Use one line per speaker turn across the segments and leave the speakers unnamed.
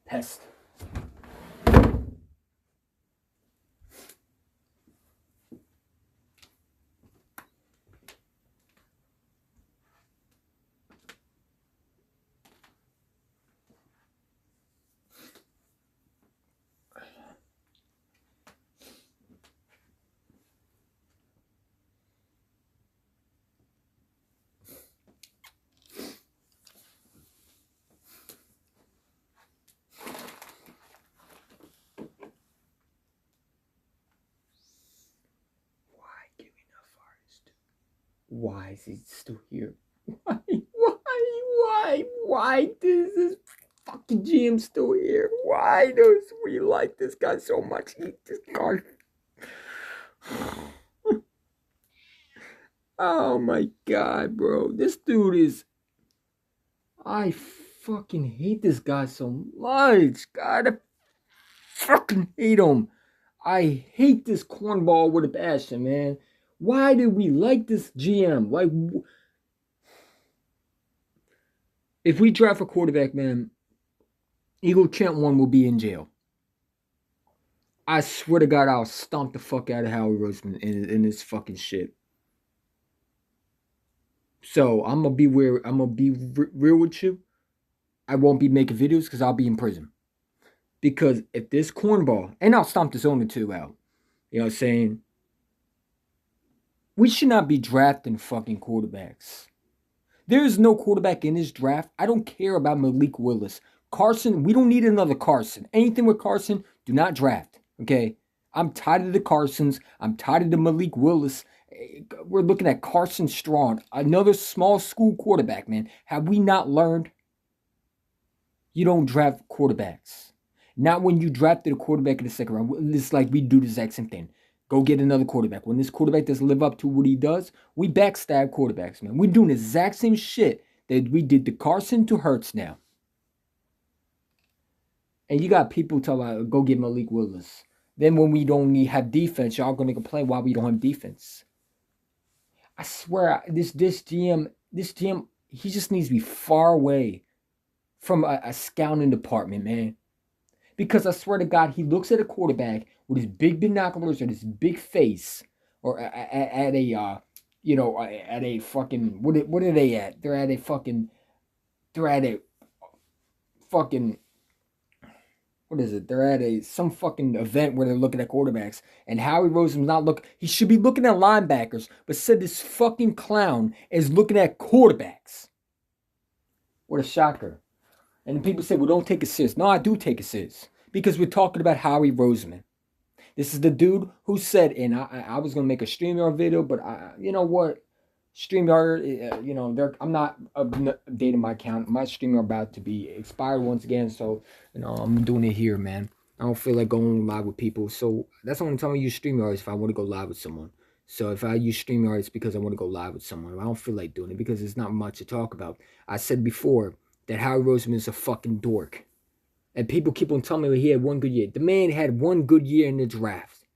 Pest. Why is he still here? Why is this fucking GM still here? Why does we like this guy so much? This guy. Oh my god, bro. This dude is. I fucking hate this guy so much. God, I fucking hate him. I hate this cornball with a passion, man. Why did we like this GM? Like, if we draft a quarterback, man, Eagle Champ 1 will be in jail. I swear to God, I'll stomp the fuck out of Howie Rossman in this fucking shit. So I'm gonna be real with you. I won't be making videos because I'll be in prison. Because if this cornball, and I'll stomp this owner too out. You know what I'm saying? We should not be drafting fucking quarterbacks. There is no quarterback in this draft. I don't care about Malik Willis. Carson, we don't need another Carson. Anything with Carson, do not draft. Okay? I'm tired of the Carsons. I'm tired of the Malik Willis. We're looking at Carson Strong, another small school quarterback, man. Have we not learned? You don't draft quarterbacks. Not when you drafted a quarterback in the second round. It's like we do the exact same thing. Go get another quarterback. When this quarterback doesn't live up to what he does, we backstab quarterbacks, man. We're doing the exact same shit that we did to Carson to Hurts now. And you got people talking about, go get Malik Willis. Then when we don't have defense, y'all going to complain why we don't have defense. I swear, this GM, he just needs to be far away from a scouting department, man. Because I swear to God, he looks at a quarterback with his big binoculars and his big face, or at a fucking, what are they at? They're at a fucking, what is it? They're at some fucking event where they're looking at quarterbacks, and Howie Roseman's not looking. He should be looking at linebackers, but said this fucking clown is looking at quarterbacks. What a shocker. And people say, well, don't take it serious. No, I do take it serious. Because we're talking about Howie Roseman. This is the dude who said, and I was going to make a StreamYard video, but you know what? StreamYard, I'm not updating my account. My StreamYard about to be expired once again. So, I'm doing it here, man. I don't feel like going live with people. So, that's the only time I use StreamYard is if I want to go live with someone. So, if I use StreamYard, it's because I want to go live with someone. I don't feel like doing it because there's not much to talk about. I said before that Howie Roseman is a fucking dork. And people keep on telling me he had one good year. The man had one good year in the draft.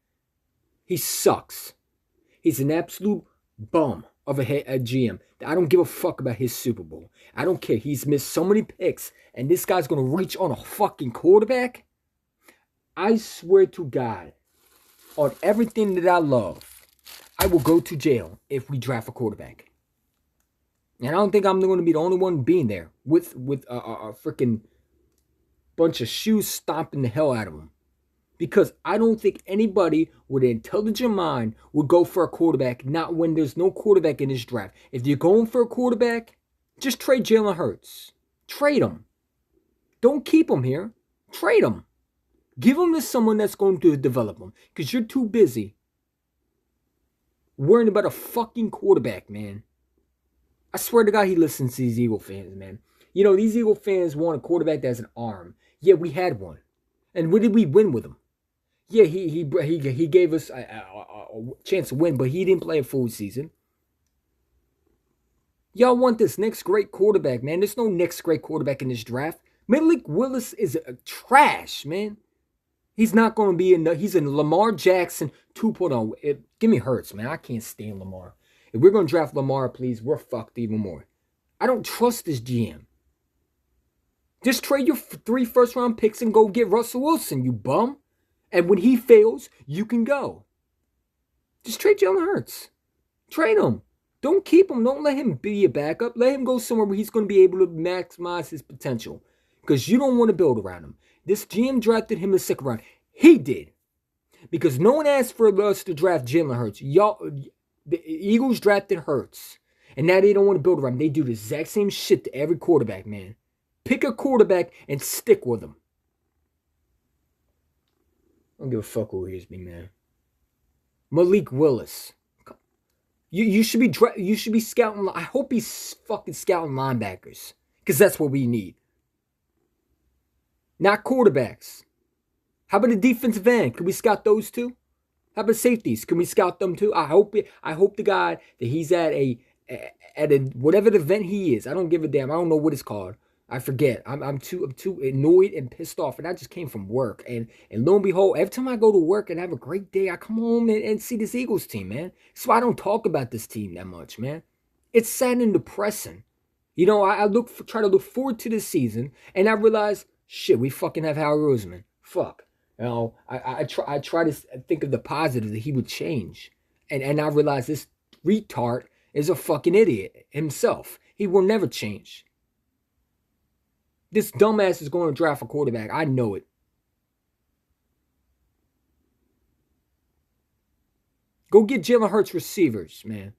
He sucks. He's an absolute bum of a GM. I don't give a fuck about his Super Bowl. I don't care. He's missed so many picks. And this guy's going to reach on a fucking quarterback? I swear to God, on everything that I love, I will go to jail if we draft a quarterback. And I don't think I'm going to be the only one being there with a freaking bunch of shoes stomping the hell out of him. Because I don't think anybody with an intelligent mind would go for a quarterback, not when there's no quarterback in this draft. If you're going for a quarterback, just trade Jalen Hurts. Trade him. Don't keep him here. Trade him. Give him to someone that's going to develop him. Because you're too busy worrying about a fucking quarterback, man. I swear to God, he listens to these Eagle fans, man. These Eagle fans want a quarterback that has an arm. Yeah, we had one. And what did we win with him? Yeah, he gave us a chance to win, but he didn't play a full season. Y'all want this next great quarterback, man. There's no next great quarterback in this draft. Malik Willis is trash, man. He's not going to be he's in Lamar Jackson 2.0. Give me Hurts, man. I can't stand Lamar. If we're going to draft Lamar, please, we're fucked even more. I don't trust this GM. Just trade your 3 first-round picks and go get Russell Wilson, you bum. And when he fails, you can go. Just trade Jalen Hurts. Trade him. Don't keep him. Don't let him be a backup. Let him go somewhere where he's going to be able to maximize his potential. Because you don't want to build around him. This GM drafted him in the second round. He did. Because no one asked for us to draft Jalen Hurts. Y'all, the Eagles drafted Hurts. And now they don't want to build around him. They do the exact same shit to every quarterback, man. Pick a quarterback and stick with him. I don't give a fuck who he is, big man. Malik Willis. You should be scouting. I hope he's fucking scouting linebackers. Because that's what we need. Not quarterbacks. How about the defensive end? Can we scout those too? How about safeties? Can we scout them too? I hope the guy that he's at a whatever the event he is. I don't give a damn. I don't know what it's called. I forget. I'm too annoyed and pissed off. And I just came from work. And lo and behold, every time I go to work and have a great day, I come home and see this Eagles team, man. So I don't talk about this team that much, man. It's sad and depressing. You know, I try to look forward to this season, and I realize, shit, we fucking have Howie Roseman. Fuck. You know, I try to think of the positive that he would change. And I realize this retard is a fucking idiot himself. He will never change. This dumbass is going to draft a quarterback. I know it. Go get Jalen Hurts receivers, man.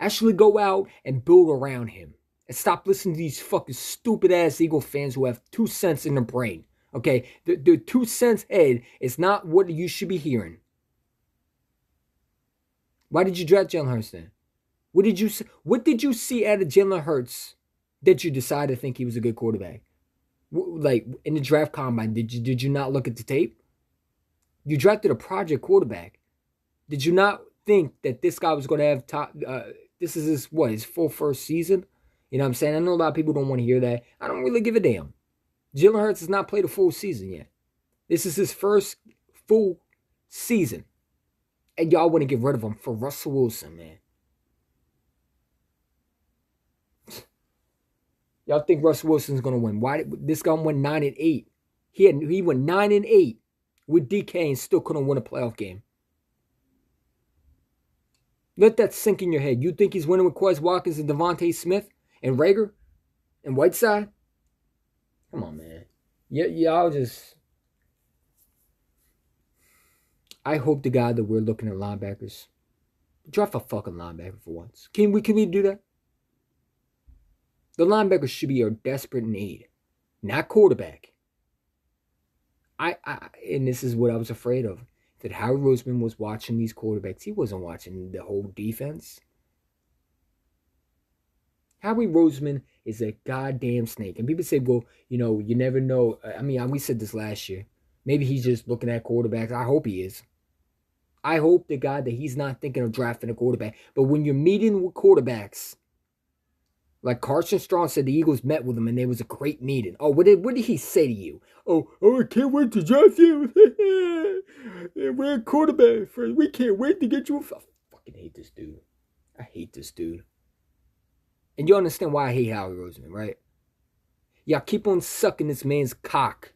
Actually go out and build around him. And stop listening to these fucking stupid-ass Eagle fans who have 2 cents in their brain. Okay? The 2 cents head is not what you should be hearing. Why did you draft Jalen Hurts then? What did you see out of Jalen Hurts that you decided to think he was a good quarterback? Like, in the draft combine, did you not look at the tape? You drafted a project quarterback. Did you not think that this guy was going to have top... this is his full first season? You know what I'm saying? I know a lot of people don't want to hear that. I don't really give a damn. Jalen Hurts has not played a full season yet. This is his first full season. And y'all want to get rid of him for Russell Wilson, man. Y'all think Russell Wilson's going to win. Why? This guy went 9-8. He went 9-8 with DK and still couldn't win a playoff game. Let that sink in your head. You think he's winning with Quez Watkins and Devontae Smith and Rager and Whiteside? Come on, man. Y'all just... I hope to God that we're looking at linebackers. Draft a fucking linebacker for once. Can we do that? The linebackers should be our desperate need, not quarterback. And this is what I was afraid of. That Howie Roseman was watching these quarterbacks. He wasn't watching the whole defense. Howie Roseman is a goddamn snake. And people say, well, you know, you never know. I mean, we said this last year. Maybe he's just looking at quarterbacks. I hope he is. I hope to God that he's not thinking of drafting a quarterback. But when you're meeting with quarterbacks, like Carson Strong said, the Eagles met with him and there was a great meeting. Oh, what did he say to you? Oh, I can't wait to draft you. We're a quarterback friend. We can't wait to get you. I fucking hate this dude. I hate this dude. And you understand why I hate Howie Roseman, right? Y'all keep on sucking this man's cock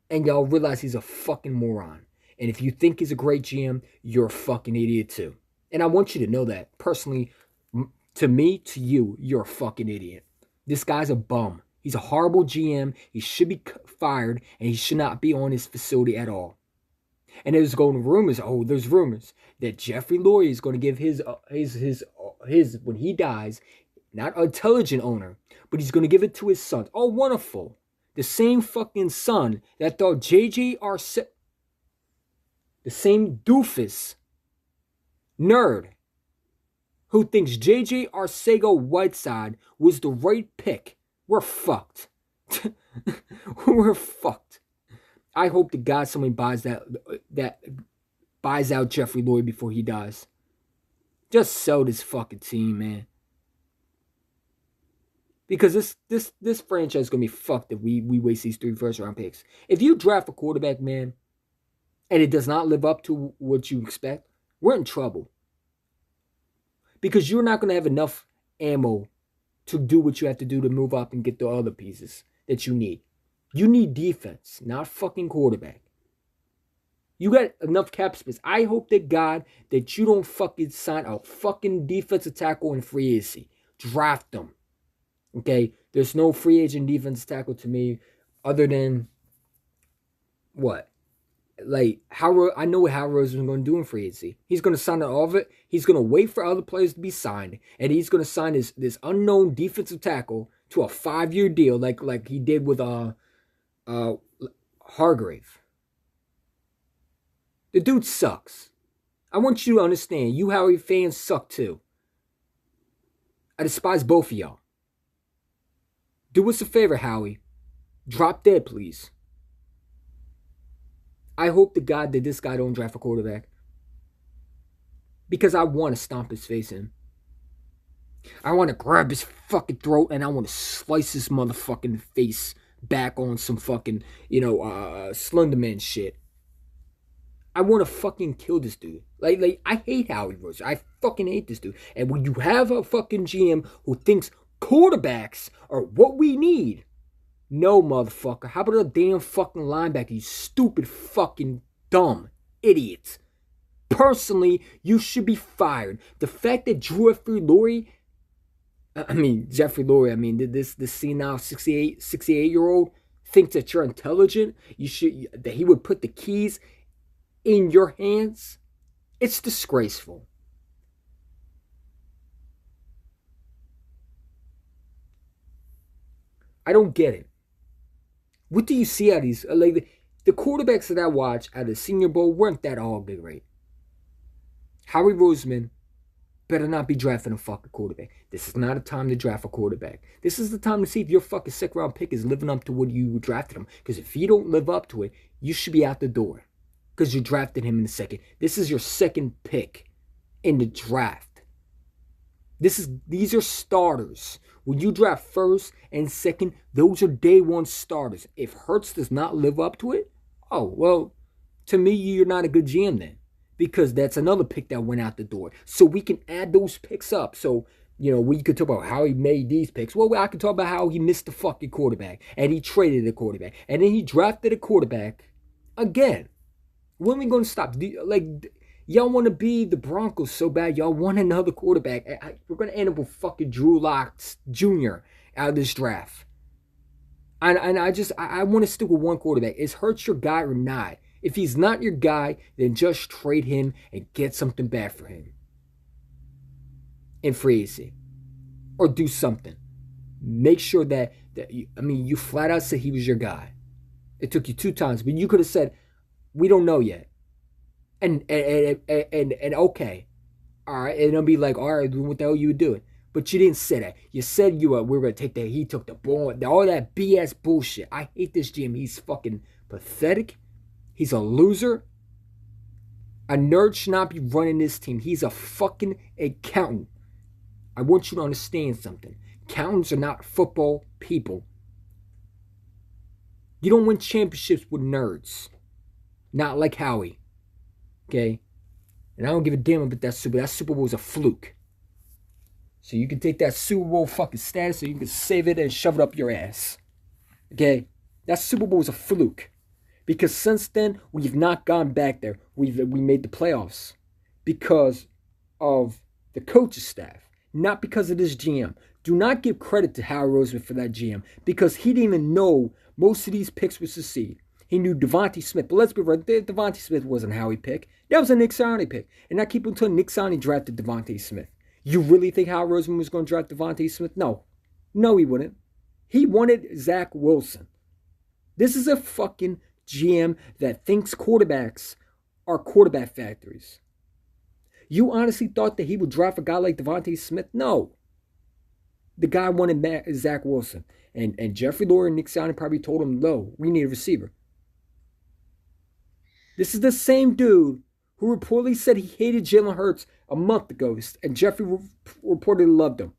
and y'all realize he's a fucking moron. And if you think he's a great GM, you're a fucking idiot too. And I want you to know that. Personally, to me, to you, you're a fucking idiot. This guy's a bum. He's a horrible GM. He should be fired, and he should not be on his facility at all. And there's rumors that Jeffrey Lurie is going to give his when he dies, not intelligent owner, but he's going to give it to his son. Oh, wonderful. The same fucking son that thought J.J. Arcega, the same doofus, nerd, who thinks J.J. Arcega-Whiteside was the right pick. We're fucked. We're fucked. I hope to God somebody buys buys out Jeffrey Lurie before he dies. Just sell this fucking team, man. Because this franchise is gonna be fucked if we waste these 3 first-round picks. If you draft a quarterback, man, and it does not live up to what you expect, we're in trouble. Because you're not going to have enough ammo to do what you have to do to move up and get the other pieces that you need. You need defense, not fucking quarterback. You got enough cap space. I hope to God that you don't fucking sign a fucking defensive tackle in free agency. Draft them. Okay? There's no free agent defensive tackle to me other than what? Like, I know what Howard Roseman is going to do in free agency. He's going to sign all of it. He's going to wait for other players to be signed. And he's going to sign this unknown defensive tackle to a 5-year deal like he did with Hargrave. The dude sucks. I want you to understand, you Howie fans suck too. I despise both of y'all. Do us a favor, Howie. Drop dead, please. I hope to God that this guy don't draft a quarterback. Because I want to stomp his face in. I want to grab his fucking throat and I want to slice his motherfucking face back on some fucking, Slenderman shit. I want to fucking kill this dude. Like I hate Howie Roseman. I fucking hate this dude. And when you have a fucking GM who thinks quarterbacks are what we need, no, motherfucker. How about a damn fucking linebacker, you stupid fucking dumb idiot? Personally, you should be fired. The fact that Jeffrey Lurie, this senile 68-year-old thinks that you're intelligent, that he would put the keys in your hands, it's disgraceful. I don't get it. What do you see out of these? Like the quarterbacks that I watch at the Senior Bowl weren't that all big, right? Howie Roseman better not be drafting a fucking quarterback. This is not a time to draft a quarterback. This is the time to see if your fucking second round pick is living up to what you drafted him. Because if you don't live up to it, you should be out the door. Because you drafted him in the second. This is your second pick in the draft. These are starters. When you draft first and second, those are day one starters. If Hurts does not live up to it, oh, well, to me, you're not a good GM then. Because that's another pick that went out the door. So we can add those picks up. So, we could talk about how he made these picks. Well, I could talk about how he missed the fucking quarterback. And he traded a quarterback. And then he drafted a quarterback again. When are we going to stop? Y'all want to be the Broncos so bad. Y'all want another quarterback. We're going to end up with fucking Drew Lock Jr. out of this draft. And I want to stick with one quarterback. Is Hurts your guy or not? If he's not your guy, then just trade him and get something back for him in free agency. Or do something. Make sure that you flat out said he was your guy. It took you 2 times, but you could have said, we don't know yet. And okay. All right. And it'll be like, all right, what the hell you were doing? But you didn't say that. You said we were going to take that. He took the ball. All that BS bullshit. I hate this GM. He's fucking pathetic. He's a loser. A nerd should not be running this team. He's a fucking accountant. I want you to understand something. Accountants are not football people. You don't win championships with nerds. Not like Howie. Okay? And I don't give a damn about that Super Bowl. That Super Bowl was a fluke. So you can take that Super Bowl fucking status and you can save it and shove it up your ass. Okay? That Super Bowl was a fluke. Because since then, we've not gone back there. We made the playoffs. Because of the coaching staff. Not because of this GM. Do not give credit to Howie Roseman for that GM. Because he didn't even know most of these picks would succeed. He knew Devontae Smith. But let's be real, Devontae Smith wasn't a Howie pick. That was a Nick Sirianni pick. And I keep until Nick Sirianni drafted Devontae Smith. You really think Howie Roseman was going to draft Devontae Smith? No. No, he wouldn't. He wanted Zach Wilson. This is a fucking GM that thinks quarterbacks are quarterback factories. You honestly thought that he would draft a guy like Devontae Smith? No. The guy wanted Zach Wilson. And Jeffrey Lurie and Nick Sirianni probably told him, no, we need a receiver. This is the same dude who reportedly said he hated Jalen Hurts a month ago, and Jeffrey reportedly loved him.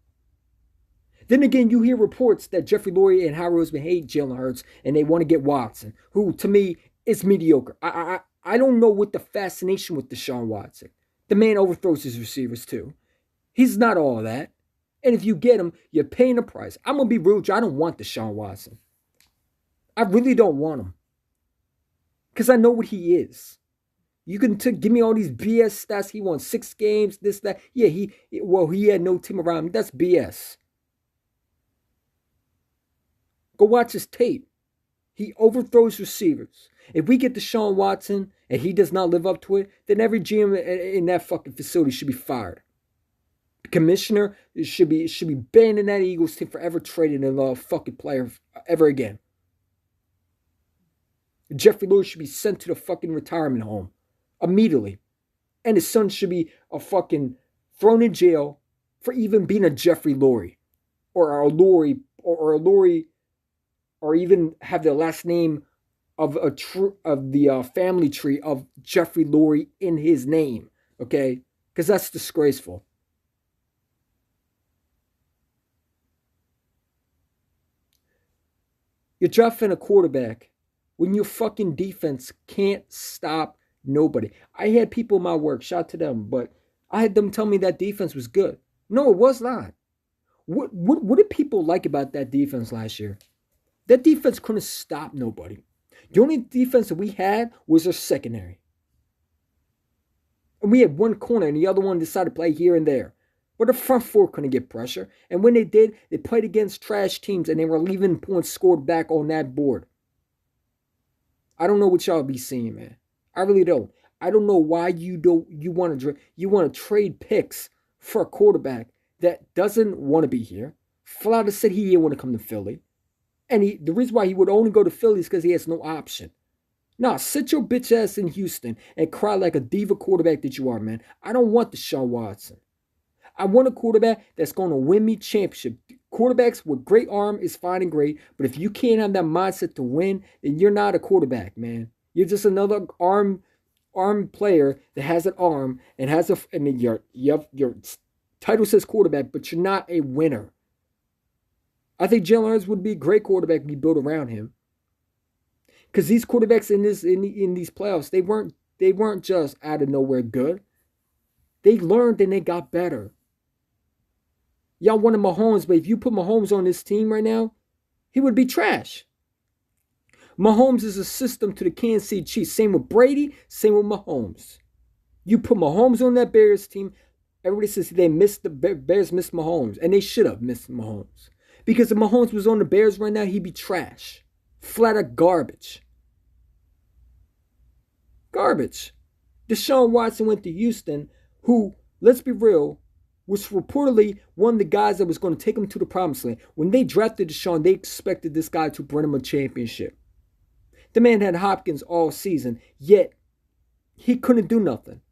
Then again, you hear reports that Jeffrey Lurie and Howie Roseman hate Jalen Hurts, and they want to get Watson, who, to me, is mediocre. I don't know what the fascination with Deshaun Watson. The man overthrows his receivers, too. He's not all that. And if you get him, you're paying a price. I'm going to be rude. I don't want Deshaun Watson. I really don't want him because I know what he is. You can give me all these BS stats. He won 6 games, this, that. Yeah, he had no team around him. That's BS. Go watch his tape. He overthrows receivers. If we get Deshaun Watson and he does not live up to it, then every GM in that fucking facility should be fired. The commissioner should be banning that Eagles team for ever trading a fucking player ever again. Jeffrey Lurie should be sent to the fucking retirement home immediately. And his son should be thrown in jail for even being a Jeffrey Lurie. Or a Lurie, or a Lurie, or even have the last name of the family tree of Jeffrey Lurie in his name. Okay? Because that's disgraceful. You're drafting a quarterback when your fucking defense can't stop nobody. I had people in my work, shout out to them, but I had them tell me that defense was good. No, it was not. What did people like about that defense last year? That defense couldn't stop nobody. The only defense that we had was our secondary. And we had one corner and the other one decided to play here and there. But the front four couldn't get pressure. And when they did, they played against trash teams and they were leaving points scored back on that board. I don't know what y'all be seeing, man. I really don't. I don't know why you want to trade picks for a quarterback that doesn't want to be here. Flauta said he didn't want to come to Philly. And the reason why he would only go to Philly is because he has no option. Nah, sit your bitch ass in Houston and cry like a diva quarterback that you are, man. I don't want Deshaun Watson. I want a quarterback that's going to win me championship. Quarterbacks with great arm is fine and great, but if you can't have that mindset to win, then you're not a quarterback, man. You're just another arm player that has an arm and has your title says quarterback, but you're not a winner. I think Jalen Hurts would be a great quarterback if you build around him. Because these quarterbacks in these playoffs, they weren't just out of nowhere good. They learned and they got better. Y'all wanted Mahomes, but if you put Mahomes on this team right now, he would be trash. Mahomes is a system to the Kansas City Chiefs. Same with Brady, same with Mahomes. You put Mahomes on that Bears team, everybody says the Bears missed Mahomes, and they should have missed Mahomes. Because if Mahomes was on the Bears right now, he'd be trash. Flat out garbage. Garbage. Deshaun Watson went to Houston, who, let's be real, was reportedly one of the guys that was going to take him to the promised land. When they drafted Deshaun, they expected this guy to bring him a championship. The man had Hopkins all season, yet he couldn't do nothing.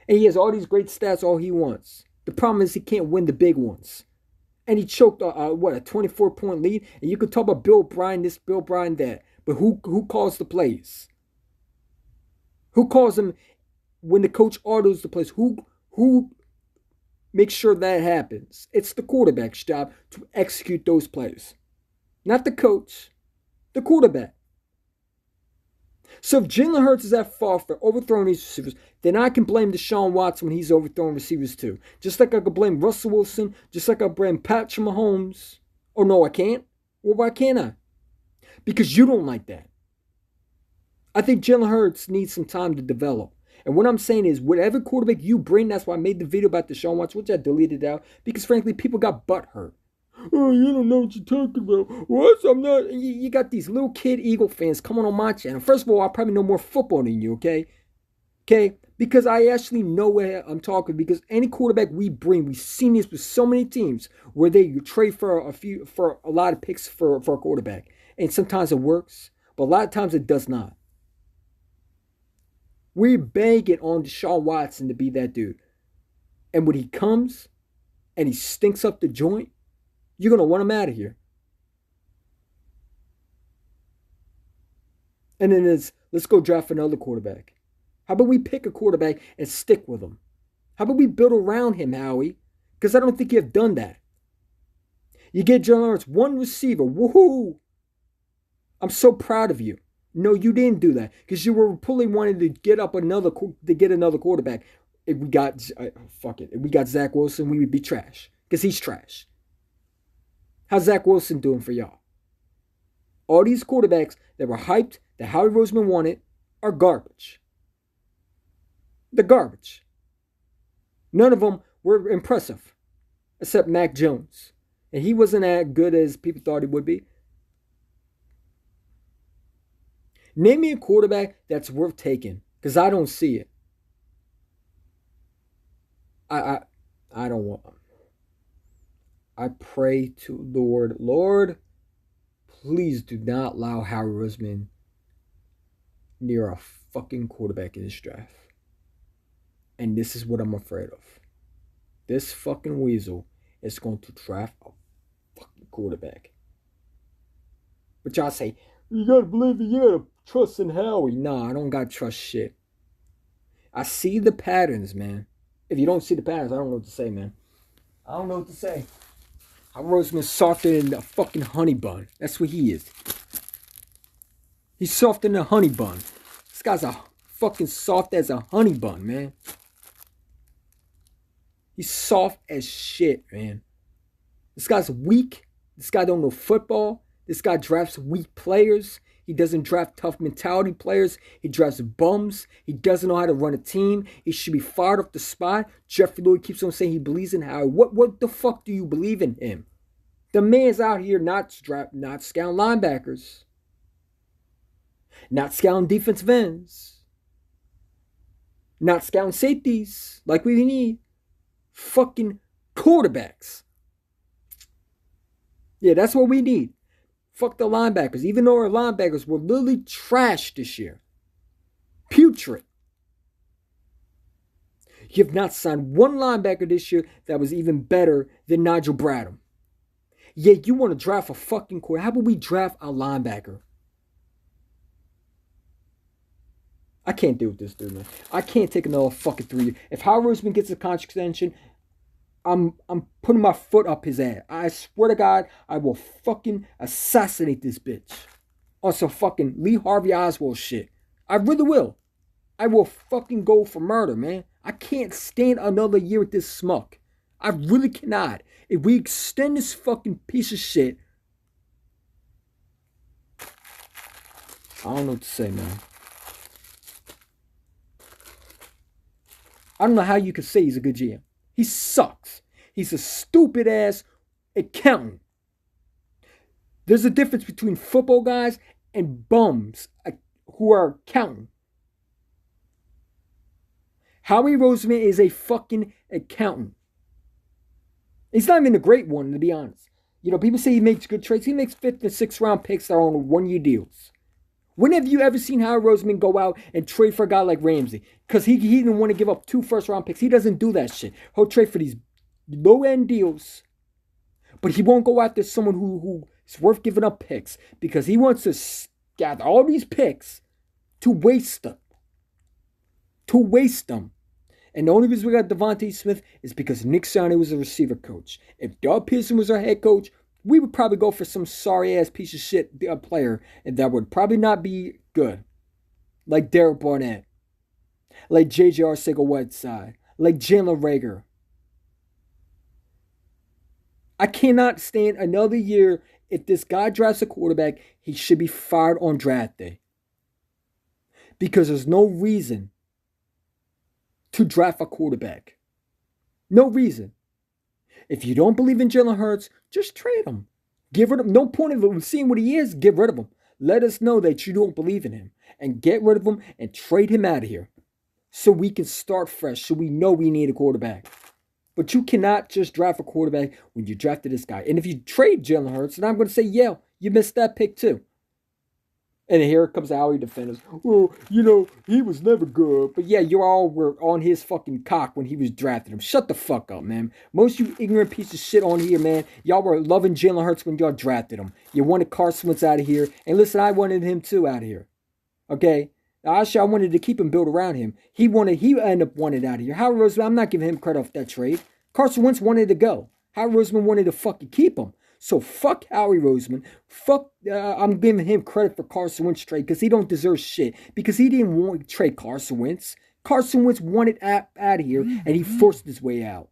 And he has all these great stats, all he wants. The problem is he can't win the big ones. And he choked, a 24-point lead. And you could talk about Bill Bryan this, Bill Bryan that. But who calls the plays? Who calls them when the coach orders the plays? Who makes sure that happens? It's the quarterback's job to execute those plays. Not the coach, the quarterback. So if Jalen Hurts is at fault for overthrowing these receivers, then I can blame Deshaun Watson when he's overthrowing receivers too. Just like I could blame Russell Wilson, just like I blame Patrick Mahomes. Oh no, I can't? Well, why can't I? Because you don't like that. I think Jalen Hurts needs some time to develop. And what I'm saying is, whatever quarterback you bring, that's why I made the video about Deshaun Watson, which I deleted out, because frankly, people got butt hurt. Oh, you don't know what you're talking about. What? I'm not. You got these little kid Eagle fans coming on my channel. First of all, I probably know more football than you, okay? Okay? Because I actually know what I'm talking. Because any quarterback we bring, we've seen this with so many teams where they trade for a lot of picks for a quarterback. And sometimes it works, but a lot of times it does not. We're banking on Deshaun Watson to be that dude. And when he comes and he stinks up the joint, you're going to want him out of here. And then let's go draft another quarterback. How about we pick a quarterback and stick with him? How about we build around him, Howie? Because I don't think you have done that. You get Jalen Hurts, one receiver. Woohoo! I'm so proud of you. No, you didn't do that because you were pulling wanting to get another quarterback. If we got If we got Zach Wilson, we would be trash because he's trash. How's Zach Wilson doing for y'all? All these quarterbacks that were hyped that Howie Roseman wanted are garbage. They're garbage. None of them were impressive, except Mac Jones. And he wasn't as good as people thought he would be. Name me a quarterback that's worth taking, because I don't see it. I don't want. I pray to Lord, please do not allow Howie Roseman near a fucking quarterback in this draft. And this is what I'm afraid of. This fucking weasel is going to draft a fucking quarterback. But y'all say, you gotta believe it, you gotta trust in Howie. Nah, I don't gotta trust shit. I see the patterns, man. If you don't see the patterns, I don't know what to say, man. I don't know what to say. Howie Roseman's softer than a fucking honey bun. That's what he is. He's softer than a honey bun. This guy's a fucking soft as a honey bun, man. He's soft as shit, man. This guy's weak. This guy don't know football. This guy drafts weak players. He doesn't draft tough mentality players. He drafts bums. He doesn't know how to run a team. He should be fired off the spot. Jeffrey Lloyd keeps on saying he believes in Howie. What the fuck do you believe in him? The man's out here not scouting linebackers. Not scouting defensive ends. Not scouting safeties like we need. Fucking quarterbacks. Yeah, that's what we need. Fuck the linebackers. Even though our linebackers were literally trash this year. Putrid. You have not signed one linebacker this year that was even better than Nigel Bradham. Yeah, you want to draft a fucking quarterback. How about we draft a linebacker? I can't deal with this dude, man. I can't take another fucking 3 years. If Howie Roseman gets a contract extension, I'm putting my foot up his ass. I swear to God, I will fucking assassinate this bitch. On some fucking Lee Harvey Oswald shit. I really will. I will fucking go for murder, man. I can't stand another year with this smuck. I really cannot. If we extend this fucking piece of shit, I don't know what to say, man. I don't know how you could say he's a good GM. He sucks. He's a stupid ass accountant. There's a difference between football guys and bums who are accounting. Howie Roseman is a fucking accountant. He's not even a great one, to be honest. You know, people say he makes good trades. He makes 5th and 6th round picks that are on 1-year deals. When have you ever seen Howie Roseman go out and trade for a guy like Ramsey? Because he didn't want to give up 2 first-round picks. He doesn't do that shit. He'll trade for these low-end deals. But he won't go after someone who is worth giving up picks. Because he wants to gather all these picks to waste them. To waste them. And the only reason we got Devontae Smith is because Nick Sirianni was a receiver coach. If Doug Pearson was our head coach, we would probably go for some sorry-ass piece of shit player that would probably not be good. Like Derek Barnett. Like J.J. Arcega-Whiteside. Like Jalen Reagor. I cannot stand another year. If this guy drafts a quarterback, he should be fired on draft day. Because there's no reason to draft a quarterback. No reason. If you don't believe in Jalen Hurts, just trade him. Get rid of him. No point of seeing what he is. Get rid of him. Let us know that you don't believe in him. And get rid of him and trade him out of here. So we can start fresh. So we know we need a quarterback. But you cannot just draft a quarterback when you drafted this guy. And if you trade Jalen Hurts, then I'm going to say, yeah, you missed that pick too. And here comes the Howie defenders. Well, you know, he was never good. But yeah, you all were on his fucking cock when he was drafting him. Shut the fuck up, man. Most of you ignorant pieces of shit on here, man. Y'all were loving Jalen Hurts when y'all drafted him. You wanted Carson Wentz out of here. And listen, I wanted him too out of here. Okay? Actually, I wanted to keep him built around him. He ended up wanting out of here. Howie Roseman, I'm not giving him credit off that trade. Carson Wentz wanted to go. Howie Roseman wanted to fucking keep him. So fuck Howie Roseman. I'm giving him credit for Carson Wentz trade because he don't deserve shit. Because he didn't want to trade Carson Wentz. Carson Wentz wanted out of here and he forced his way out.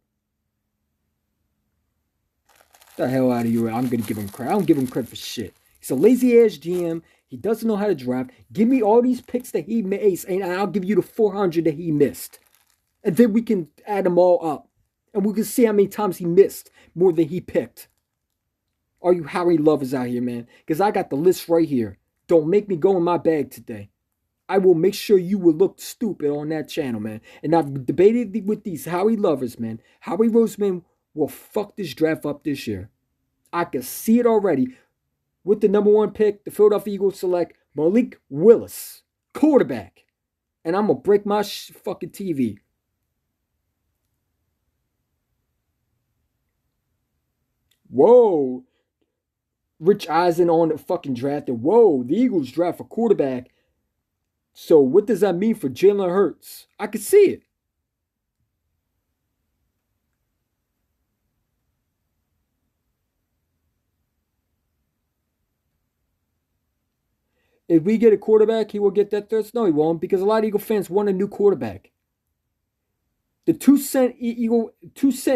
Get the hell out of here. I'm going to give him credit. I don't give him credit for shit. He's a lazy ass GM. He doesn't know how to draft. Give me all these picks that he missed, and I'll give you the 400 that he missed. And then we can add them all up. And we can see how many times he missed more than he picked. Are you Howie lovers out here, man? Because I got the list right here. Don't make me go in my bag today. I will make sure you will look stupid on that channel, man. And I've debated with these Howie lovers, man. Howie Roseman will fuck this draft up this year. I can see it already. With the number 1 pick, the Philadelphia Eagles select Malik Willis, quarterback. And I'm going to break my fucking TV. Whoa. Rich Eisen on the fucking drafted. Whoa, the Eagles draft a quarterback. So what does that mean for Jalen Hurts? I can see it. If we get a quarterback, he will get that third. No, he won't, because a lot of Eagle fans want a new quarterback. The 2 cent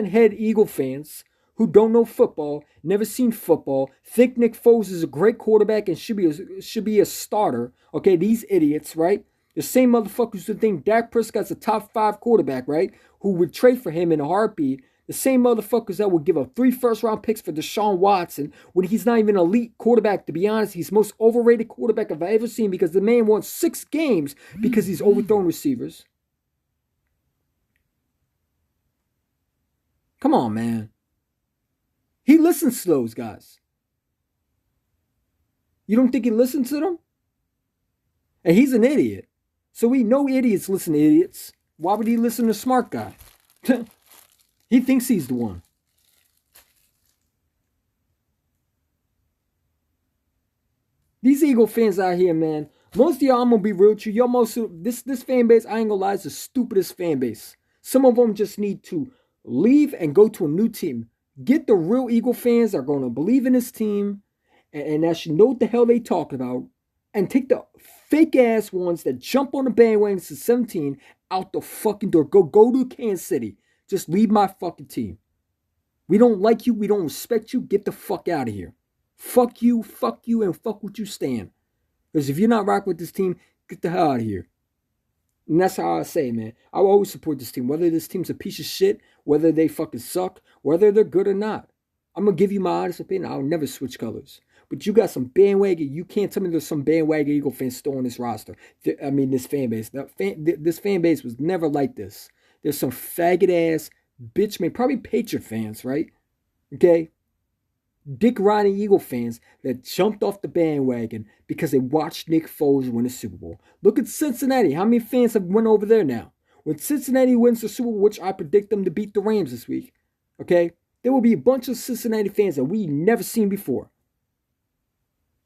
head Eagle fans who don't know football, never seen football, think Nick Foles is a great quarterback and should be a starter. Okay, these idiots, right? The same motherfuckers who think Dak Prescott's a top 5 quarterback, right? Who would trade for him in a heartbeat. The same motherfuckers that would give up 3 first-round picks for Deshaun Watson when he's not even an elite quarterback. To be honest, he's the most overrated quarterback I've ever seen because the man won 6 games because he's overthrown receivers. Come on, man. He listens to those guys. You don't think he listens to them? And he's an idiot. So we know idiots listen to idiots. Why would he listen to a smart guy? He thinks he's the one. These Eagle fans out here, man. Most of y'all, I'm gonna be real with you. Y'all this fan base, I ain't gonna lie, is the stupidest fan base. Some of them just need to leave and go to a new team. Get the real Eagle fans that are gonna believe in this team and that should know what the hell they talk about. And take the fake ass ones that jump on the bandwagon since 17 out the fucking door. Go to Kansas City. Just leave my fucking team. We don't like you. We don't respect you. Get the fuck out of here. Fuck you, and fuck what you stand. Because if you're not rocking with this team, get the hell out of here. And that's how I say, man. I will always support this team. Whether this team's a piece of shit, whether they fucking suck, whether they're good or not. I'm going to give you my honest opinion. I'll never switch colors. But you got some bandwagon. You can't tell me there's some bandwagon Eagle fans still on this roster. I mean, this fan base. This fan base was never like this. There's some faggot ass bitch man, probably Patriot fans, right? Okay? Dick riding Eagle fans that jumped off the bandwagon because they watched Nick Foles win a Super Bowl. Look at Cincinnati. How many fans have went over there now? When Cincinnati wins the Super Bowl, which I predict them to beat the Rams this week, okay? There will be a bunch of Cincinnati fans that we never seen before.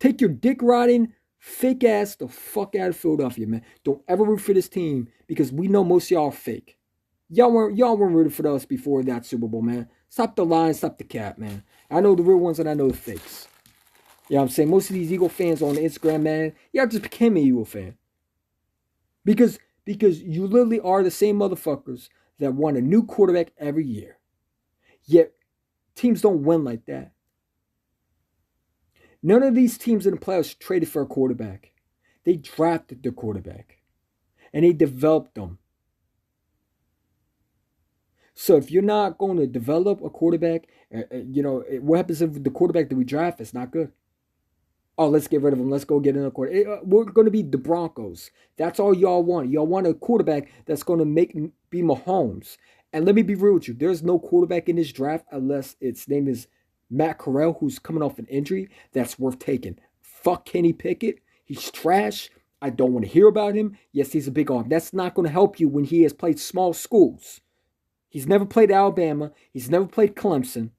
Take your dick riding fake ass the fuck out of Philadelphia, man. Don't ever root for this team because we know most of y'all are fake. Y'all weren't rooting for us before that Super Bowl, man. Stop the line, stop the cap, man. I know the real ones and I know the fakes. You know what I'm saying? Most of these Eagle fans on Instagram, man, y'all just became an Eagle fan. Because you literally are the same motherfuckers that want a new quarterback every year. Yet, teams don't win like that. None of these teams in the playoffs traded for a quarterback. They drafted their quarterback. And they developed them. So if you're not going to develop a quarterback, what happens if the quarterback that we draft is not good? Oh, let's get rid of him. Let's go get another quarterback. We're going to be the Broncos. That's all y'all want. Y'all want a quarterback that's going to be Mahomes. And let me be real with you. There's no quarterback in this draft unless its name is Matt Corral, who's coming off an injury, that's worth taking. Fuck Kenny Pickett. He's trash. I don't want to hear about him. Yes, he's a big arm. That's not going to help you when he has played small schools. He's never played Alabama. He's never played Clemson.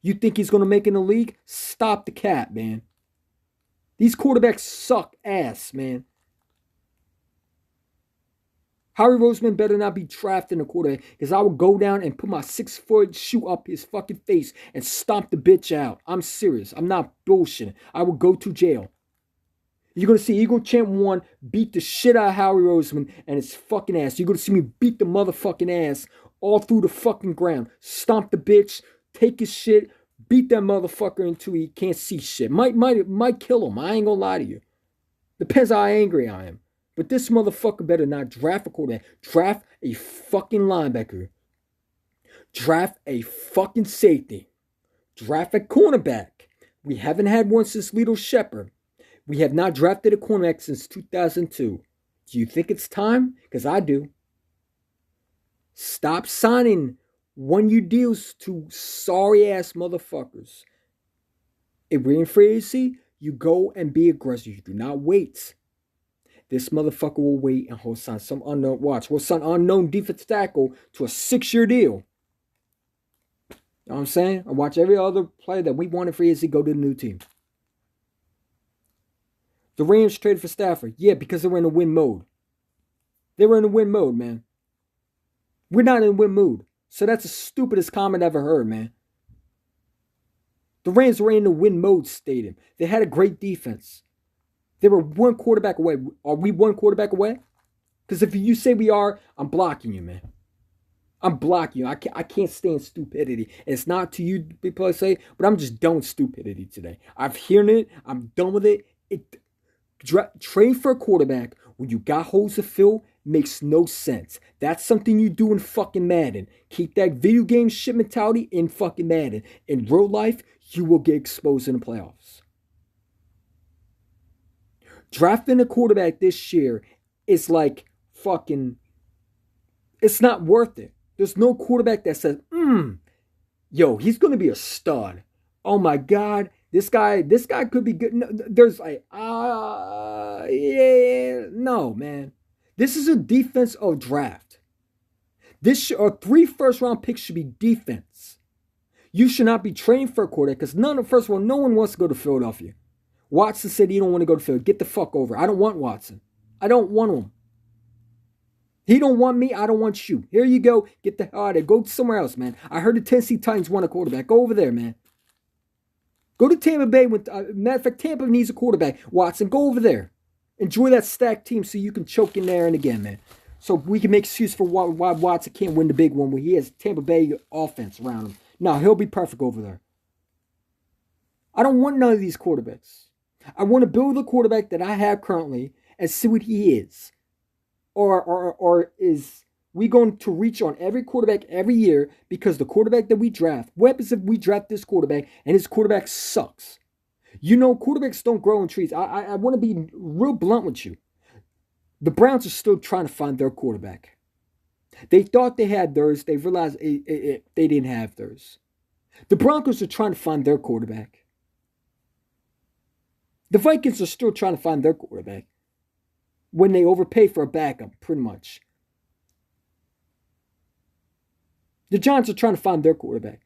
You think he's going to make it in the league? Stop the cap, man. These quarterbacks suck ass, man. Howie Roseman better not be drafting a quarterback because I will go down and put my 6-foot shoe up his fucking face and stomp the bitch out. I'm serious. I'm not bullshitting. I will go to jail. You're going to see Eagle Champ 1 beat the shit out of Howie Roseman and his fucking ass. You're going to see me beat the motherfucking ass all through the fucking ground. Stomp the bitch, take his shit, beat that motherfucker until he can't see shit. Might kill him. I ain't gonna lie to you. Depends how angry I am. But this motherfucker better not draft a quarterback. Draft a fucking linebacker. Draft a fucking safety. Draft a cornerback. We haven't had one since Lito Shepherd. We have not drafted a cornerback since 2002. Do you think it's time? Because I do. Stop signing one-year deals to sorry-ass motherfuckers. If we're in free agency, you go and be aggressive. You do not wait. This motherfucker will wait and he'll sign some unknown watch. We'll sign unknown defensive tackle to a 6-year deal. You know what I'm saying? I watch every other player that we wanted free agency go to the new team. The Rams traded for Stafford. Yeah, because they were in a win mode. They were in a win mode, man. We're not in a win mood. So that's the stupidest comment I've ever heard, man. The Rams were in the win mode stadium. They had a great defense. They were one quarterback away. Are we one quarterback away? Because if you say we are, I'm blocking you, man. I'm blocking you. I can't stand stupidity. And it's not to you people I say, but I'm just done with stupidity today. I've heard it. I'm done with it. Trade for a quarterback when you got holes to fill makes no sense. That's something you do in fucking Madden. Keep that video game shit mentality in fucking Madden. In real life, you will get exposed in the playoffs. Drafting a quarterback this year is like fucking, it's not worth it. There's no quarterback that says, yo, he's going to be a stud. Oh my God, this guy could be good. No, there's like, yeah, no, man. This is a defensive draft. This 3 first-round picks should be defense. You should not be trading for a quarterback because first of all, no one wants to go to Philadelphia. Watson said he don't want to go to Philly. Get the fuck over. I don't want Watson. I don't want him. He don't want me. I don't want you. Here you go. Get the hell out of there. Go somewhere else, man. I heard the Tennessee Titans want a quarterback. Go over there, man. Go to Tampa Bay. Matter of fact, Tampa needs a quarterback. Watson, go over there. Enjoy that stacked team so you can choke in there and again, man. So we can make excuse for why Watson can't win the big one when he has Tampa Bay offense around him. No, he'll be perfect over there. I don't want none of these quarterbacks. I want to build the quarterback that I have currently and see what he is. Or is we going to reach on every quarterback every year because the quarterback that we draft, what happens if we draft this quarterback and his quarterback sucks? You know, quarterbacks don't grow in trees. I want to be real blunt with you. The Browns are still trying to find their quarterback. They thought they had theirs. They realized they didn't have theirs. The Broncos are trying to find their quarterback. The Vikings are still trying to find their quarterback when they overpay for a backup, pretty much. The Giants are trying to find their quarterback.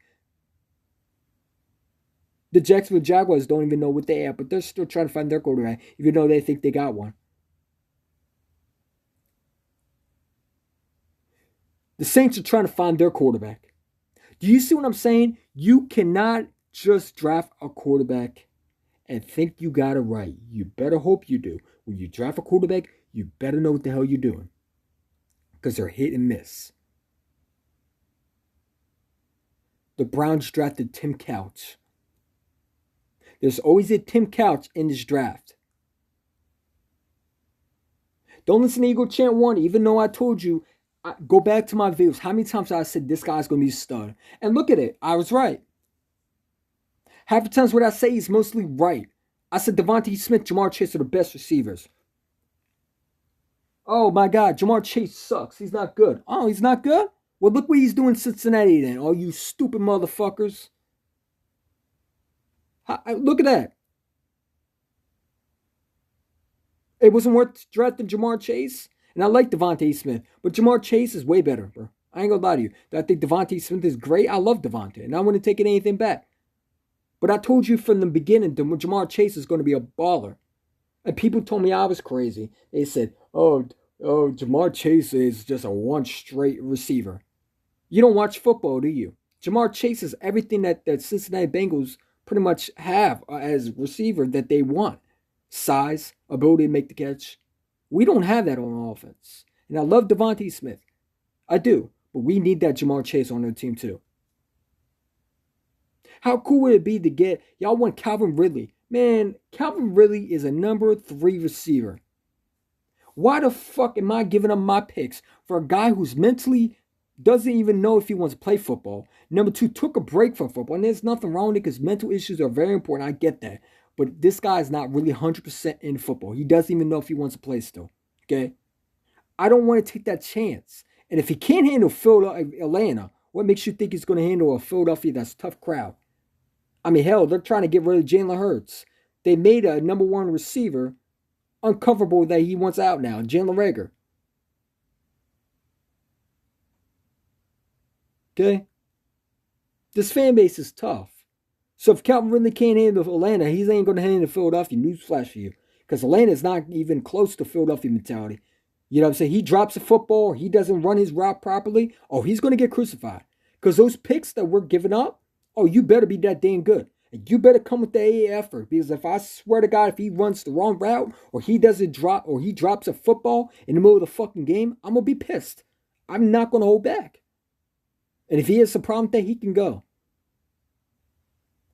The Jacksonville Jaguars don't even know what they have, but they're still trying to find their quarterback, even though they think they got one. The Saints are trying to find their quarterback. Do you see what I'm saying? You cannot just draft a quarterback and think you got it right. You better hope you do. When you draft a quarterback, you better know what the hell you're doing. Because they're hit and miss. The Browns drafted Tim Couch. There's always a Tim Couch in this draft. Don't listen to Eagle Chant 1, even though I told you, go back to my videos. How many times I said this guy's going to be a stud? And look at it. I was right. Half the times what I say is mostly right. I said Devontae Smith, Jamar Chase are the best receivers. Oh my God, Jamar Chase sucks. He's not good. Oh, he's not good? Well, look what he's doing in Cincinnati then. All you stupid motherfuckers. Look at that. It wasn't worth drafting Jamar Chase. And I like Devontae Smith. But Jamar Chase is way better, bro. I ain't gonna lie to you. I think Devontae Smith is great. I love Devontae. And I wouldn't take anything back. But I told you from the beginning that Jamar Chase is going to be a baller. And people told me I was crazy. They said, oh, Jamar Chase is just a one straight receiver. You don't watch football, do you? Jamar Chase is everything that Cincinnati Bengals pretty much have as receiver that they want. Size, ability to make the catch. We don't have that on offense. And I love Devontae Smith. I do. But we need that Jamar Chase on their team too. How cool would it be to get, y'all want Calvin Ridley? Man, Calvin Ridley is a number 3 receiver. Why the fuck am I giving up my picks for a guy who's mentally doesn't even know if he wants to play football? Number 2, took a break from football. And there's nothing wrong with it because mental issues are very important. I get that. But this guy is not really 100% in football. He doesn't even know if he wants to play still. Okay? I don't want to take that chance. And if he can't handle Atlanta, what makes you think he's going to handle a Philadelphia that's a tough crowd? I mean, hell, they're trying to get rid of Jalen Hurts. They made a number 1 receiver uncomfortable that he wants out now, Jalen Reagor. Okay? This fan base is tough. So if Calvin Ridley can't handle Atlanta, he ain't going to handle Philadelphia. Newsflash for you. Because Atlanta is not even close to Philadelphia mentality. You know what I'm saying? He drops a football, or he doesn't run his route properly. Oh, he's going to get crucified. Because those picks that we're giving up, oh, you better be that damn good. And you better come with the AA effort. Because if I swear to God, if he runs the wrong route, or he doesn't drop, or he drops a football in the middle of the fucking game, I'm going to be pissed. I'm not going to hold back. And if he has a problem with that, he can go.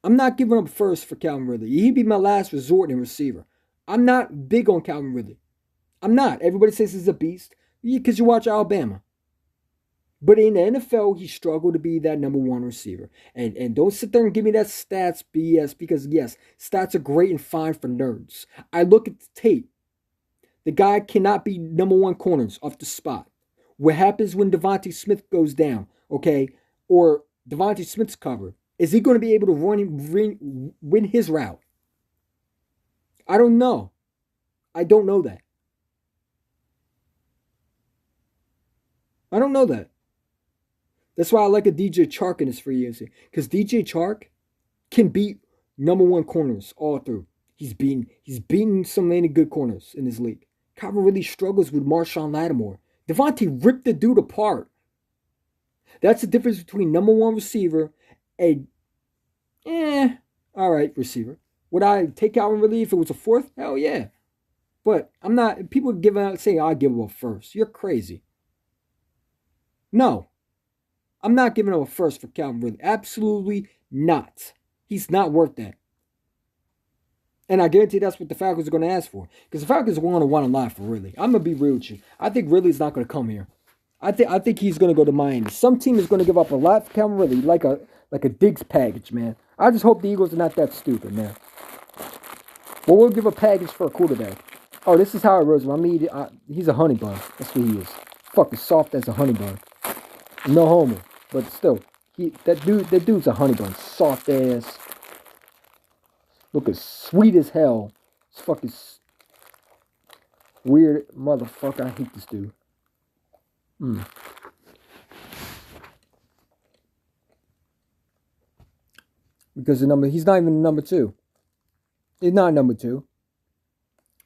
I'm not giving up first for Calvin Ridley. He'd be my last resort in receiver. I'm not big on Calvin Ridley. I'm not. Everybody says he's a beast because you watch Alabama. But in the NFL, he struggled to be that number 1 receiver. And don't sit there and give me that stats BS because, yes, stats are great and fine for nerds. I look at the tape. The guy cannot be number 1 corners off the spot. What happens when Devontae Smith goes down, okay, or Devontae Smith's covered? Is he going to be able to win his route? I don't know. I don't know that. I don't know that. That's why I like a DJ Chark in his free agency. Because DJ Chark can beat number 1 corners all through. He's beaten so many good corners in this league. Calvin really struggles with Marshawn Lattimore. Devontae ripped the dude apart. That's the difference between number 1 receiver and all right receiver. Would I take Calvin Ridley if it was a 4th? Hell yeah. But I'm not. People give out saying I give him a first. You're crazy. No. I'm not giving him a first for Calvin Ridley. Absolutely not. He's not worth that. And I guarantee that's what the Falcons are going to ask for. Because the Falcons are going to want a lot for Ridley. I'm going to be real with you. I think Ridley's not going to come here. I think he's going to go to Miami. Some team is going to give up a lot for Calvin Ridley, like a Diggs package, man. I just hope the Eagles are not that stupid, man. Well, we'll give a package for a quarterback. Oh, this is Howie Roseman. I mean, he's a honey bun. That's what he is. Fucking soft as a honey bun. No homo, but still, that dude's a honey bun. Soft ass. Looking sweet as hell. It's fucking weird motherfucker. I hate this dude. Because he's not even number 2. He's not number 2.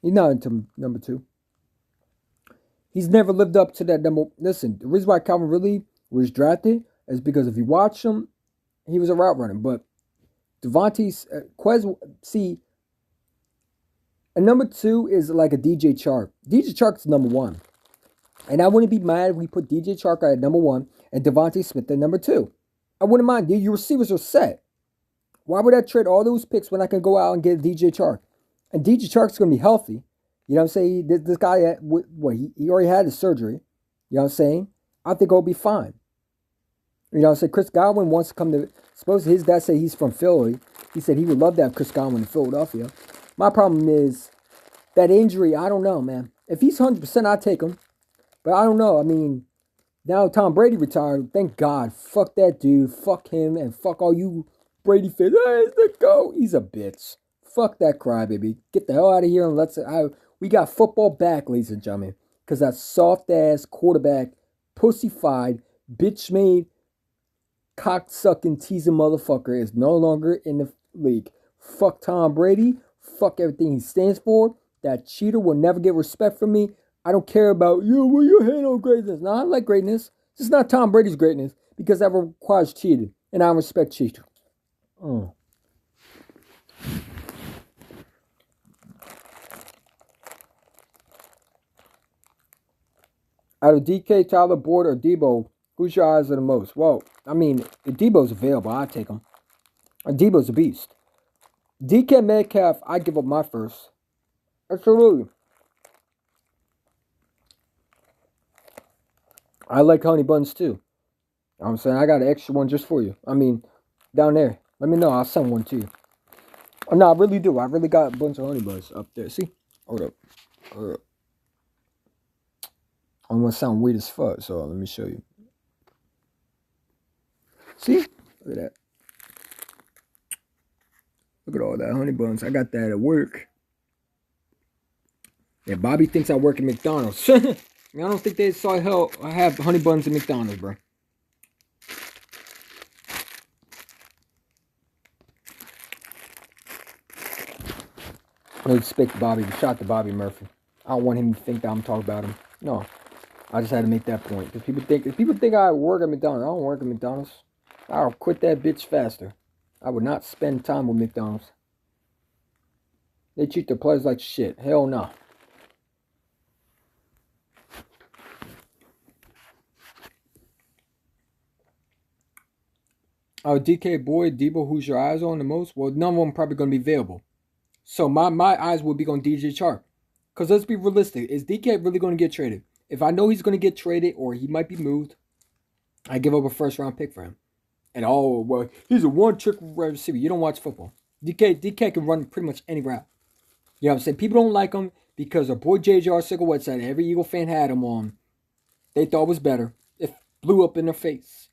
He's not into number 2. He's never lived up to that number. Listen, the reason why Calvin Ridley was drafted is because if you watch him, he was a route runner. But Devontae's a number 2 is like a DJ Chark. DJ Chark's number 1. And I wouldn't be mad if we put DJ Chark at number 1 and Devontae Smith at number 2. I wouldn't mind. Your receivers are set. Why would I trade all those picks when I can go out and get DJ Chark? And DJ Chark's going to be healthy. You know what I'm saying? This guy, he already had his surgery. You know what I'm saying? I think he'll be fine. You know what I'm saying? Chris Godwin wants to come to... Suppose his dad said he's from Philly. He said he would love to have Chris Godwin in Philadelphia. My problem is that injury, I don't know, man. If he's 100%, I'd take him. But I don't know. I mean, now Tom Brady retired. Thank God. Fuck that dude. Fuck him. And fuck all you Brady fans. Hey, it's the GOAT. He's a bitch. Fuck that crybaby. Get the hell out of here and we got football back, ladies and gentlemen. Because that soft-ass quarterback, pussy-fied, bitch-made, cock-sucking, teasing motherfucker is no longer in the league. Fuck Tom Brady. Fuck everything he stands for. That cheater will never get respect from me. I don't care about, well, you handle greatness. No, I like greatness. This is not Tom Brady's greatness because that requires cheating. And I respect cheaters. Out of DK, Tyler Boyd, or Debo, who's your eyes are the most? Well, I mean, if Debo's available, I'll take him. Debo's a beast. DK Metcalf, I give up my first. Absolutely. I like honey buns too. You know what I'm saying? I got an extra one just for you. I mean, down there. Let me know. I'll send one to you. Oh, no, I really do. I really got a bunch of honey buns up there. See? Hold up. Hold up. I'm going to sound weird as fuck, so let me show you. See? Look at that. Look at all that honey buns. I got that at work. Yeah, Bobby thinks I work at McDonald's. I don't think they saw hell. I have honey buns at McDonald's, bro. No respect to Bobby. Shout out to Bobby Murphy. I don't want him to think that I'm talking about him. No, I just had to make that point. Because people think I work at McDonald's. I don't work at McDonald's. I'll quit that bitch faster. I would not spend time with McDonald's. They treat their players like shit. Hell no. Oh, DK Boyd, Debo, who's your eyes on the most? Well, none of them probably going to be available. So my eyes will be on DJ Chark. Because let's be realistic. Is DK really going to get traded? If I know he's going to get traded or he might be moved, I give up a first round pick for him. And oh, well, he's a one-trick receiver. You don't watch football. DK can run pretty much any route. You know what I'm saying? People don't like him because our boy J.J. Arcega-Whiteside, every Eagle fan had him on. They thought it was better. It blew up in their face.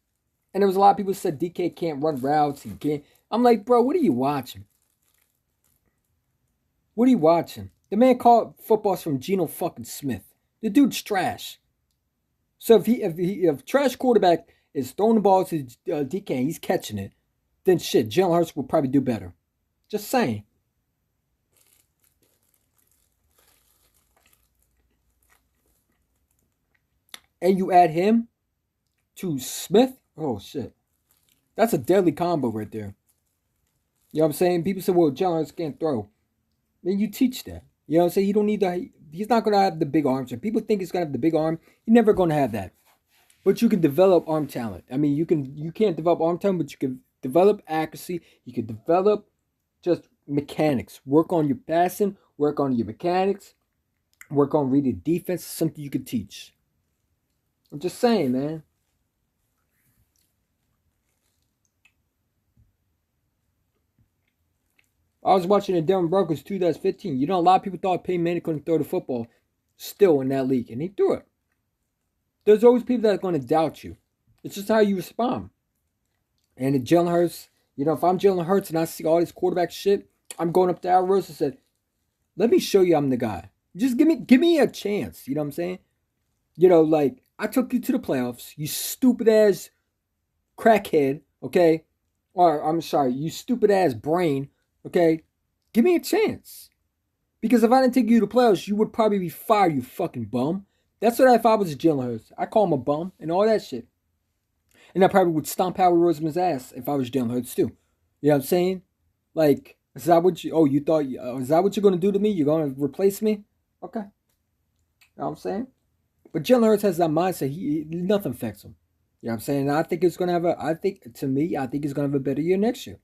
And there was a lot of people who said DK can't run routes. He can't. I'm like, bro, what are you watching? What are you watching? The man caught footballs from Geno fucking Smith. The dude's trash. So if trash quarterback is throwing the ball to DK and he's catching it, then shit, Jalen Hurts will probably do better. Just saying. And you add him to Smith, oh shit. That's a deadly combo right there. You know what I'm saying? People say, well, Jalen Hurts can't throw. Then you teach that. You know what I'm saying? You don't need to. He's not going to have the big arms. If people think he's going to have the big arm, he's never going to have that. But you can develop arm talent. I mean, you can't develop arm talent, but you can develop accuracy. You can develop just mechanics. Work on your passing. Work on your mechanics. Work on reading defense. Something you can teach. I'm just saying, man. I was watching the Denver Broncos 2015. You know, a lot of people thought Peyton Manning couldn't throw the football still in that league, and he threw it. There's always people that are going to doubt you. It's just how you respond. And if Jalen Hurts, you know, if I'm Jalen Hurts and I see all this quarterback shit, I'm going up to Al Rose and said, let me show you I'm the guy. Just give me a chance. You know what I'm saying? You know, like, I took you to the playoffs, you stupid ass crackhead, okay? Or, I'm sorry, you stupid ass brain, okay? Give me a chance. Because if I didn't take you to the playoffs, you would probably be fired, you fucking bum. That's what if I was Jalen Hurts. I call him a bum and all that shit. And I probably would stomp Howie Roseman's ass if I was Jalen Hurts too. You know what I'm saying? Like, is that what you, you thought, is that what you're going to do to me? You're going to replace me? Okay. You know what I'm saying? But Jalen Hurts has that mindset. Nothing affects him. You know what I'm saying? And I think it's going to have I think he's going to have a better year next year.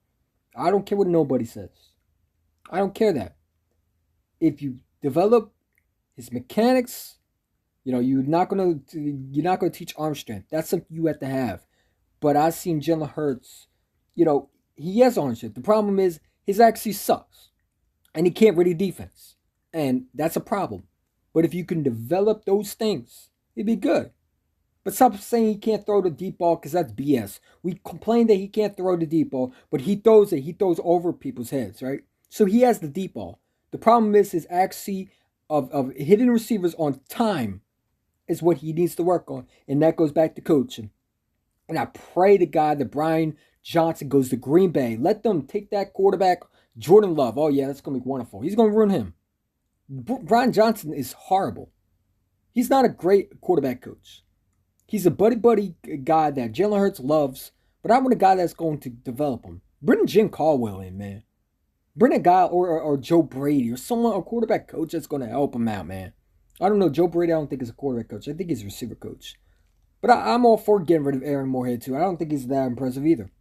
I don't care what nobody says. I don't care that. If you develop his mechanics, you know, you're not going to teach arm strength. That's something you have to have. But I've seen Jalen Hurts, you know, he has arm strength. The problem is his accuracy sucks. And he can't read defense. And that's a problem. But if you can develop those things, it'd be good. But stop saying he can't throw the deep ball because that's BS. We complain that he can't throw the deep ball, but he throws it. He throws over people's heads, right? So he has the deep ball. The problem is his accuracy of hitting receivers on time is what he needs to work on. And that goes back to coaching. And I pray to God that Brian Johnson goes to Green Bay. Let them take that quarterback, Jordan Love. Oh, yeah, that's going to be wonderful. He's going to ruin him. Brian Johnson is horrible. He's not a great quarterback coach. He's a buddy guy that Jalen Hurts loves, but I want a guy that's going to develop him. Bring Jim Caldwell in, man. Bring a guy or Joe Brady or a quarterback coach that's going to help him out, man. I don't know. Joe Brady, I don't think is a quarterback coach. I think he's a receiver coach. But I'm all for getting rid of Aaron Moorhead, too. I don't think he's that impressive either.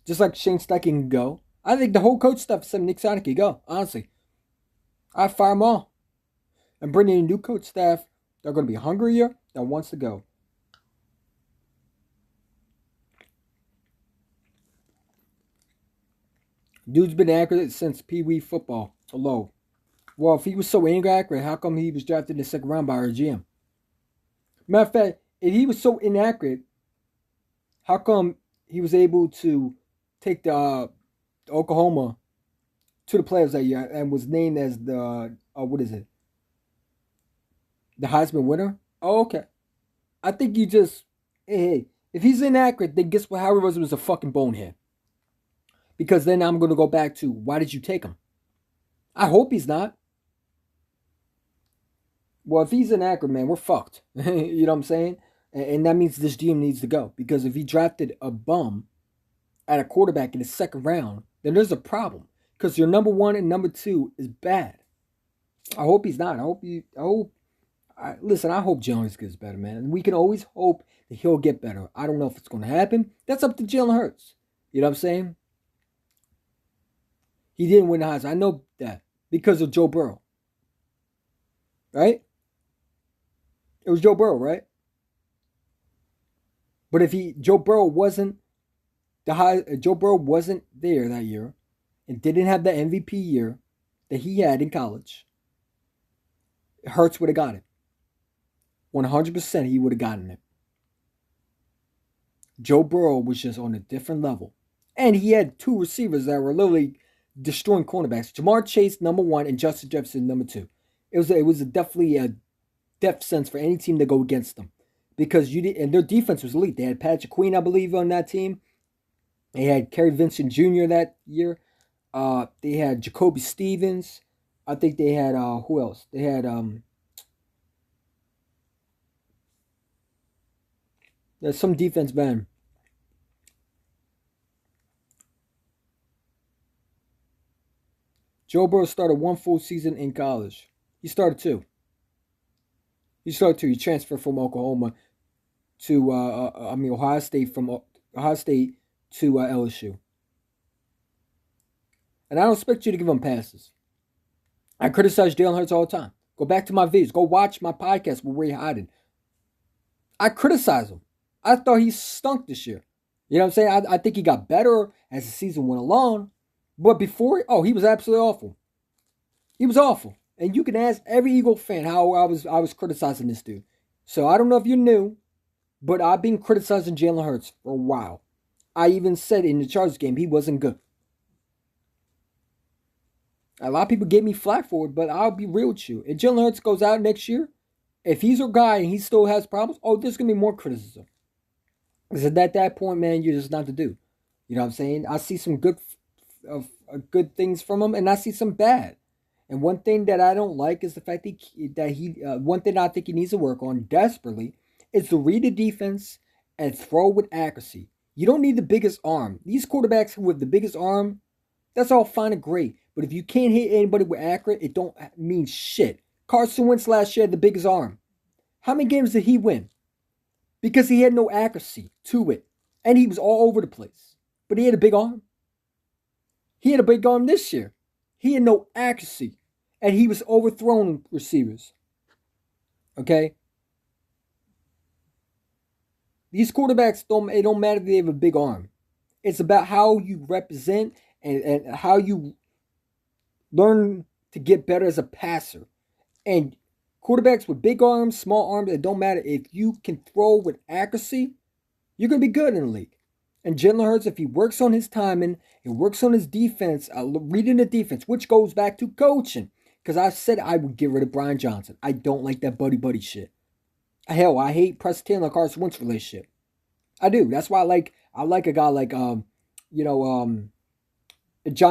Just like Shane Steichen can go. I think the whole coach stuff except Nick Sonic can go, honestly. I'd fire them all. And bring in a new coach staff. They're going to be hungrier that wants to go. Dude's been accurate since Pee Wee football. Hello. Well, if he was so inaccurate, how come he was drafted in the second round by our GM? Matter of fact, if he was so inaccurate, how come he was able to take the Oklahoma to the playoffs that year and was named as the what is it? The Heisman winner? Oh, okay. I think you just hey, if he's inaccurate, then guess what? Howie Roseman was a fucking bonehead. Because then I'm gonna go back to why did you take him? I hope he's not. Well, if he's inaccurate, man, we're fucked. You know what I'm saying? And that means this GM needs to go. Because if he drafted a bum at a quarterback in the second round, then there's a problem. Because your number one and number two is bad. I hope he's not. Listen, I hope Jalen Hurts gets better, man. We can always hope that he'll get better. I don't know if it's going to happen. That's up to Jalen Hurts. You know what I'm saying? He didn't win the Heisman. I know that because of Joe Burrow. Right? It was Joe Burrow, right? But if Joe Burrow wasn't there that year and didn't have the MVP year that he had in college, Hurts would have got it. 100% he would have gotten it. Joe Burrow was just on a different level. And he had two receivers that were literally destroying cornerbacks. Jamar Chase, number one, and Justin Jefferson, number two. It was definitely a death sentence for any team to go against them. Because and their defense was elite. They had Patrick Queen, I believe, on that team. They had Kerry Vincent Jr. that year. They had Jacoby Stevens. I think they had who else? They had there's some defense man. Joe Burrow started one full season in college. He started two. He transferred from Oklahoma to Ohio State to LSU. And I don't expect you to give him passes. I criticize Jalen Hurts all the time. Go back to my videos. Go watch my podcast with Ray Hyden. I criticize him. I thought he stunk this year. You know what I'm saying? I think he got better as the season went along. But before, he was absolutely awful. He was awful. And you can ask every Eagle fan how I was criticizing this dude. So I don't know if you're new, but I've been criticizing Jalen Hurts for a while. I even said in the Chargers game he wasn't good. A lot of people gave me flack for it, but I'll be real with you. If Jalen Hurts goes out next year, if he's your guy and he still has problems, there's going to be more criticism. Because at that point, man, you're just not the dude. You know what I'm saying? I see some good things from him, and I see some bad. And one thing that I don't like is the fact one thing I think he needs to work on desperately is to read the defense and throw with accuracy. You don't need the biggest arm. These quarterbacks with the biggest arm, that's all fine and great. But if you can't hit anybody with accurate, it don't mean shit. Carson Wentz last year had the biggest arm. How many games did he win? Because he had no accuracy to it. And he was all over the place. But he had a big arm. He had a big arm this year. He had no accuracy. And he was overthrowing receivers. Okay? These quarterbacks, it don't matter if they have a big arm. It's about how you represent and how you learn to get better as a passer. And quarterbacks with big arms, small arms, it don't matter. If you can throw with accuracy, you're going to be good in the league. And Jalen Hurts, if he works on his timing, he works on his defense, reading the defense, which goes back to coaching. Because I said I would get rid of Brian Johnson. I don't like that buddy shit. Hell, I hate Preston Taylor and Carson Wentz relationship. I do. That's why I like a guy like John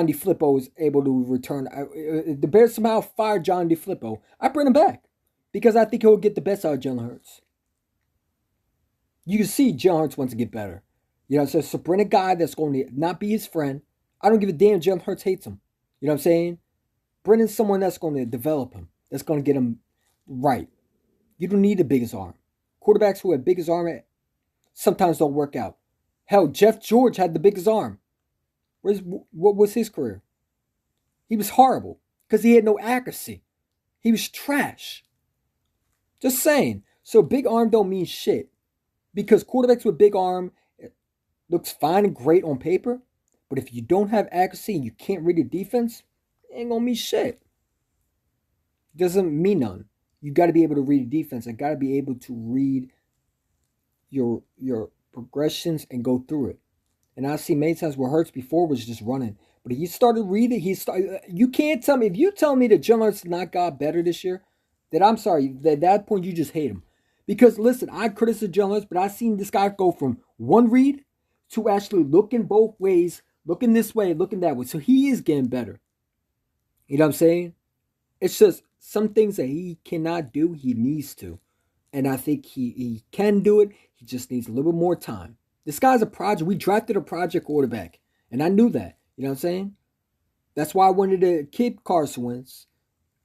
DeFilippo is able to return. The Bears somehow fired John DeFilippo. I bring him back because I think he'll get the best out of Jalen Hurts. You can see Jalen Hurts wants to get better. So bring a guy that's going to not be his friend. I don't give a damn. Jalen Hurts hates him. You know what I'm saying? Bring in someone that's going to develop him. That's going to get him right. You don't need the biggest arm. Quarterbacks who have biggest arm sometimes don't work out. Hell, Jeff George had the biggest arm. What was his career? He was horrible because he had no accuracy. He was trash. Just saying. So big arm don't mean shit because quarterbacks with big arm looks fine and great on paper, but if you don't have accuracy and you can't read the defense, it ain't gonna mean shit. Doesn't mean none. You got to be able to read the defense. I got to be able to read your progressions and go through it. And I've seen many times where Hurts before was just running, but he started reading. You can't tell me if you tell me that Jalen Hurts not got better this year, that I'm sorry. At that point, you just hate him. Because listen, I criticize Jalen Hurts, but I've seen this guy go from one read to actually looking both ways, looking this way, looking that way. So he is getting better. You know what I'm saying? It's just some things that he cannot do, he needs to. And I think he can do it. He just needs a little bit more time. This guy's a project. We drafted a project quarterback. And I knew that. You know what I'm saying? That's why I wanted to keep Carson Wentz.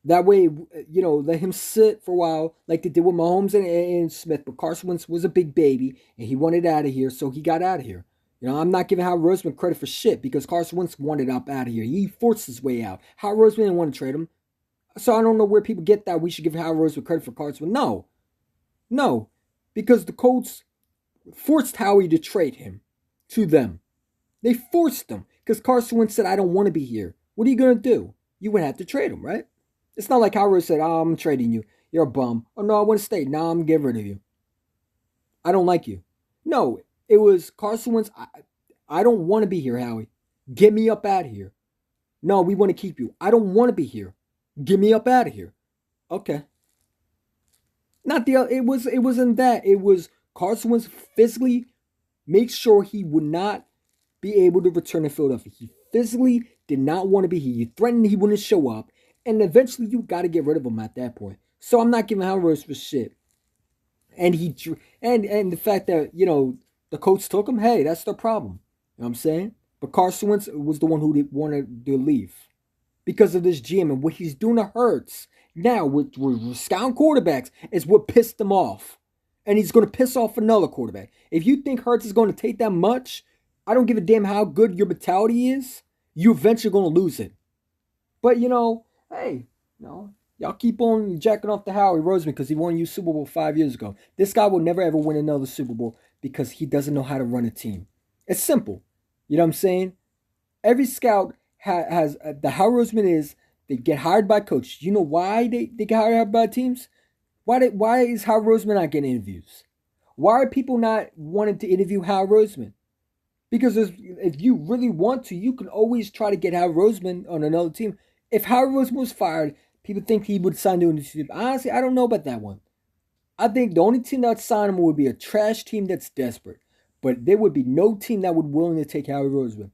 That way, let him sit for a while like they did with Mahomes and Smith. But Carson Wentz was a big baby, and he wanted out of here, so he got out of here. I'm not giving Howard Roseman credit for shit because Carson Wentz wanted up out of here. He forced his way out. Howard Roseman didn't want to trade him. So I don't know where people get that we should give Howard Roseman credit for Carson Wentz. No, because the Colts forced Howie to trade him to them. They forced him because Carson Wentz said, I don't want to be here. What are you going to do? You would have to trade him, right? It's not like Howard said, oh, I'm trading you. You're a bum. Oh, no, I want to stay. No, I'm getting rid of you. I don't like you. No, it was Carson Wentz. I don't want to be here, Howie. Get me up out of here. No, we want to keep you. I don't want to be here. Get me up out of here. Okay. It wasn't that. It was Carson Wentz physically make sure he would not be able to return to Philadelphia. He physically did not want to be here. He threatened he wouldn't show up. And eventually you got to get rid of him at that point. So I'm not giving Howard Rose for shit. And and the fact that, the coach took him, hey, that's the problem. You know what I'm saying? But Carson Wentz was the one who wanted to leave. Because of this GM and what he's doing to Hurts. Now, with scouting quarterbacks is what pissed him off. And he's going to piss off another quarterback. If you think Hurts is going to take that much, I don't give a damn how good your mentality is. You're eventually going to lose it. But, hey, y'all keep on jacking off the Howie Roseman because he won you Super Bowl 5 years ago. This guy will never ever win another Super Bowl because he doesn't know how to run a team. It's simple. You know what I'm saying? Every scout has the Howie Roseman is they get hired by coaches. You know why they get hired by teams? Why is Howard Roseman not getting interviews? Why are people not wanting to interview Howard Roseman? Because if you really want to, you can always try to get Howard Roseman on another team. If Howard Roseman was fired, people think he would sign to a new team. Honestly, I don't know about that one. I think the only team that would sign him would be a trash team that's desperate. But there would be no team that would be willing to take Howard Roseman.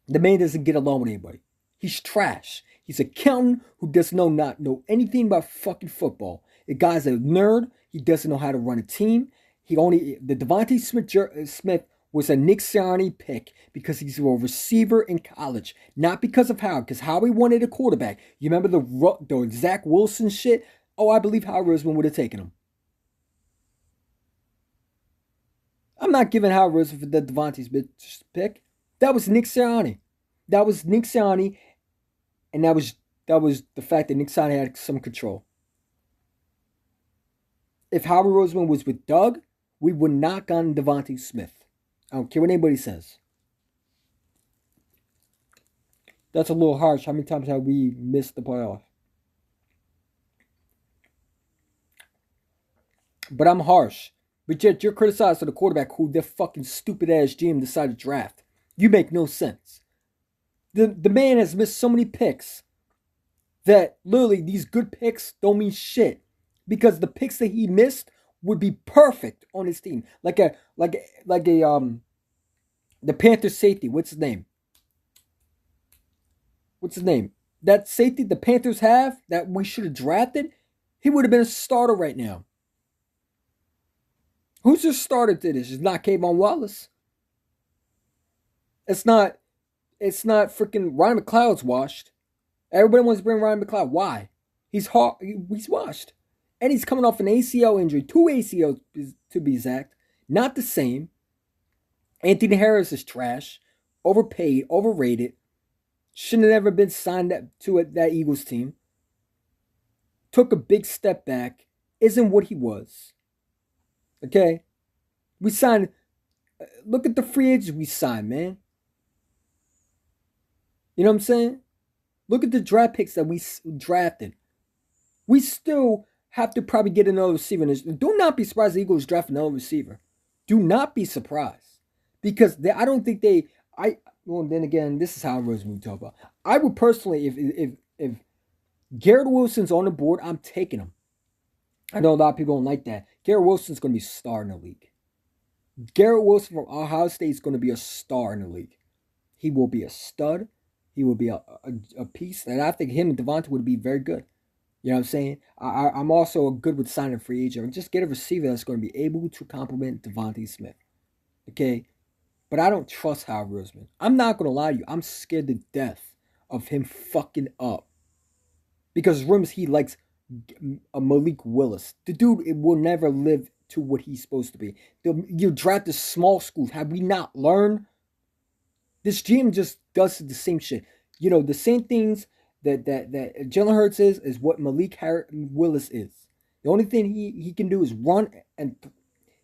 The man doesn't get along with anybody. He's trash. He's an accountant who does not know anything about fucking football. The guy's a nerd. He doesn't know how to run a team. The Devontae Smith was a Nick Sirianni pick because he's a receiver in college, not because of Howard. Because Howie wanted a quarterback. You remember the Zach Wilson shit? Oh, I believe Howard Roseman would have taken him. I'm not giving Howard Roseman for the Devontae Smith pick. That was Nick Sirianni. And that was the fact that Nick Sirianni had some control. If Howard Roseman was with Doug, we would not gotten Devontae Smith. I don't care what anybody says. That's a little harsh. How many times have we missed the playoff? But I'm harsh. But yet you're criticized for the quarterback who their fucking stupid ass GM decided to draft. You make no sense. The man has missed so many picks that literally these good picks don't mean shit. Because the picks that he missed would be perfect on his team. The Panthers safety. What's his name? That safety the Panthers have that we should have drafted, he would have been a starter right now. Who's your starter to this? It's not Kayvon Wallace. It's not freaking Ryan McLeod's washed. Everybody wants to bring Ryan McLeod. Why? He's washed. And he's coming off an ACL injury. 2 ACLs to be exact. Not the same. Anthony Harris is trash. overpaid, overrated, shouldn't have ever been signed to that Eagles team, took a big step back, isn't what he was. Okay? We signed, look at the free agents we signed, man. You know what I'm saying? Look at the draft picks that we drafted. We still have to probably get another receiver. Do not be surprised the Eagles draft another receiver. Do not be surprised. Because I don't think well, then again, this is how Roseman we talk about. I would personally, if Garrett Wilson's on the board, I'm taking him. I know a lot of people don't like that. Garrett Wilson's going to be a star in the league. Garrett Wilson from Ohio State is going to be a star in the league. He will be a stud. He will be a piece. And I think him and Devontae would be very good. You know what I'm saying? I'm also good with signing a free agent. Just get a receiver that's going to be able to complement Devontae Smith. Okay? But I don't trust Howard Roseman. I'm not going to lie to you. I'm scared to death of him fucking up. Because rumors he likes Malik Willis. The dude will never live to what he's supposed to be. You draft the small schools. Have we not learned? This GM just does the same shit. You know, the same things that Jalen Hurts is what Malik Willis is. The only thing he can do is run, and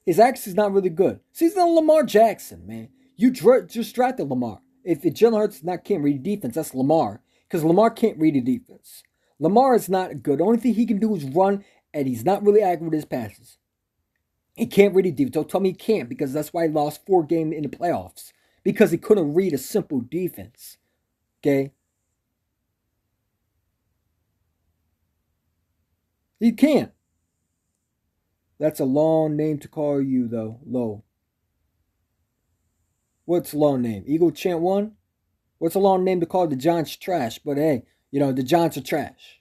his accuracy is not really good. So he's not Lamar Jackson, man. You just drafted Lamar. If Jalen Hurts can't read defense, that's Lamar. Because Lamar can't read a defense. Lamar is not good. The only thing he can do is run, and he's not really accurate with his passes. He can't read a defense. Don't tell me he can't, because that's why he lost 4 games in the playoffs. Because he couldn't read a simple defense. Okay? He can't. That's a long name to call you, though. Low. What's a long name? Eagle Chant 1? What's a long name to call the Giants trash? But hey, you know, the Giants are trash.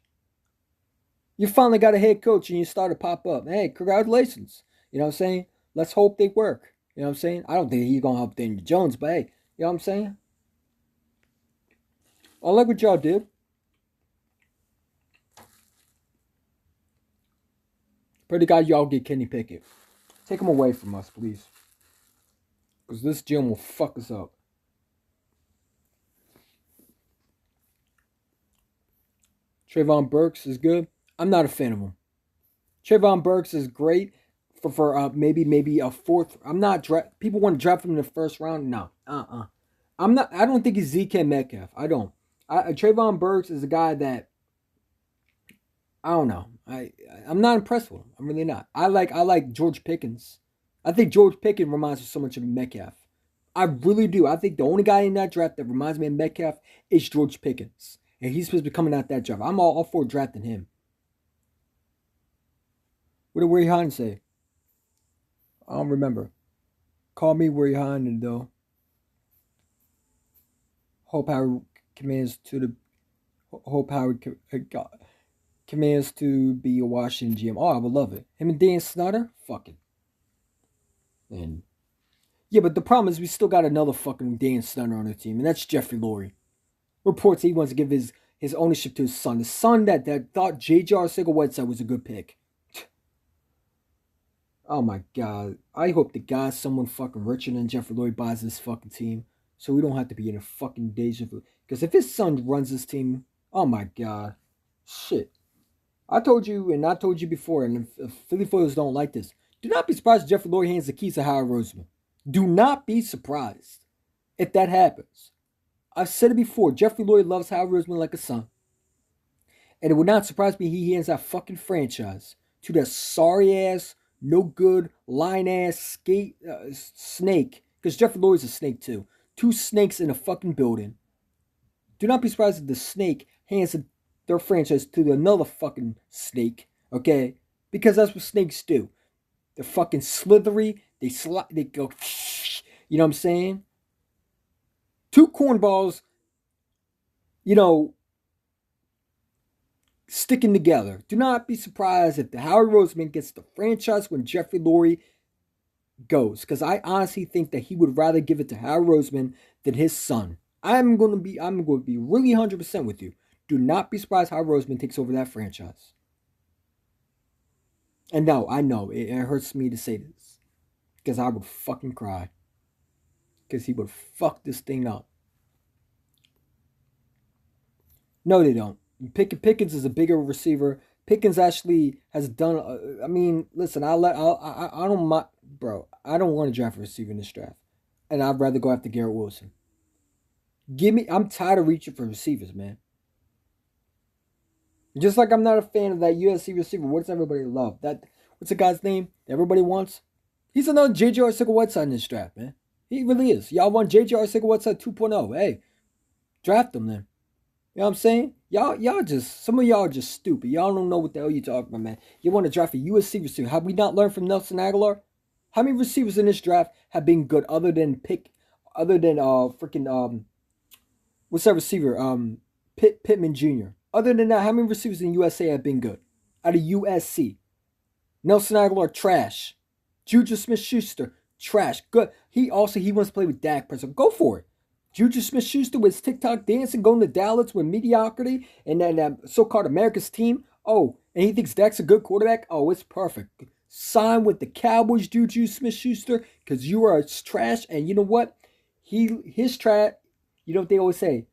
You finally got a head coach and you start to pop up. Hey, congratulations. You know what I'm saying? Let's hope they work. You know what I'm saying? I don't think he's going to help Daniel Jones, but hey, you know what I'm saying? I like what y'all did. Pray to God y'all get Kenny Pickett. Take him away from us, please. Because this gym will fuck us up. Trayvon Burks is good. I'm not a fan of him. Trayvon Burks is great for maybe a fourth. I'm not people want to draft him in the first round. No. I'm not. I don't think he's ZK Metcalf. I don't. Trayvon Burks is a guy that I don't know. I'm not impressed with him. I'm really not. I like George Pickens. I think George Pickens reminds me so much of Metcalf. I really do. I think the only guy in that draft that reminds me of Metcalf is George Pickens. And he's supposed to be coming out that draft. I'm all for drafting him. What did Ray Hahn say? I don't remember. Call me Ray Hahn, though. Hope Howard commands to be a Washington GM. Oh, I would love it. Him and Dan Snyder? Fuck it. And yeah, but the problem is we still got another fucking Dan Snyder on the team, and that's Jeffrey Lurie. Reports he wants to give his ownership to his son. The son that thought J.J. Arcega-Whiteside was a good pick. Oh my God. I hope to God someone fucking richer than Jeffrey Lurie buys this fucking team, so we don't have to be in a fucking deja vu. Because if his son runs this team, oh my God. Shit. I told you before, and if Philly Phillies don't like this, do not be surprised if Jeffrey Lurie hands the keys to Howard Roseman. Do not be surprised if that happens. I've said it before. Jeffrey Lurie loves Howard Roseman like a son. And it would not surprise me he hands that fucking franchise to that sorry-ass, no-good, lying-ass snake. Because Jeffrey Lurie's a snake, too. 2 snakes in a fucking building. Do not be surprised if the snake hands their franchise to another fucking snake. Okay? Because that's what snakes do. They're fucking slithery. They go, you know what I'm saying? 2 cornballs, you know, sticking together. Do not be surprised if the Howard Roseman gets the franchise when Jeffrey Lurie goes. Because I honestly think that he would rather give it to Howard Roseman than his son. I'm going to be really 100% with you. Do not be surprised Howard Roseman takes over that franchise. And no, I know, it hurts me to say this. Because I would fucking cry. because he would fuck this thing up. No, they don't. Pickens is a bigger receiver. Pickens actually has done. I mean, listen, I don't mind, bro. I don't want to draft a receiver in this draft, and I'd rather go after Garrett Wilson. I'm tired of reaching for receivers, man. Just like I'm not a fan of that USC receiver. What's everybody love? What's the guy's name everybody wants? He's another JJ Arcega-Whiteside in this draft, man. He really is. Y'all want JJ Arcega-Whiteside 2.0. Hey, draft him then. You know what I'm saying? Some of y'all are just stupid. Y'all don't know what the hell you're talking about, man. You want to draft a USC receiver. Have we not learned from Nelson Aguilar? How many receivers in this draft have been good other than what's that receiver? Pittman Jr. Other than that, how many receivers in USA have been good? Out of USC. Nelson Aguilar, trash. Juju Smith-Schuster, trash. Good. He wants to play with Dak Prescott. Go for it. Juju Smith-Schuster with his TikTok dancing, going to Dallas with mediocrity, and then that so-called America's team. Oh, and he thinks Dak's a good quarterback. Oh, it's perfect. Sign with the Cowboys, Juju Smith-Schuster, because you are trash. And you know what? His trash. You know what they always say?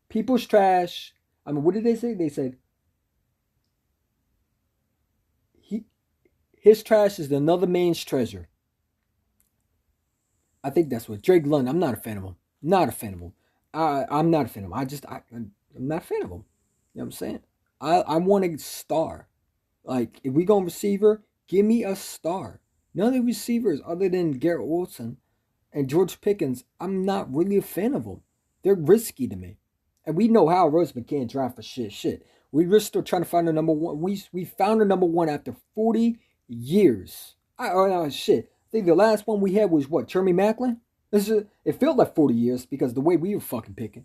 People's trash. I mean, what did they say? They said his trash is another man's treasure. I think that's what Drake London. I'm not a fan of him. Not a fan of him. I'm not a fan of him. I'm not a fan of him. You know what I'm saying? I want a star. Like, if we go receiver, give me a star. None of the receivers other than Garrett Wilson and George Pickens, I'm not really a fan of them. They're risky to me. And we know how Rossman can't draft for shit. We're still trying to find a number one. We found a number one after 40 years. Shit. I think the last one we had was what? Jeremy Maclin? It felt like 40 years because the way we were fucking picking.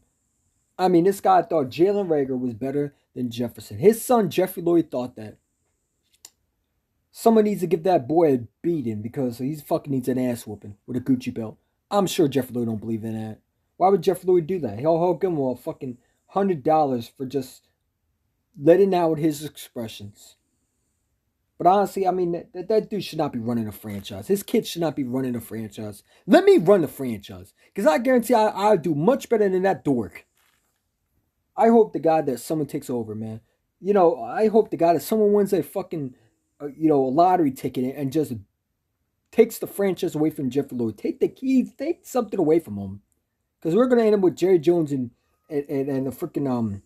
I mean, this guy thought Jalen Reagor was better than Jefferson. His son, Jeffrey Lloyd, thought that. Someone needs to give that boy a beating because he fucking needs an ass whooping with a Gucci belt. I'm sure Jeffrey Lloyd don't believe in that. Why would Jeffrey Lloyd do that? He'll give him a fucking $100 for just letting out his expressions. But honestly, I mean, that dude should not be running a franchise. His kids should not be running a franchise. Let me run the franchise. Because I guarantee I'll do much better than that dork. I hope to God that someone takes over, man. You know, I hope to God that someone wins a fucking, a lottery ticket and just takes the franchise away from Jeffrey Lloyd. Take the keys. Take something away from him. Because we're going to end up with Jerry Jones and the freaking,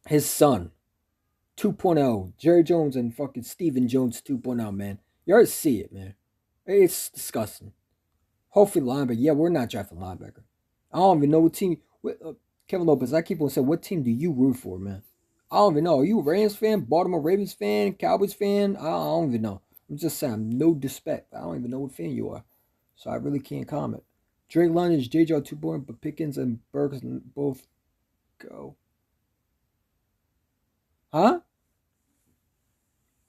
his son. 2.0. Jerry Jones and fucking Stephen Jones 2.0, man. You already see it, man. It's disgusting. Hopefully linebacker. Yeah, we're not drafting linebacker. I don't even know what team. Kevin Lopez, I keep on saying, what team do you root for, man? I don't even know. Are you a Rams fan, Baltimore Ravens fan, Cowboys fan? I don't even know. I'm just saying, no disrespect. I don't even know what fan you are. So I really can't comment. Drake London is JJ 2.0, but Pickens and Burks both go. Huh?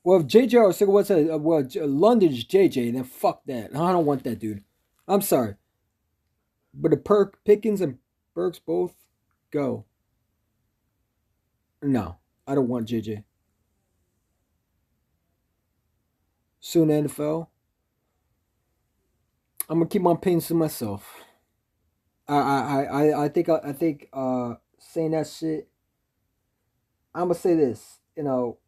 Well, if JJ or London's JJ, then fuck that. I don't want that dude. I'm sorry. But the Pickens and Burks both go. No, I don't want JJ. Soon NFL. I'm gonna keep my opinions to myself. I think saying that shit. I'm gonna say this.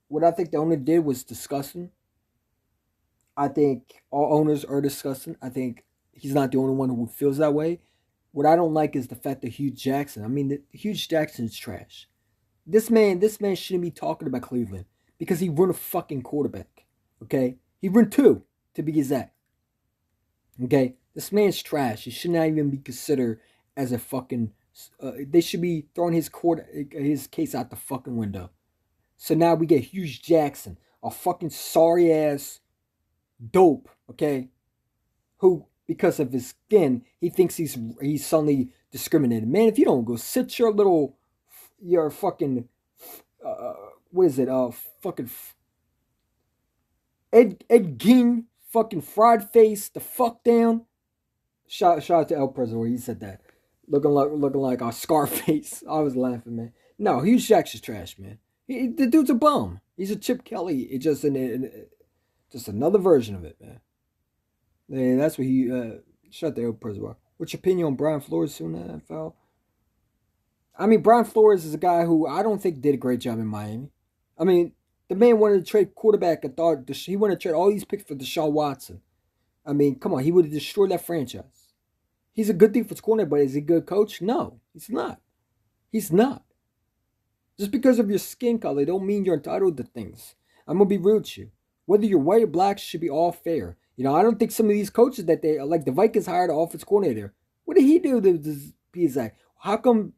What I think the owner did was disgusting. I think all owners are disgusting. I think he's not the only one who feels that way. What I don't like is the fact that Hugh Jackson. I mean, Hugh Jackson is trash. This man shouldn't be talking about Cleveland because he run a fucking quarterback. Okay, he run two to be exact. Okay, this man's trash. He should not even be considered as a fucking. They should be throwing his case out the fucking window. So now we get Hugh Jackson, a fucking sorry ass dope, okay? Who, because of his skin, he thinks he's suddenly discriminated. Man, if you don't go sit your fucking, what is it? Fucking Ed Gein, fucking fried face, the fuck down. Shout out to El President where he said that, looking like a Scarface. I was laughing, man. No, Hugh Jackson's trash, man. The dude's a bum. He's a Chip Kelly. It's just just another version of it, man. And that's what Shut the hell, President. What's your opinion on Brian Flores soon in the NFL? I mean, Brian Flores is a guy who I don't think did a great job in Miami. I mean, the man wanted to trade quarterback and thought he wanted to trade all these picks for Deshaun Watson. I mean, come on, he would have destroyed that franchise. He's a good defense coordinator, but is he a good coach? No, he's not. He's not. Just because of your skin color don't mean you're entitled to things. I'm gonna be real with you. Whether you're white or black should be all fair. You know, I don't think some of these coaches that they like the Vikings hired an offense coordinator. What did he do to be exact? How come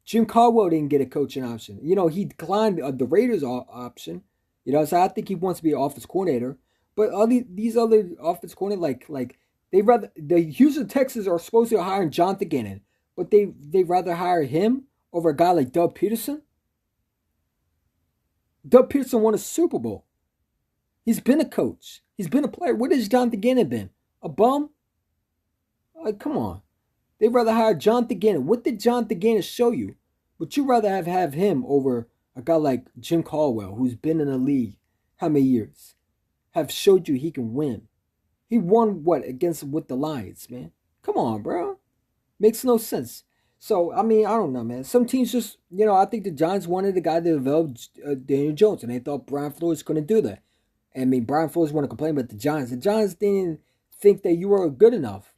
Jim Caldwell didn't get a coaching option? You know, he declined the Raiders option. You know, so I think he wants to be an offense coordinator. But all these other offense coordinators, like they rather the Houston Texans are supposed to hire Jonathan Gannon, but they rather hire him over a guy like Doug Peterson. Doug Peterson won a Super Bowl. He's been a coach. He's been a player. What has Jonathan Gannon been? A bum? Like, come on. They'd rather hire Jonathan Gannon. What did Jonathan Gannon show you? Would you rather have him over a guy like Jim Caldwell, who's been in the league how many years? Have showed you he can win. He won what with the Lions, man? Come on, bro. Makes no sense. So, I mean, I don't know, man. Some teams just, I think the Giants wanted a guy to develop Daniel Jones, and they thought Brian Flores couldn't do that. I mean, Brian Flores want to complain about the Giants. The Giants didn't think that you were good enough.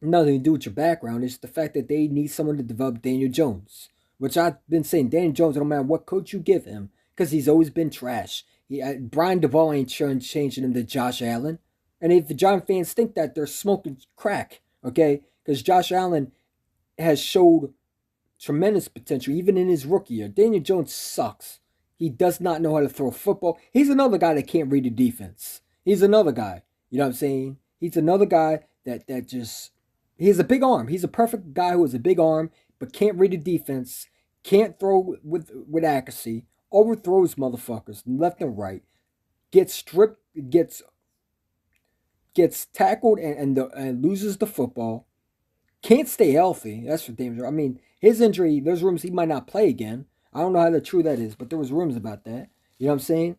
Nothing to do with your background. It's the fact that they need someone to develop Daniel Jones, which I've been saying. Daniel Jones, no matter what coach you give him, because he's always been trash. Brian Duvall ain't changing him to Josh Allen. And if the Giant fans think that, they're smoking crack, okay? Because Josh Allen has showed tremendous potential, even in his rookie year. Daniel Jones sucks. He does not know how to throw a football. He's another guy that can't read the defense. He's another guy. You know what I'm saying? He's another guy that just... He has a big arm. He's a perfect guy who has a big arm, but can't read the defense, can't throw with accuracy, overthrows motherfuckers left and right, gets stripped, gets tackled and loses the football. Can't stay healthy. That's for damn sure. I mean, his injury, there's rumors he might not play again. I don't know how true that is, but there was rumors about that. You know what I'm saying?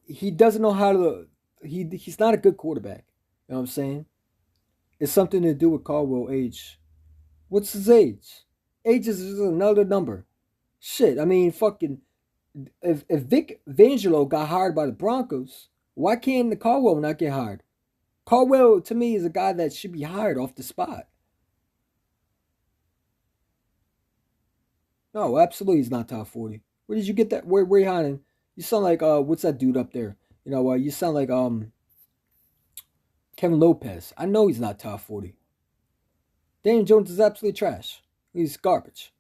He doesn't know how to... He's not a good quarterback. You know what I'm saying? It's something to do with Caldwell's age. What's his age? Age is just another number. Shit, I mean, fucking... If Vic Fangio got hired by the Broncos, why can't the Caldwell not get hired? Caldwell, to me, is a guy that should be hired off the spot. No, absolutely he's not top 40. Where did you get that? Where you hiding? You sound like, what's that dude up there? You sound like, Kevin Lopez. I know he's not top 40. Daniel Jones is absolutely trash. He's garbage.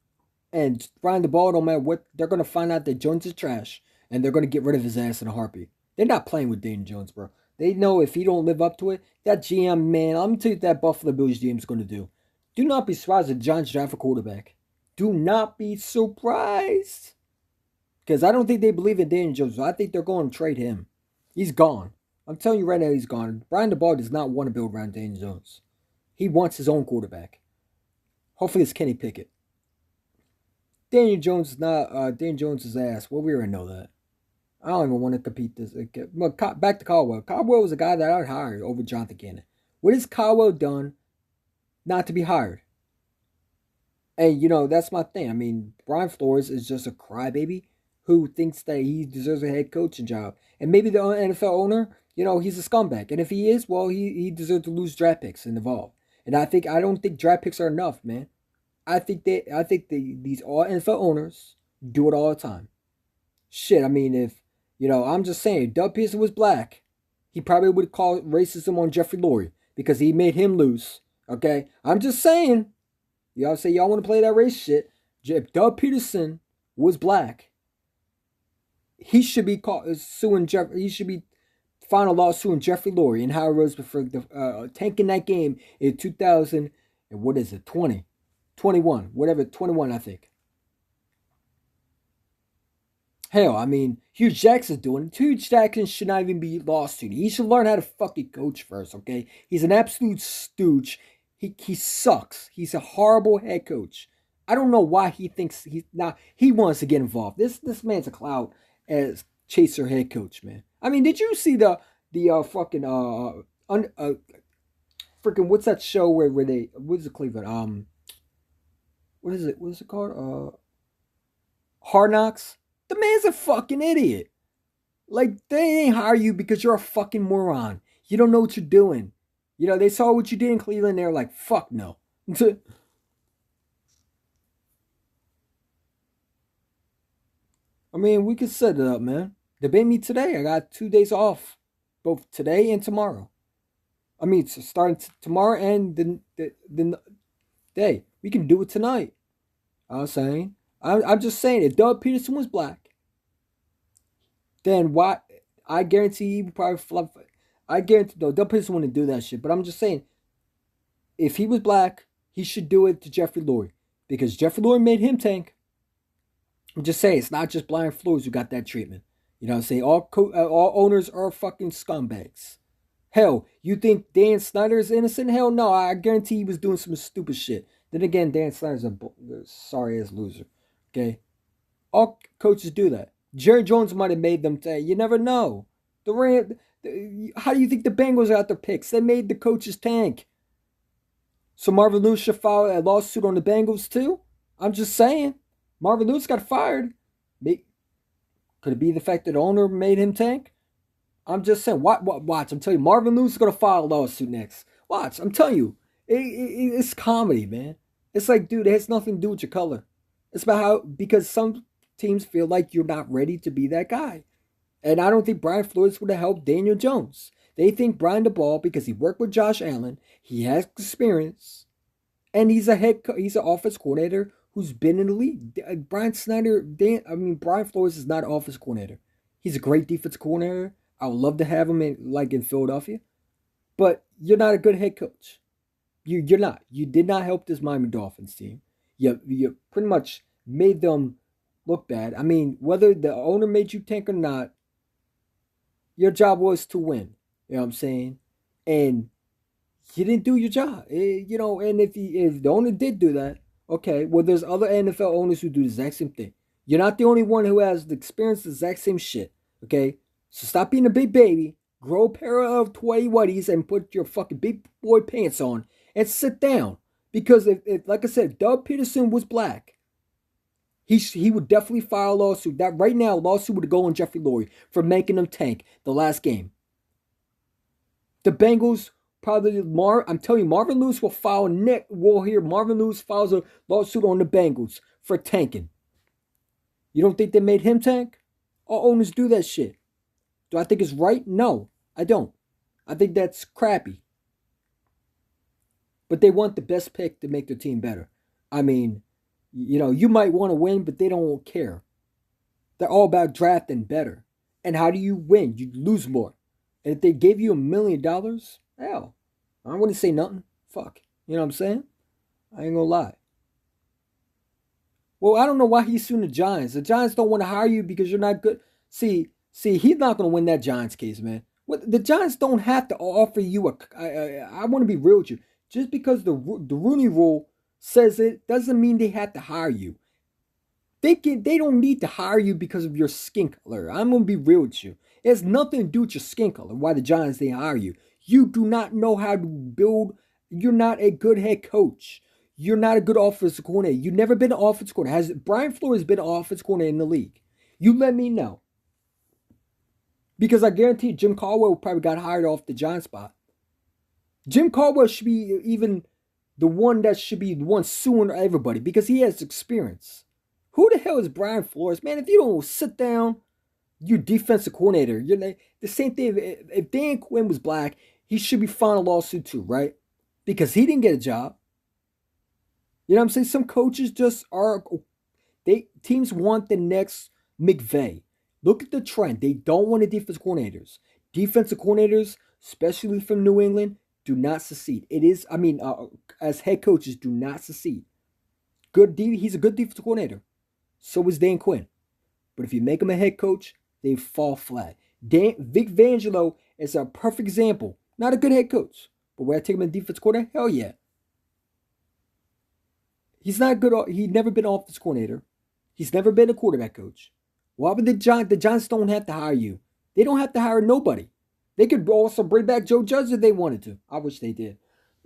And Brian DeBall, no matter what, they're going to find out that Jones is trash, and they're going to get rid of his ass in a heartbeat. They're not playing with Daniel Jones, bro. They know if he don't live up to it, that GM, man, I'm going to tell you what that Buffalo Bills GM is going to do. Do not be surprised if the Giants draft a quarterback. Do not be surprised. Because I don't think they believe in Daniel Jones. I think they're going to trade him. He's gone. I'm telling you right now, he's gone. Brian DeBall does not want to build around Daniel Jones. He wants his own quarterback. Hopefully it's Kenny Pickett. Daniel Jones is not Daniel Jones' ass. Well, we already know that. I don't even want to compete this. Back to Caldwell. Caldwell was a guy that I'd hire over Jonathan Gannon. What has Caldwell done not to be hired? And, that's my thing. I mean, Brian Flores is just a crybaby who thinks that he deserves a head coaching job. And maybe the NFL owner, he's a scumbag. And if he is, well, he deserves to lose draft picks and evolve. And I don't think draft picks are enough, man. I think these all NFL owners do it all the time. Shit, I mean, if, I'm just saying, if Doug Peterson was black, he probably would call racism on Jeffrey Lurie because he made him lose. Okay? I'm just saying. Y'all say y'all want to play that race shit. If Doug Peterson was black, he should be suing Jeffrey. He should be filing a lawsuit Jeffrey Lurie and Howard Rose for tanking that game in 2000 and what is it, 21, whatever, 21, I think. Hell, I mean, Hugh Jackson's doing it. Hugh Jackson should not even be lost to. He should learn how to fucking coach first, okay? He's an absolute stooge. He sucks. He's a horrible head coach. I don't know why he thinks he wants to get involved. This man's a clout as chaser head coach, man. I mean, did you see the fucking that freaking what's that show where they what's it Cleveland? What is it? What is it called? Hard Knocks. The man's a fucking idiot. Like they ain't hire you because you're a fucking moron. You don't know what you're doing. You know, they saw what you did in Cleveland. They're like, fuck no. I mean, we could set it up, man. Debate me today. I got 2 days off, both today and tomorrow. I mean, starting tomorrow and the day. We can do it tonight. I was saying. I'm just saying, if Doug Peterson was black, then why? I guarantee he would probably flop. I guarantee, though, Doug Peterson wouldn't do that shit. But I'm just saying, if he was black, he should do it to Jeffrey Lurie. Because Jeffrey Lurie made him tank. I'm just saying, it's not just Brian Flores who got that treatment. You know what I'm saying? All owners are fucking scumbags. Hell, you think Dan Snyder is innocent? Hell no, I guarantee he was doing some stupid shit. Then again, Dan Snyder's a sorry-ass loser. Okay? All coaches do that. Jerry Jones might have made them say, you never know. How do you think the Bengals got their picks? They made the coaches tank. So Marvin Lewis should file a lawsuit on the Bengals too? I'm just saying. Marvin Lewis got fired. Could it be the fact that the owner made him tank? I'm just saying. Watch. I'm telling you, Marvin Lewis is going to file a lawsuit next. Watch. I'm telling you. It's comedy, man. It's like, dude, it has nothing to do with your color. It's about because some teams feel like you're not ready to be that guy. And I don't think Brian Flores would have helped Daniel Jones. They think Brian DeBall, because he worked with Josh Allen, he has experience, and he's an offense coordinator who's been in the league. Brian Flores is not an offense coordinator. He's a great defense coordinator. I would love to have him in Philadelphia. But you're not a good head coach. You're not. You did not help this Miami Dolphins team. You pretty much made them look bad. I mean, whether the owner made you tank or not, your job was to win. You know what I'm saying? And you didn't do your job. And if the owner did do that, okay, well, there's other NFL owners who do the exact same thing. You're not the only one who has experienced the exact same shit, okay? So stop being a big baby, grow a pair of Twitty Wuddies, and put your fucking big boy pants on, and sit down. Because if like I said, Doug Peterson was black, he would definitely file a lawsuit. That right now, a lawsuit would go on Jeffrey Lurie for making him tank the last game. The Bengals probably I'm telling you, Marvin Lewis will file We'll hear Marvin Lewis files a lawsuit on the Bengals for tanking. You don't think they made him tank? All owners do that shit. Do I think it's right? No, I don't. I think that's crappy. But they want the best pick to make their team better. I mean, you might want to win, but they don't care. They're all about drafting better. And how do you win? You lose more. And if they gave you $1 million, hell, I wouldn't say nothing. Fuck. You know what I'm saying? I ain't gonna lie. Well, I don't know why he's suing the Giants. The Giants don't want to hire you because you're not good. See, he's not gonna win that Giants case, man. The Giants don't have to offer you I want to be real with you. Just because the Rooney Rule says it doesn't mean they have to hire you. They don't need to hire you because of your skin color. I'm gonna be real with you. It has nothing to do with your skin color. Why the Giants didn't hire you? You do not know how to build. You're not a good head coach. You're not a good offensive coordinator. You've never been an offensive coordinator. Has Brian Flores been an offensive coordinator in the league? You let me know. Because I guarantee Jim Caldwell probably got hired off the Giants spot. Jim Caldwell should be even the one that should be the one suing everybody because he has experience. Who the hell is Brian Flores? Man, if you don't sit down, you're defensive coordinator. You're the same thing. If Dan Quinn was black, he should be filing a lawsuit too, right? Because he didn't get a job. You know what I'm saying? Some coaches just teams want the next McVay. Look at the trend. They don't want the defensive coordinators. Defensive coordinators, especially from New England, do not succeed. As head coaches, do not succeed. He's a good defensive coordinator. So is Dan Quinn. But if you make him a head coach, they fall flat. Vic Fangio is a perfect example. Not a good head coach. But would I take him a defense coordinator? Hell yeah. He's not good. He's never been an offense coordinator. He's never been a quarterback coach. Why would the Giants don't have to hire you? They don't have to hire nobody. They could also bring back Joe Judge if they wanted to. I wish they did.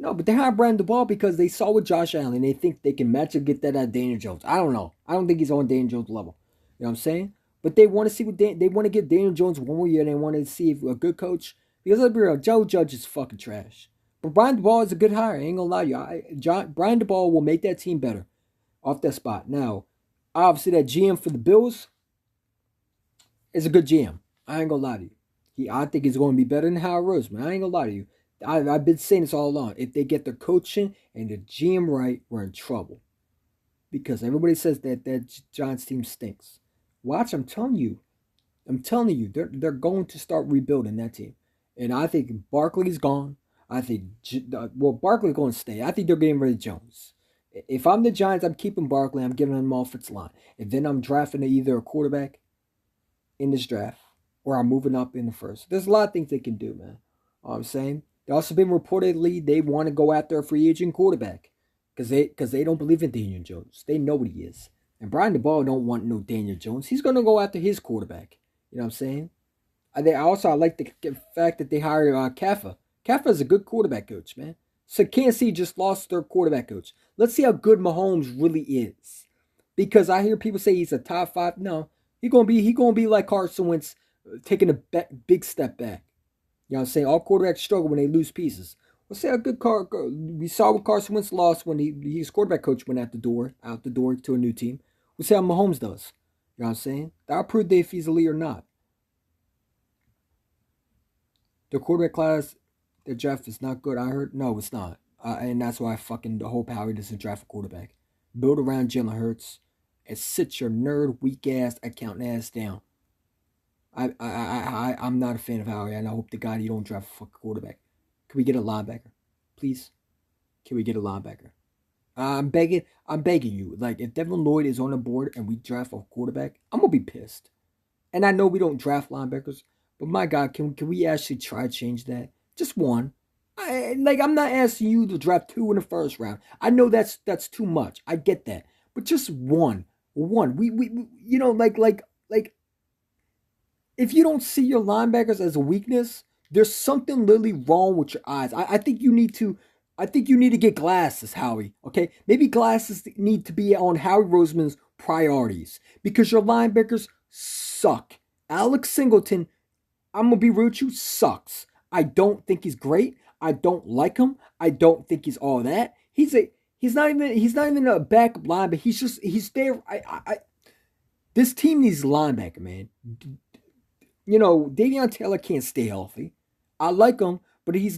No, but they hired Brian DeBall because they saw with Josh Allen and they think they can match and get that out of Daniel Jones. I don't know. I don't think he's on Daniel Jones' level. You know what I'm saying? But they want to see they want to give Daniel Jones one more year. And they want to see if a good coach. Because let's be real, Joe Judge is fucking trash. But Brian DeBall is a good hire. I ain't gonna lie to you. Brian DeBall will make that team better off that spot. Now, obviously, that GM for the Bills is a good GM. I ain't gonna lie to you. I think he's going to be better than Howard Roseman. I ain't gonna lie to you. I've been saying this all along. If they get their coaching and the GM right, we're in trouble. Because everybody says that Giants team stinks. Watch, I'm telling you, they're going to start rebuilding that team. And I think Barkley's gone. I think, Barkley's going to stay. I think they're getting rid of Jones. If I'm the Giants, I'm keeping Barkley. I'm giving him offensive line. And then I'm drafting either a quarterback in this draft or I'm moving up in the first. There's a lot of things they can do, man. You know what I'm saying? They also been reportedly they want to go after a free agent quarterback because they don't believe in Daniel Jones. They know what he is. And Brian DeBall don't want no Daniel Jones. He's going to go after his quarterback. You know what I'm saying? I like the fact that they hired Kaffa. Kaffa is a good quarterback coach, man. So Kansas City just lost their quarterback coach. Let's see how good Mahomes really is. Because I hear people say he's a top 5. No, he gonna be like Carson Wentz, taking a big step back. You know what I'm saying? All quarterbacks struggle when they lose pieces. Let's see how good we saw what Carson Wentz lost when his quarterback coach went out the door to a new team. We'll see how Mahomes does. You know what I'm saying? That'll prove if he's elite or not. The quarterback class, the draft is not good. I heard no, it's not, and that's why the whole power doesn't draft a quarterback. Build around Jalen Hurts and sit your nerd weak ass accountant ass down. I'm not a fan of Howie, and I hope to God you don't draft a fucking quarterback. Can we get a linebacker, please? Can we get a linebacker? I'm begging you. Like, if Devin Lloyd is on the board and we draft a quarterback, I'm gonna be pissed. And I know we don't draft linebackers, but my God, can we actually try to change that? Just one. I'm not asking you to draft 2 in the first round. I know that's too much. I get that, but just one. We if you don't see your linebackers as a weakness, there's something literally wrong with your eyes. I think you need to get glasses, Howie. Okay, maybe glasses need to be on Howie Roseman's priorities because your linebackers suck. Alex Singleton, I'm gonna be real with you, sucks. I don't think he's great. I don't like him. I don't think he's all that. He's not even a backup linebacker. He's there. This team needs a linebacker, man. You know, Davion Taylor can't stay healthy. I like him, but he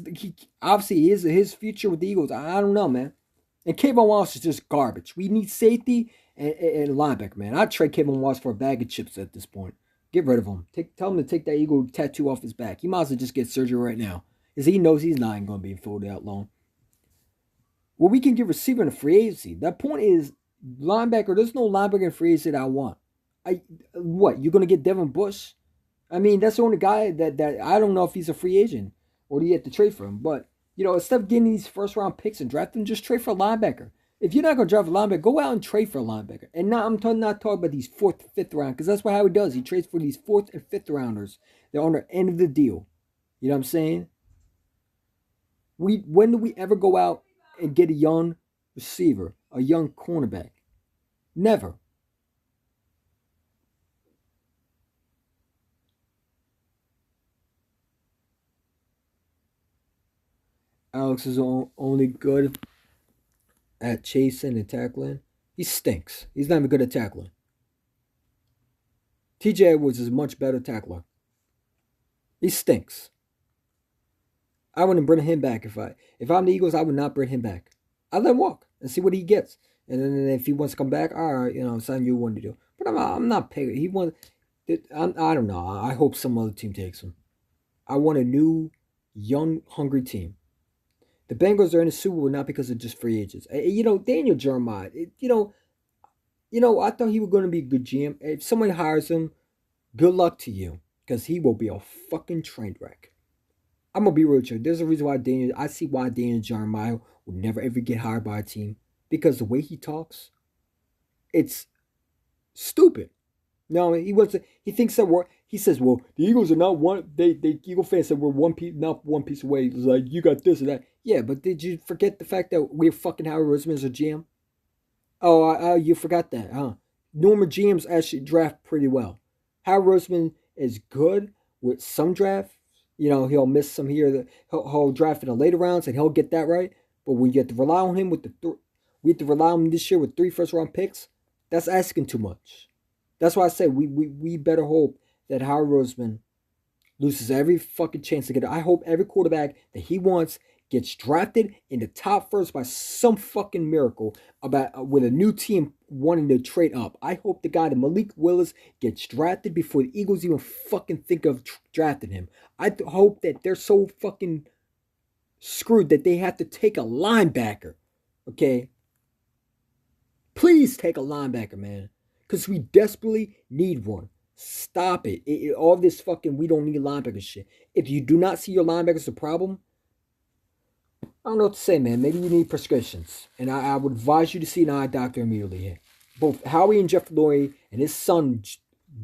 obviously his future with the Eagles. I don't know, man. And Kayvon Wallace is just garbage. We need safety and linebacker, man. I'd trade Kayvon Wallace for a bag of chips at this point. Get rid of him. Tell him to take that Eagle tattoo off his back. He might as well just get surgery right now. Because he knows he's not going to be folded out long. Well, we can get receiver in a free agency. That point is, linebacker, there's no linebacker in free agency that I want. You're going to get Devin Bush? I mean, that's the only guy that I don't know if he's a free agent or do you have to trade for him. But, you know, instead of getting these first-round picks and draft them, just trade for a linebacker. If you're not going to draft a linebacker, go out and trade for a linebacker. And now I'm not talking about these 4th, 5th round, because that's what Howard does. He trades for these 4th and 5th rounders. They're on the end of the deal. You know what I'm saying? When do we ever go out and get a young receiver, a young cornerback? Never. Alex is only good at chasing and tackling. He stinks. He's not even good at tackling. TJ Edwards is a much better tackler. He stinks. I wouldn't bring him back if I'm the Eagles. I would not bring him back. I'd let him walk and see what he gets. And then if he wants to come back, all right, you know, something you want to do. But I'm not paying. I don't know. I hope some other team takes him. I want a new, young, hungry team. The Bengals are in the Super Bowl not because of just free agents. You know, Daniel Jeremiah. I thought he was going to be a good GM. If someone hires him, good luck to you, because he will be a fucking train wreck. I'm gonna be real with you. There's a reason why I see why Daniel Jeremiah will never ever get hired by a team, because the way he talks, it's stupid. No, he thinks that He says, well, the Eagles are not one. They Eagle fans said we're not one piece away. It's like you got this and that. Yeah, but did you forget the fact that we're fucking Howie Roseman as a GM? Oh, you forgot that, huh? Normal GMs actually draft pretty well. Howie Roseman is good with some draft. You know, he'll miss some here. He'll draft in the later rounds and he'll get that right. But we get to rely on him we have to rely on him this year with 3 first-round picks. That's asking too much. That's why I say we better hope that Howard Roseman loses every fucking chance to get it. I hope every quarterback that he wants gets drafted in the top first by some fucking miracle about with a new team wanting to trade up. I hope the guy that Malik Willis gets drafted before the Eagles even fucking think of drafting him. I hope that they're so fucking screwed that they have to take a linebacker. Okay? Please take a linebacker, man. Because we desperately need one. Stop it. All this fucking we don't need linebacker shit. If you do not see your linebackers a problem, I don't know what to say, man. Maybe you need prescriptions. And I would advise you to see an eye doctor immediately here. Both Howie and Jeff Lurie and his son,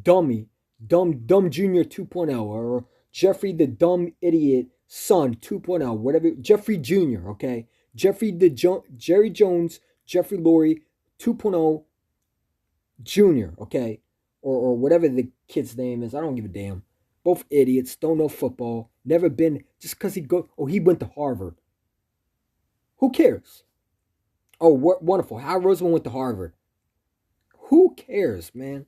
Dumb Jr. 2.0, or Jeffrey the Dumb Idiot Son 2.0, whatever. Jeffrey Jr., okay? Jerry Jones, Jeffrey Lurie 2.0 Jr., okay? Or whatever the kid's name is. I don't give a damn. Both idiots, don't know football, never been, just because he went to Harvard. Who cares? Oh, wonderful. Howard Roseman went to Harvard. Who cares, man?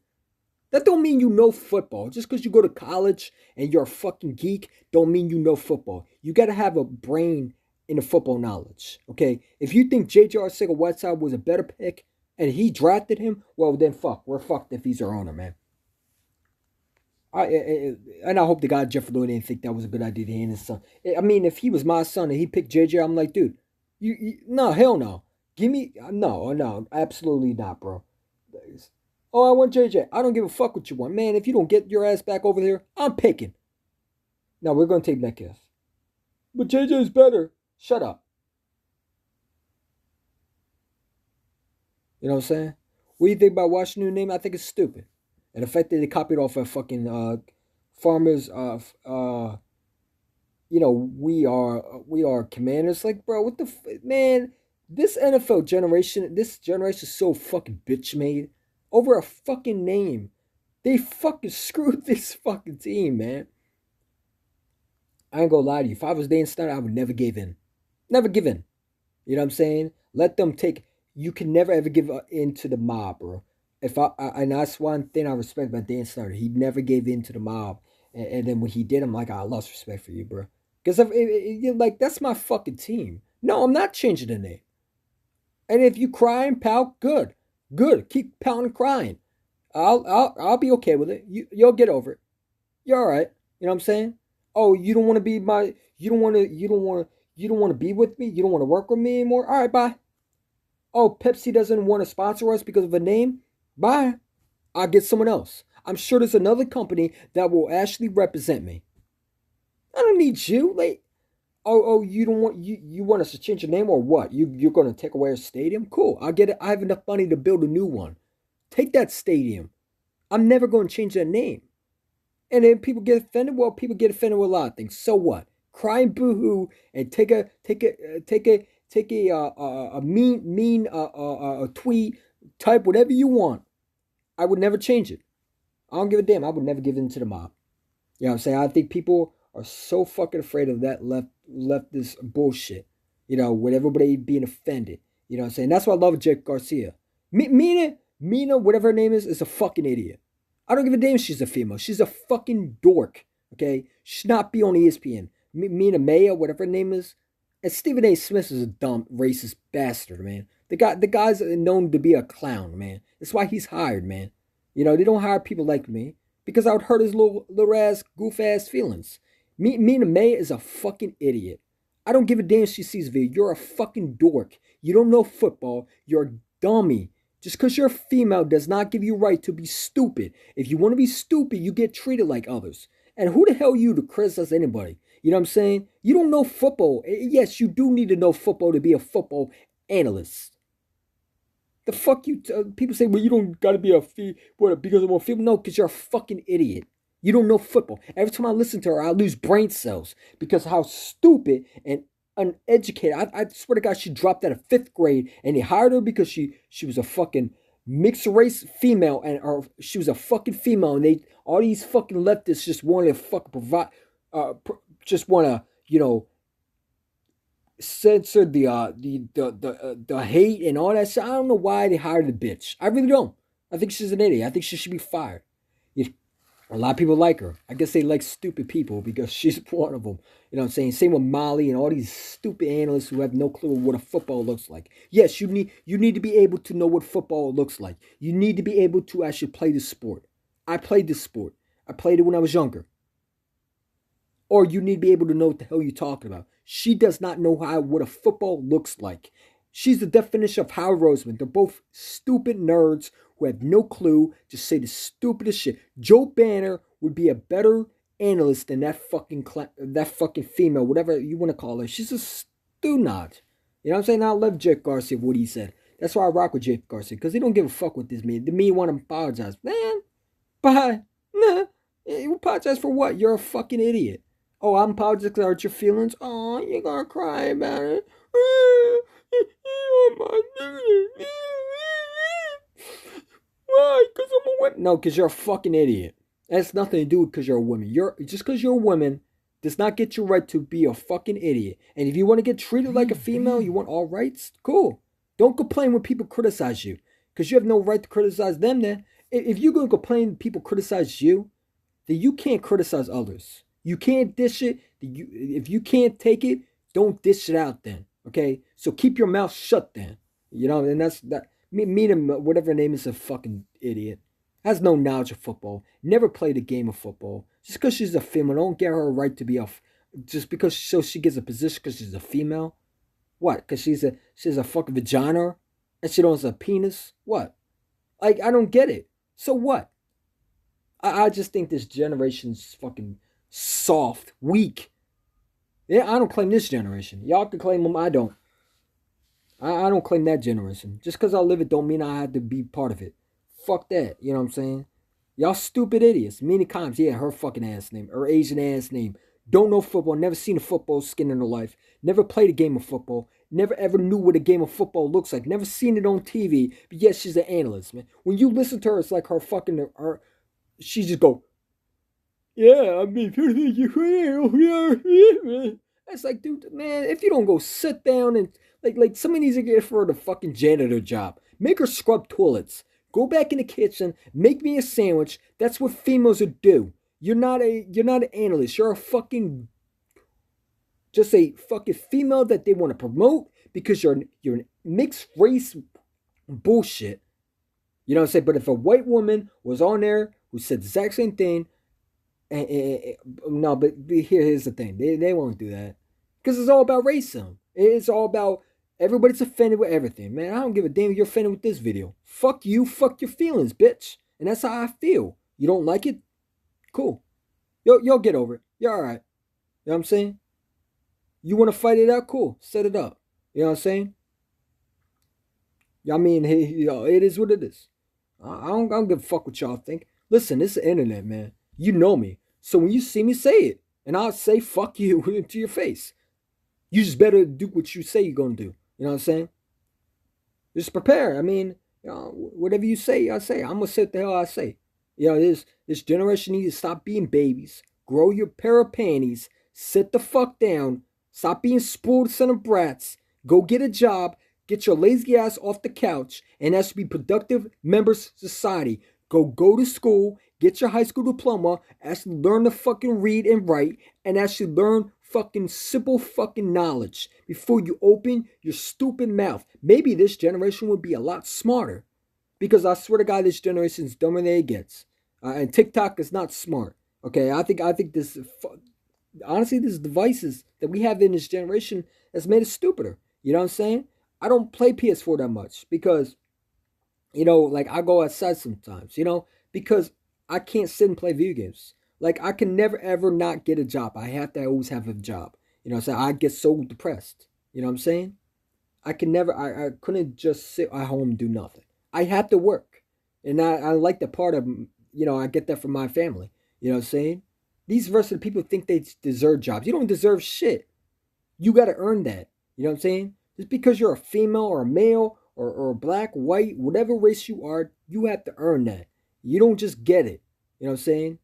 That don't mean you know football. Just because you go to college and you're a fucking geek don't mean you know football. You got to have a brain in the football knowledge, okay? If you think J.J. Arcega-Whiteside was a better pick and he drafted him, well, then fuck. We're fucked if he's our owner, man. And I hope the guy Jeff Lurie didn't think that was a good idea to hand his son. I mean, if he was my son and he picked JJ, I'm like, dude, no, hell no. Give me, no, absolutely not, bro. Oh, I want JJ. I don't give a fuck what you want. Man, if you don't get your ass back over here, I'm picking. No, we're going to take Metcalf. But JJ's better. Shut up. You know what I'm saying? What do you think about Washington's name? I think it's stupid. And the fact that they copied off of fucking farmers, we are commanders. Like, bro, what the man? This NFL generation, is so fucking bitch made over a fucking name. They fucking screwed this fucking team, man. I ain't gonna lie to you. If I was Dan Snyder, I would never give in. Never give in. You know what I'm saying? Let them take. You can never ever give in to the mob, bro. And that's one thing I respect about Dan Snyder. He never gave in to the mob. And then when he did, I'm like, I lost respect for you, bro. Because like, that's my fucking team. No, I'm not changing the name. And if you crying, pal, good. Keep pounding crying. I'll be okay with it. You'll get over it. You're all right. You know what I'm saying? Oh, you don't want to be you don't want to be with me? You don't want to work with me anymore? All right, bye. Oh, Pepsi doesn't want to sponsor us because of a name? Bye. I'll get someone else. I'm sure there's another company that will actually represent me. I don't need you. Like, you don't want you want us to change your name or what? You're gonna take away our stadium? Cool. I'll get it. I have enough money to build a new one. Take that stadium. I'm never gonna change that name. And then people get offended. Well, people get offended with a lot of things. So what? Cry and boo-hoo and take a mean tweet, type whatever you want. I would never change it. I don't give a damn. I would never give in to the mob. You know what I'm saying? I think people are so fucking afraid of that leftist bullshit. You know, with everybody being offended. You know what I'm saying? That's why I love Jake Garcia. Mina, whatever her name is a fucking idiot. I don't give a damn if she's a female. She's a fucking dork. Okay? She should not be on ESPN. Mina Maya, whatever her name is. And Stephen A. Smith is a dumb, racist bastard, man. The guy's known to be a clown, man. That's why he's hired, man. You know, they don't hire people like me because I would hurt his little ass, goof ass feelings. Mina May is a fucking idiot. I don't give a damn if she sees video. You're a fucking dork. You don't know football. You're a dummy. Just because you're a female does not give you right to be stupid. If you want to be stupid, you get treated like others. And who the hell are you to criticize anybody? You know what I'm saying? You don't know football. Yes, you do need to know football to be a football analyst. The fuck you... people say, well, you don't got to be because I'm a female. No, because you're a fucking idiot. You don't know football. Every time I listen to her, I lose brain cells because how stupid and uneducated. I swear to God, she dropped out of 5th grade, and they hired her because she was a fucking mixed race female, and or she was a fucking female, and they all these fucking leftists just want to fucking provide, just want to censor the hate and all that shit. I don't know why they hired the bitch. I really don't. I think she's an idiot. I think she should be fired. A lot of people like her. I guess they like stupid people because she's one of them. You know what I'm saying? Same with Molly and all these stupid analysts who have no clue what a football looks like. Yes, you need to be able to know what football looks like. You need to be able to actually play the sport. I played this sport. I played it when I was younger. Or you need to be able to know what the hell you're talking about. She does not know what a football looks like. She's the definition of Howard Roseman. They're both stupid nerds who have no clue, just say the stupidest shit. Joe Banner would be a better analyst than that fucking female, whatever you want to call her. She's a stu-nod. You know what I'm saying? I love Jeff Garcia for what he said. That's why I rock with Jeff Garcia, because he don't give a fuck what this means. The me want to apologize. Man, bye. Nah. You apologize for what? You're a fucking idiot. Oh, I'm apologizing because I hurt your feelings? Oh, you're gonna cry about it. Why? Because I'm a woman. No, because you're a fucking idiot. That has nothing to do with because you're a woman. Just because you're a woman does not get you right to be a fucking idiot. And if you want to get treated like a female, you want all rights, cool. Don't complain when people criticize you, because you have no right to criticize them then. If you're going to complain when people criticize you, then you can't criticize others. You can't dish it. If you can't take it, don't dish it out then. Okay? So keep your mouth shut then. You know, and that's that. Meet him, whatever her name is, a fucking idiot. Has no knowledge of football. Never played a game of football. Just because she's a female, don't get her a right to be just because she gets a position because she's a female. What? Because she's a fucking vagina and she don't have a penis. What? Like, I don't get it. So what? I just think this generation's fucking soft, weak. Yeah, I don't claim this generation. Y'all can claim them. I don't. I don't claim that generation. Just because I live it don't mean I have to be part of it. Fuck that. You know what I'm saying? Y'all stupid idiots. Many times, yeah, her fucking ass name. Her Asian ass name. Don't know football. Never seen a football skin in her life. Never played a game of football. Never ever knew what a game of football looks like. Never seen it on TV. But yes, she's an analyst, man. When you listen to her, it's like her fucking... she just go... Yeah, I mean... It's like, dude, man, if you don't go sit down and... Like somebody needs to get for the fucking janitor job. Make her scrub toilets. Go back in the kitchen. Make me a sandwich. That's what females would do. You're not an analyst. You're a fucking... Just a fucking female that they want to promote because you're an mixed race bullshit. You know what I'm saying? But if a white woman was on there who said the exact same thing... no, but here's the thing. They won't do that. Because it's all about racism. It's all about... Everybody's offended with everything. Man, I don't give a damn if you're offended with this video. Fuck you, fuck your feelings, bitch. And that's how I feel. You don't like it? Cool. You'll get over it. You're alright. You know what I'm saying? You want to fight it out? Cool. Set it up. You know what I'm saying? I mean, hey, it is what it is. I don't give a fuck what y'all think. Listen, it's the internet, man. You know me. So when you see me, say it. And I'll say fuck you to your face. You just better do what you say you're going to do. You know what I'm saying? Just prepare. I mean, whatever you say, I say. I'm going to say what the hell I say. This generation needs to stop being babies. Grow your pair of panties. Sit the fuck down. Stop being spoiled son of brats. Go get a job. Get your lazy ass off the couch. And that should be productive members of society. Go to school. Get your high school diploma. Actually learn to fucking read and write. And actually learn fucking simple fucking knowledge before you open your stupid mouth. Maybe this generation would be a lot smarter, because I swear to God, this generation is dumber than it gets. And TikTok is not smart. Okay, I think this, honestly, these devices that we have in this generation has made us stupider. You know what I'm saying? I don't play PS4 that much because, like I go outside sometimes, because I can't sit and play video games. Like, I can never, ever not get a job. I have to always have a job. You know what I'm saying? I get so depressed. You know what I'm saying? I couldn't just sit at home and do nothing. I have to work. And I like the part of, I get that from my family. You know what I'm saying? These rest of the people think they deserve jobs. You don't deserve shit. You got to earn that. You know what I'm saying? Just because you're a female or a male or a black, white, whatever race you are, you have to earn that. You don't just get it. You know what I'm saying?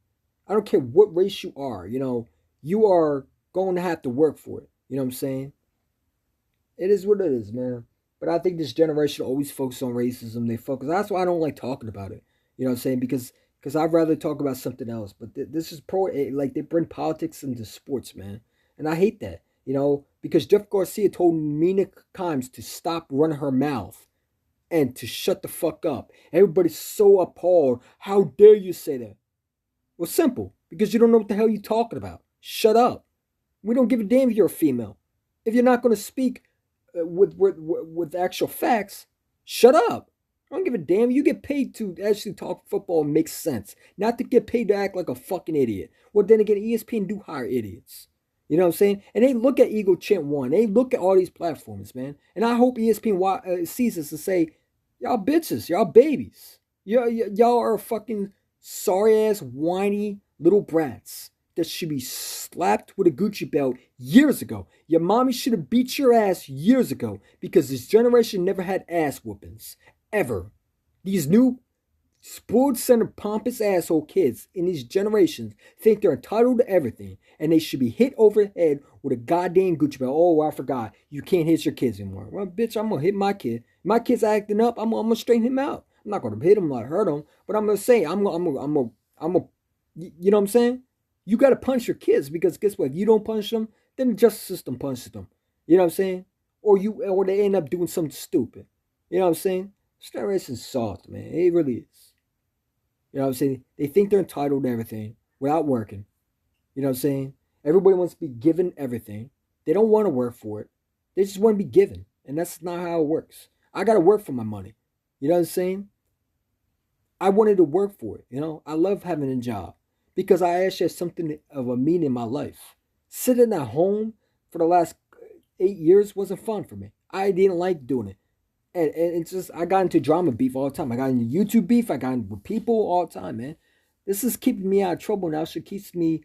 I don't care what race you are. You are going to have to work for it. You know what I'm saying? It is what it is, man. But I think this generation always focuses on racism. They focus. That's why I don't like talking about it. You know what I'm saying? Because I'd rather talk about something else. But this is like they bring politics into sports, man, and I hate that. Because Jeff Garcia told Mina Kimes to stop running her mouth and to shut the fuck up. Everybody's so appalled. How dare you say that? Well, simple. Because you don't know what the hell you're talking about. Shut up. We don't give a damn if you're a female. If you're not going to speak with actual facts, shut up. I don't give a damn. You get paid to actually talk football and make sense, not to get paid to act like a fucking idiot. Well, then again, ESPN do hire idiots. You know what I'm saying? And they look at Eagle Chant One. They look at all these platforms, man. And I hope ESPN sees this to say, y'all bitches, y'all babies, y'all are fucking sorry ass, whiny little brats that should be slapped with a Gucci belt years ago. Your mommy should have beat your ass years ago because this generation never had ass whoopings. Ever. These new sports-centered pompous asshole kids in these generations think they're entitled to everything and they should be hit over the head with a goddamn Gucci belt. Oh, I forgot. You can't hit your kids anymore. Well, bitch, I'm going to hit my kid. My kid's acting up. I'm going to straighten him out. I'm not going to hit him like hurt him, but I'm going to say, you know what I'm saying? You got to punch your kids because guess what? If you don't punch them, then the justice system punches them. You know what I'm saying? Or they end up doing something stupid. You know what I'm saying? This generation's soft, man. It really is. You know what I'm saying? They think they're entitled to everything without working. You know what I'm saying? Everybody wants to be given everything. They don't want to work for it. They just want to be given. And that's not how it works. I got to work for my money. You know what I'm saying? I wanted to work for it. I love having a job because I actually had something of a meaning in my life. Sitting at home for the last 8 years wasn't fun for me. I didn't like doing it. And it's just, I got into drama beef all the time. I got into YouTube beef. I got into with people all the time, man. This is keeping me out of trouble now. So it keeps me,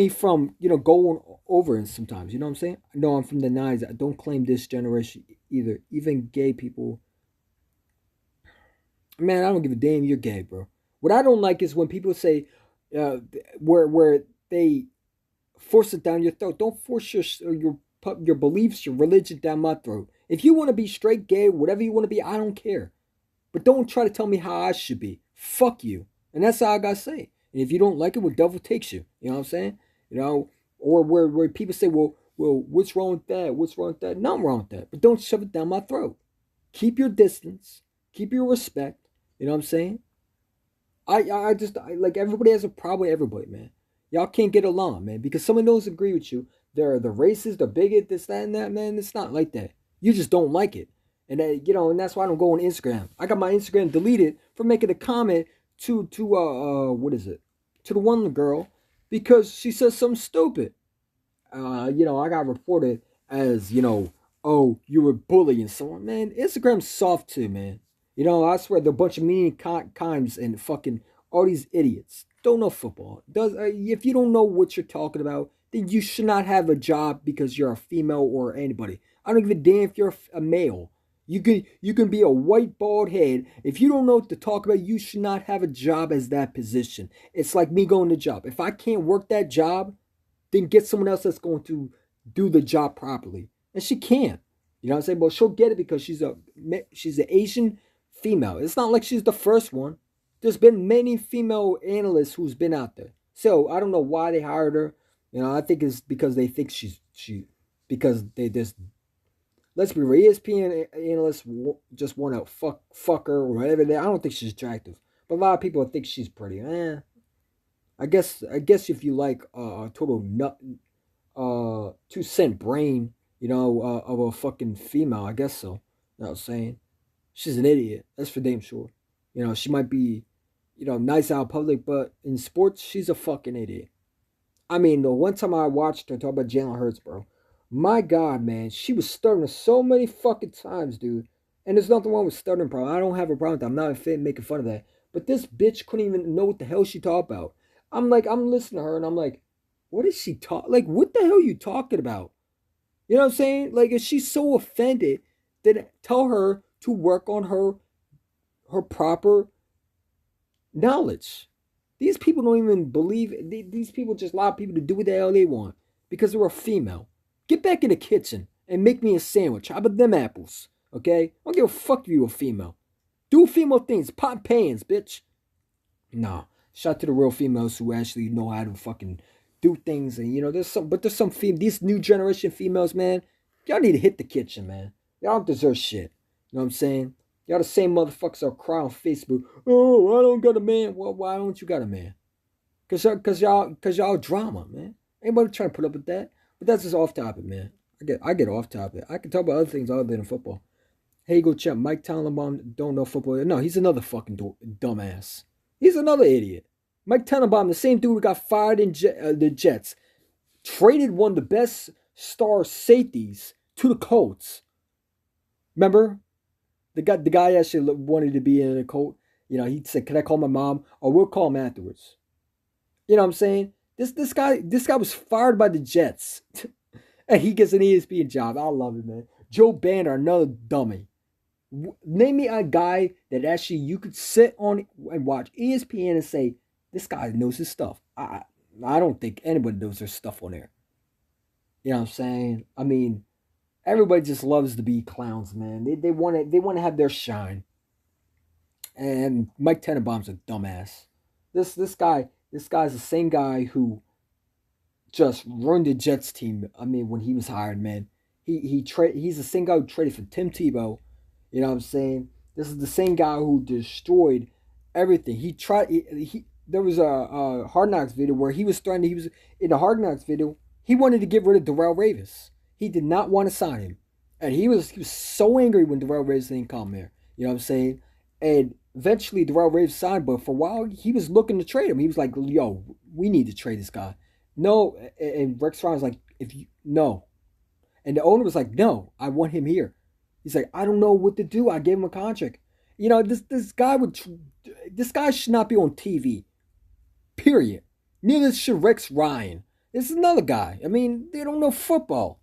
from, going over it sometimes. You know what I'm saying? No, I'm from the 90s. I don't claim this generation either. Even gay people. Man, I don't give a damn you're gay, bro. What I don't like is when people say, where they force it down your throat. Don't force your beliefs, your religion down my throat. If you want to be straight, gay, whatever you want to be, I don't care. But don't try to tell me how I should be. Fuck you. And that's all I gotta say. And if you don't like it, well, devil takes you. You know what I'm saying? Or where people say, well, what's wrong with that? What's wrong with that? Nothing wrong with that. But don't shove it down my throat. Keep your distance. Keep your respect. You know what I'm saying? I just like everybody has a problem with everybody, man. Y'all can't get along, man, because someone doesn't agree with you. They're the racist, the bigot, this, that, and that, man. It's not like that. You just don't like it. And and that's why I don't go on Instagram. I got my Instagram deleted for making a comment to what is it? To the one girl because she says something stupid. I got reported as, oh, you were bullying someone. Man, Instagram's soft too, man. I swear, they're a bunch of mean kimes and fucking all these idiots. Don't know football. If you don't know what you're talking about, then you should not have a job because you're a female or anybody. I don't give a damn if you're a male. You can be a white bald head. If you don't know what to talk about, you should not have a job as that position. It's like me going to job. If I can't work that job, then get someone else that's going to do the job properly. And she can't. You know what I'm saying? But she'll get it because she's an Asian female. It's not like she's the first one. There's been many female analysts who's been out there. So I don't know why they hired her. I think it's because they think because they just, let's be real, ESPN analysts just want to fuck her or whatever. I don't think she's attractive, but a lot of people think she's pretty. I guess if you like a total nut, 2 cent brain, of a fucking female, I guess so. You know what I'm saying? She's an idiot. That's for damn sure. She might be, nice out in public, but in sports, she's a fucking idiot. I mean, the one time I watched her talk about Jalen Hurts, bro, my God, man, she was stuttering so many fucking times, dude. And there's nothing wrong with stuttering, bro. I don't have a problem with that. I'm not making fun of that. But this bitch couldn't even know what the hell she talked about. I'm listening to her and I'm like, what is she talk? Like, what the hell are you talking about? You know what I'm saying? Like, if she's so offended, then tell her to work on her proper knowledge. These people don't even believe. These people just allow people to do what the hell they want because they're a female. Get back in the kitchen and make me a sandwich. How about them apples? Okay? I don't give a fuck if you're a female. Do female things. Pop pans, bitch. No. Shout out to the real females who actually know how to fucking do things. And, there's some these new generation females, man. Y'all need to hit the kitchen, man. Y'all don't deserve shit. You know what I'm saying? Y'all the same motherfuckers that cry on Facebook. Oh, I don't got a man. Well, why don't you got a man? Cause y'all drama, man. Anybody trying to put up with that? But that's just off topic, man. I get off topic. I can talk about other things other than football. Hey, go check Mike Tannenbaum. Don't know football. No, he's another fucking dumbass. He's another idiot. Mike Tannenbaum, the same dude who got fired in the Jets, traded one of the best star safeties to the Colts. Remember? The guy actually wanted to be in a Colt. He said, "Can I call my mom? Or we'll call him afterwards." You know what I'm saying? This guy was fired by the Jets. And he gets an ESPN job. I love it, man. Joe Banner, another dummy. Name me a guy that actually you could sit on and watch ESPN and say, this guy knows his stuff. I don't think anybody knows their stuff on there. You know what I'm saying? I mean, everybody just loves to be clowns, man. They want to have their shine. And Mike Tannenbaum's a dumbass. This guy's the same guy who just ruined the Jets team. I mean, when he was hired, man. He's the same guy who traded for Tim Tebow. You know what I'm saying? This is the same guy who destroyed everything. There was a Hard Knocks video where he was in the Hard Knocks video, he wanted to get rid of Darrelle Revis. He did not want to sign him. And he was so angry when Darrelle Revis didn't come there. You know what I'm saying? And eventually Darrelle Revis signed, but for a while he was looking to trade him. He was like, yo, we need to trade this guy. No, and Rex Ryan was like, no. And the owner was like, no, I want him here. He's like, I don't know what to do. I gave him a contract. This guy should not be on TV. Period. Neither should Rex Ryan. This is another guy. I mean, they don't know football.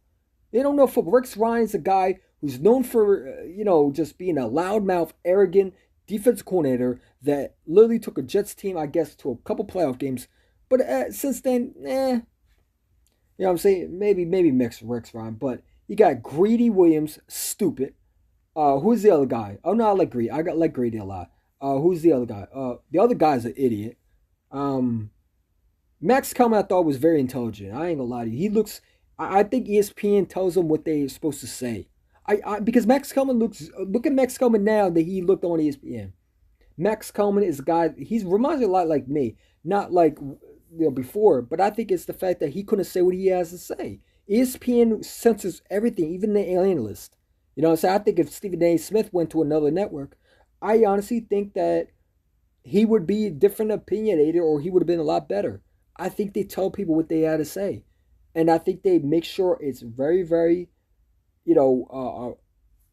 Rex Ryan's a guy who's known for, just being a loudmouth, arrogant defense coordinator that literally took a Jets team, I guess, to a couple playoff games. But since then, You know what I'm saying? Maybe mix Rex Ryan. But you got Greedy Williams, stupid. Who's the other guy? Oh, no, I like Greedy. like Greedy a lot. Who's the other guy? The other guy's an idiot. Max Kellerman I thought was very intelligent. I ain't gonna lie to you. I think ESPN tells him what they're supposed to say. Because Max Kellerman look at Max Kellerman now that he looked on ESPN. Max Kellerman is a guy, he reminds me a lot like me. Not like before, but I think it's the fact that he couldn't say what he has to say. ESPN censors everything, even the analyst. You know what I'm saying? I think if Stephen A. Smith went to another network, I honestly think that he would be different opinionated or he would have been a lot better. I think they tell people what they had to say. And I think they make sure it's very, very,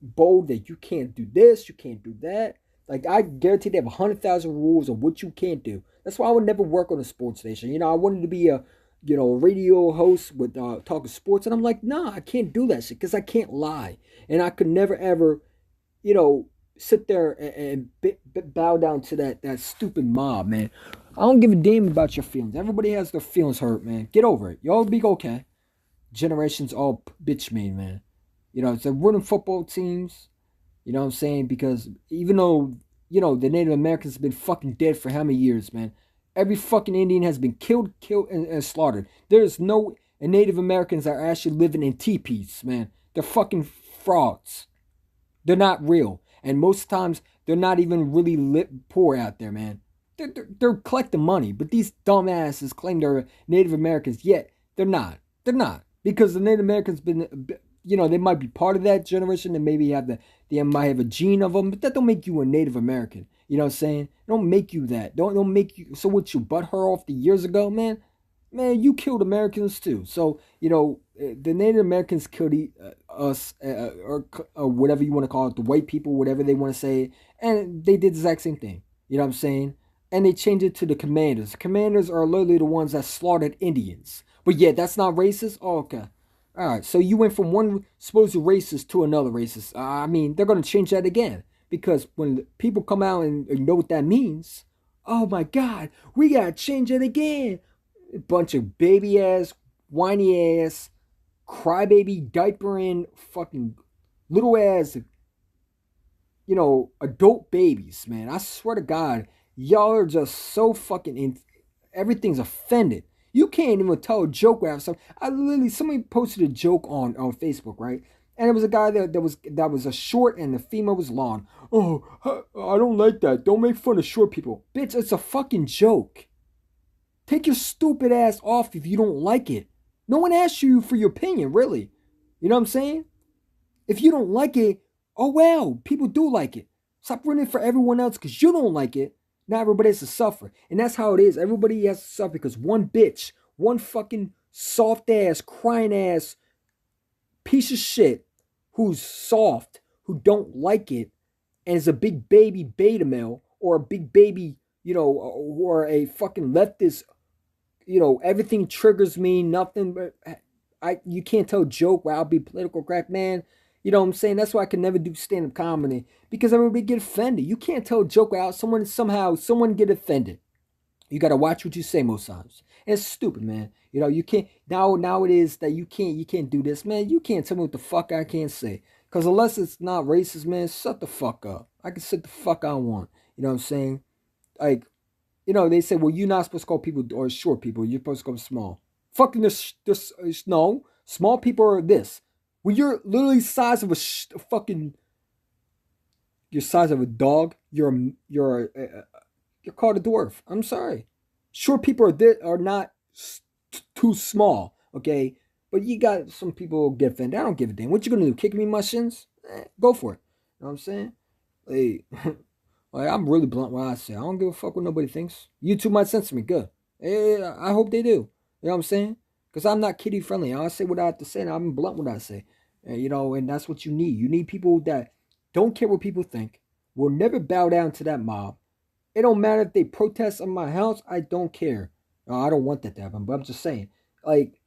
bold that you can't do this, you can't do that. Like, I guarantee they have 100,000 rules of what you can't do. That's why I would never work on a sports station. I wanted to be a radio host with talking sports. And I'm like, nah, I can't do that shit because I can't lie. And I could never, ever, sit there and bow down to that stupid mob, man. I don't give a damn about your feelings. Everybody has their feelings hurt, man. Get over it. Y'all be okay. Generations all bitch me, man. It's a winning football teams. You know what I'm saying? Because even though, the Native Americans have been fucking dead for how many years, man? Every fucking Indian has been killed, and slaughtered. There's no Native Americans that are actually living in teepees, man. They're fucking frauds. They're not real. And most times, they're not even really poor out there, man. They're collecting money. But these dumbasses claim they're Native Americans, yet they're not. They're not. Because the Native Americans been, they might be part of that generation and maybe they might have a gene of them, but that don't make you a Native American. You know what I'm saying? It don't make you that. Don't make you. So what, you butt her off the years ago, man? Man, you killed Americans too. So, the Native Americans killed us, or whatever you want to call it, the white people, whatever they want to say, and they did the exact same thing. You know what I'm saying? And they changed it to the Commanders. The Commanders are literally the ones that slaughtered Indians. But yeah, that's not racist? Oh, okay. All right, so you went from one supposed racist to another racist. I mean, they're going to change that again. Because when people come out and know what that means, oh my God, we got to change it again. A bunch of baby ass, whiny ass, crybaby, diapering, fucking little ass, adult babies, man. I swear to God, y'all are just so fucking everything's offended. You can't even tell a joke without some. Somebody posted a joke on Facebook, right? And it was a guy that was a short and the female was long. Oh, I don't like that. Don't make fun of short people, bitch. It's a fucking joke. Take your stupid ass off if you don't like it. No one asked you for your opinion, really. You know what I'm saying? If you don't like it, oh well, people do like it. Stop ruining it for everyone else because you don't like it. Now everybody has to suffer. And that's how it is. Everybody has to suffer because one bitch, one fucking soft ass, crying ass piece of shit who's soft, who don't like it, and is a big baby beta male or a big baby, or a fucking leftist, everything triggers me, nothing but you can't tell a joke where I'll be political correct, man. You know what I'm saying? That's why I can never do stand-up comedy. Because everybody get offended. You can't tell a joke without someone get offended. You gotta watch what you say most times. And it's stupid, man. You can't now it is that you can't do this, man. You can't tell me what the fuck I can't say. Cause unless it's not racist, man, shut the fuck up. I can say the fuck I want. You know what I'm saying? Like, they say, well, you're not supposed to call people or short people. You're supposed to call them small. Fucking this no. Small people are this. When you're literally size of a fucking, you're size of a dog, you're called a dwarf. I'm sorry. Short people are not too small, okay? But you got some people who get offended. I don't give a damn. What you gonna do? Kick me in my shins? Go for it. You know what I'm saying? Hey, like, I'm really blunt when I say I don't give a fuck what nobody thinks. YouTube might censor me. Good. Hey, I hope they do. You know what I'm saying? Because I'm not kiddie friendly. I say what I have to say, and I'm blunt what I say. And that's what you need. You need people that don't care what people think, will never bow down to that mob. It don't matter if they protest on my house. I don't care. No, I don't want that to happen, but I'm just saying. Like,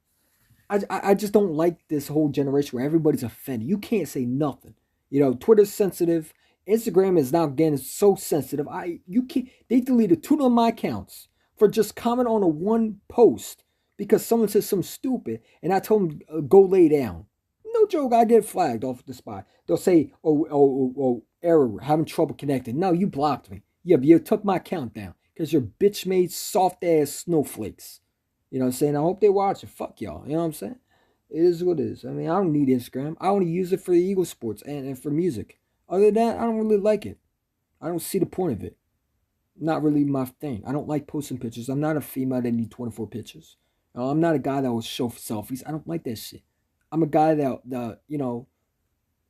I just don't like this whole generation where everybody's offended. You can't say nothing. Twitter's sensitive. Instagram is now getting so sensitive. You can't. They deleted 2 of my accounts for just comment on a one post because someone said something stupid, and I told them go lay down. No joke. I get flagged off the spot. They'll say, oh, error, having trouble connecting. No, you blocked me. Yeah, but you took my account down because you're bitch made soft ass snowflakes. You know what I'm saying? I hope they watch it. Fuck y'all. You know what I'm saying? It is what it is. I mean, I don't need Instagram. I only use it for the Eagle sports and for music. Other than that, I don't really like it. I don't see the point of it. Not really my thing. I don't like posting pictures. I'm not a female that need 24 pictures. I'm not a guy that will show selfies. I don't like that shit. I'm a guy that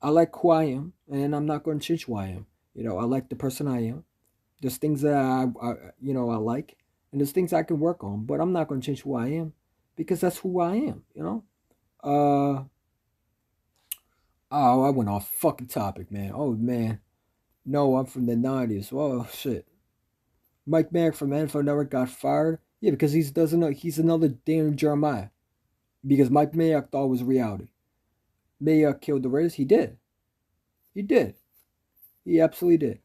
I like who I am, and I'm not going to change who I am. I like the person I am. There's things that I like, and there's things I can work on, but I'm not going to change who I am because that's who I am, Oh, I went off fucking topic, man. Oh, man. No, I'm from the 90s. Oh, shit. Mike Mack from NFL Network got fired? Yeah, because he doesn't know. He's another Daniel Jeremiah. Because Mike Mayock thought it was reality. Mayock killed the Raiders? He did. He did. He absolutely did.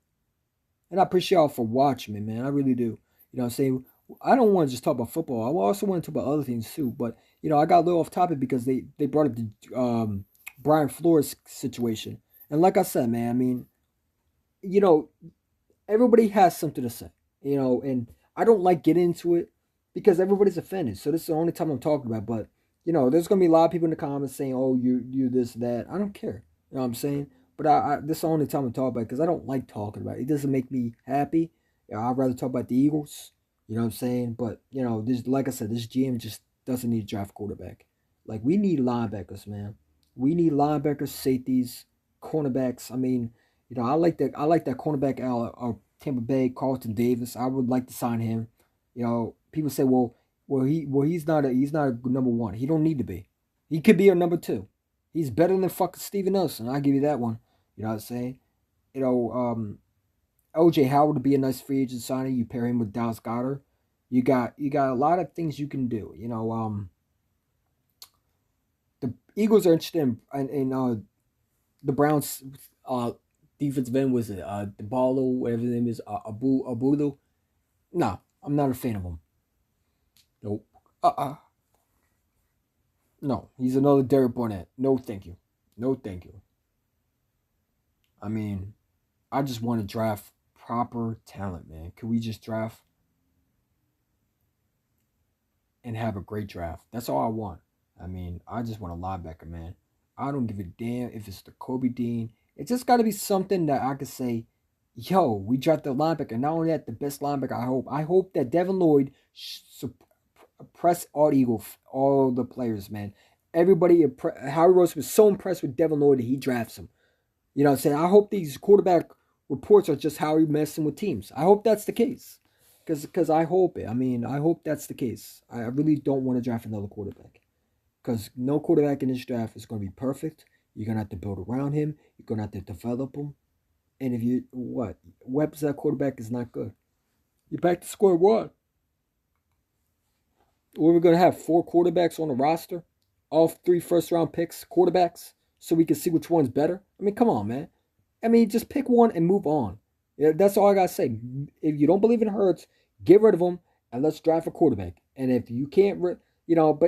And I appreciate y'all for watching me, man. I really do. You know what I'm saying? I don't want to just talk about football. I also want to talk about other things too. But, I got a little off topic because they brought up the Brian Flores situation. And like I said, man, I mean, everybody has something to say. And I don't like getting into it because everybody's offended. So this is the only time I'm talking about. But, there's going to be a lot of people in the comments saying, oh, you this, that. I don't care. You know what I'm saying? But this is the only time I'm talking about it because I don't like talking about it. It doesn't make me happy. I'd rather talk about the Eagles. You know what I'm saying? But, this, like I said, this GM just doesn't need a draft quarterback. Like, we need linebackers, man. We need linebackers, safeties, cornerbacks. I mean, I like that cornerback out of Tampa Bay, Carlton Davis. I would like to sign him. People say, he's not a number one. He don't need to be. He could be a number 2. He's better than fucking Steven Nelson. I'll give you that one. You know what I'm saying? OJ Howard would be a nice free agent signing. You pair him with Dallas Goddard. You got a lot of things you can do. The Eagles are interested in the Browns defensive end. Was it DeBalo, whatever his name is, Abulu? No, I'm not a fan of him. Nope. No, he's another Derek Barnett. No, thank you. No, thank you. I mean, I just want to draft proper talent, man. Can we just draft and have a great draft? That's all I want. I mean, I just want a linebacker, man. I don't give a damn if it's the Kobe Dean. It just got to be something that I could say, yo, we drafted a linebacker. Not only that, the best linebacker, I hope. I hope that Devin Lloyd press all the players, man. Everybody, Howie Roseman was so impressed with Devin Lloyd that he drafts him. You know what I'm saying? I hope these quarterback reports are just Howie messing with teams. I hope that's the case. Because I hope it. I mean, I hope that's the case. I really don't want to draft another quarterback. Because no quarterback in this draft is going to be perfect. You're going to have to build around him. You're going to have to develop him. And if you, what happens to that quarterback is not good. You're back to square one. We're going to have 4 quarterbacks on the roster. All 3 first-round picks, quarterbacks. So we can see which one's better. I mean, come on, man. I mean, just pick one and move on. Yeah, that's all I got to say. If you don't believe in Hurts, get rid of him and let's draft a quarterback. And if you can't, but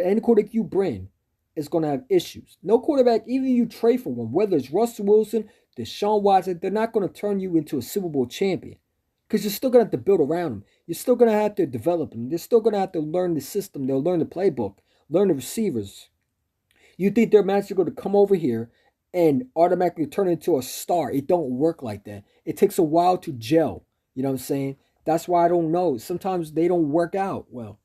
any quarterback you bring is going to have issues. No quarterback, even you trade for one, whether it's Russell Wilson, Deshaun Watson, they're not going to turn you into a Super Bowl champion. Because you're still going to have to build around them. You're still going to have to develop them. You're still going to have to learn the system. They'll learn the playbook, learn the receivers. You think their manager going to come over here and automatically turn into a star. It don't work like that. It takes a while to gel. You know what I'm saying? That's why I don't know. Sometimes they don't work out well.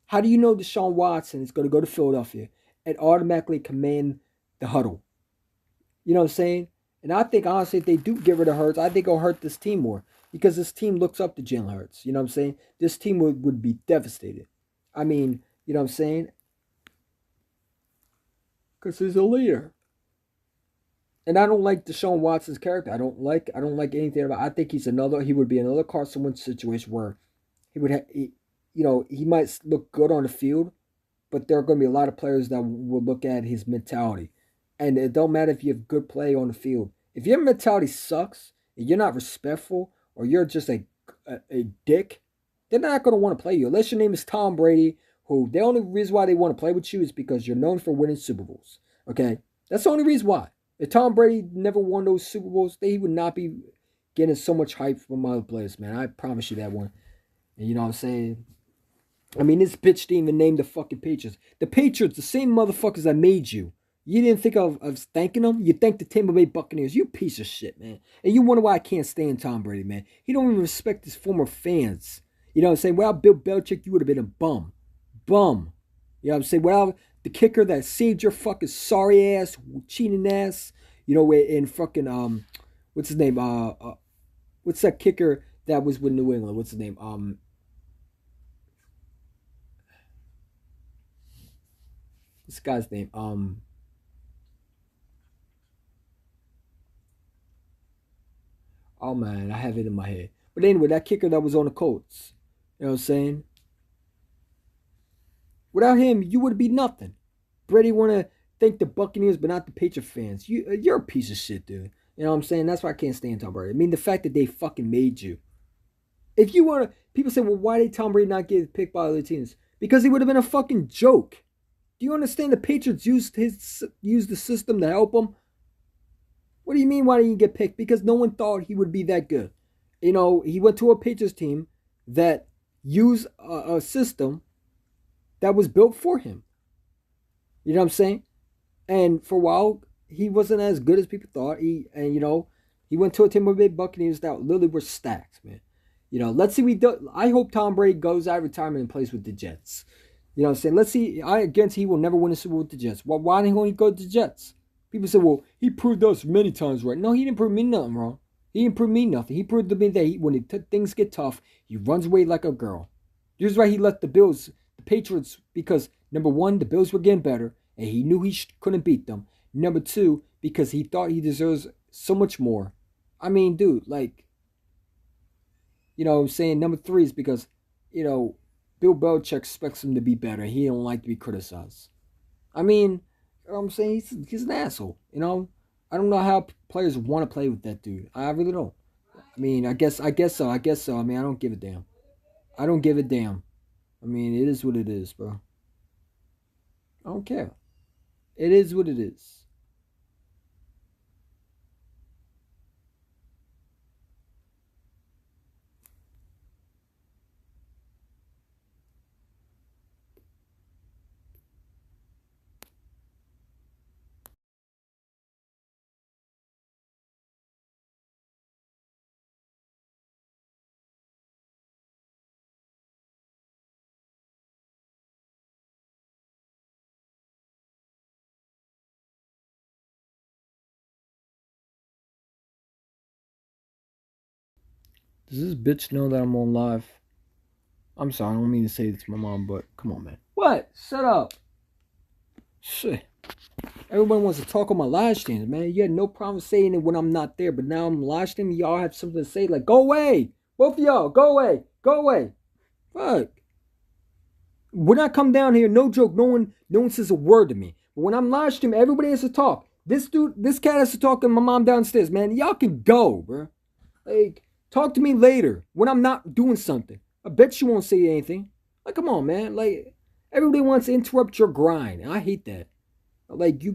How do you know Deshaun Watson is going to go to Philadelphia and automatically command the huddle? You know what I'm saying? And I think, honestly, if they do get rid of Hurts, I think it'll hurt this team more. Because this team looks up to Jalen Hurts. You know what I'm saying? This team would be devastated. I mean, you know what I'm saying? Because he's a leader. And I don't like Deshaun Watson's character. I don't like anything about. I think he would be another Carson Wentz situation where he might look good on the field, but there are going to be a lot of players that will look at his mentality, and it don't matter if you have good play on the field. If your mentality sucks, and you're not respectful, or you're just a dick, they're not going to want to play you unless your name is Tom Brady. Who the only reason why they want to play with you is because you're known for winning Super Bowls. Okay, that's the only reason why. If Tom Brady never won those Super Bowls, he would not be getting so much hype from other players, man. I promise you that one. And you know what I'm saying? I mean, this bitch didn't even name the fucking Patriots. The Patriots, the same motherfuckers that made you. You didn't think of thanking them? You thanked the Tampa Bay Buccaneers. You piece of shit, man. And you wonder why I can't stand Tom Brady, man. He don't even respect his former fans. You know what I'm saying? Without Bill Belichick, you would have been a bum. Bum. You know what I'm saying? Without the kicker that saved your fucking sorry ass, cheating ass, in fucking what's his name? What's that kicker that was with New England? What's his name? This guy's name? Oh man, I have it in my head. But anyway, that kicker that was on the Colts. You know what I'm saying? Without him, you would be nothing. Brady want to thank the Buccaneers, but not the Patriot fans. You're a piece of shit, dude. You know what I'm saying? That's why I can't stand Tom Brady. I mean, the fact that they fucking made you. If you want to, people say, well, why did Tom Brady not get picked by other teams? Because he would have been a fucking joke. Do you understand the Patriots used the system to help him? What do you mean, why didn't he get picked? Because no one thought he would be that good. He went to a Patriots team that used a system that was built for him. You know what I'm saying? And for a while, he wasn't as good as people thought. He went to a Tampa Bay Buccaneers that literally were stacked, man. Let's see. I hope Tom Brady goes out of retirement and plays with the Jets. You know what I'm saying? Let's see. I guarantee he will never win a Super Bowl with the Jets. Why didn't he go to the Jets? People say, well, he proved us many times right. No, he didn't prove me nothing wrong. He didn't prove me nothing. He proved to me that when things get tough, he runs away like a girl. This is why he left the Patriots, because number one, the Bills were getting better, and he knew he couldn't beat them. Number two, because he thought he deserves so much more. I mean, dude, You know what I'm saying? Number 3 is because, you know, Bill Belichick expects him to be better. He don't like to be criticized. I mean, you know what I'm saying? He's an asshole, you know? I don't know how players want to play with that dude. I really don't. I mean, I guess so. I guess so. I mean, I don't give a damn. I don't give a damn. I mean, it is what it is, bro. I don't care. It is what it is. Does this bitch know that I'm on live? I'm sorry, I don't mean to say this to my mom, but come on, man. What? Shut up. Shit. Everybody wants to talk on my live streams, man. You had no problem saying it when I'm not there, but now I'm live streaming. Y'all have something to say, like, go away. Both of y'all, go away. Go away. Fuck. When I come down here, no joke, no one says a word to me. But when I'm live streaming, everybody has to talk. This cat has to talk to my mom downstairs, man. Y'all can go, bro. Like, talk to me later when I'm not doing something. I bet you won't say anything. Like, come on, man. Like, everybody wants to interrupt your grind. And I hate that. Like, you're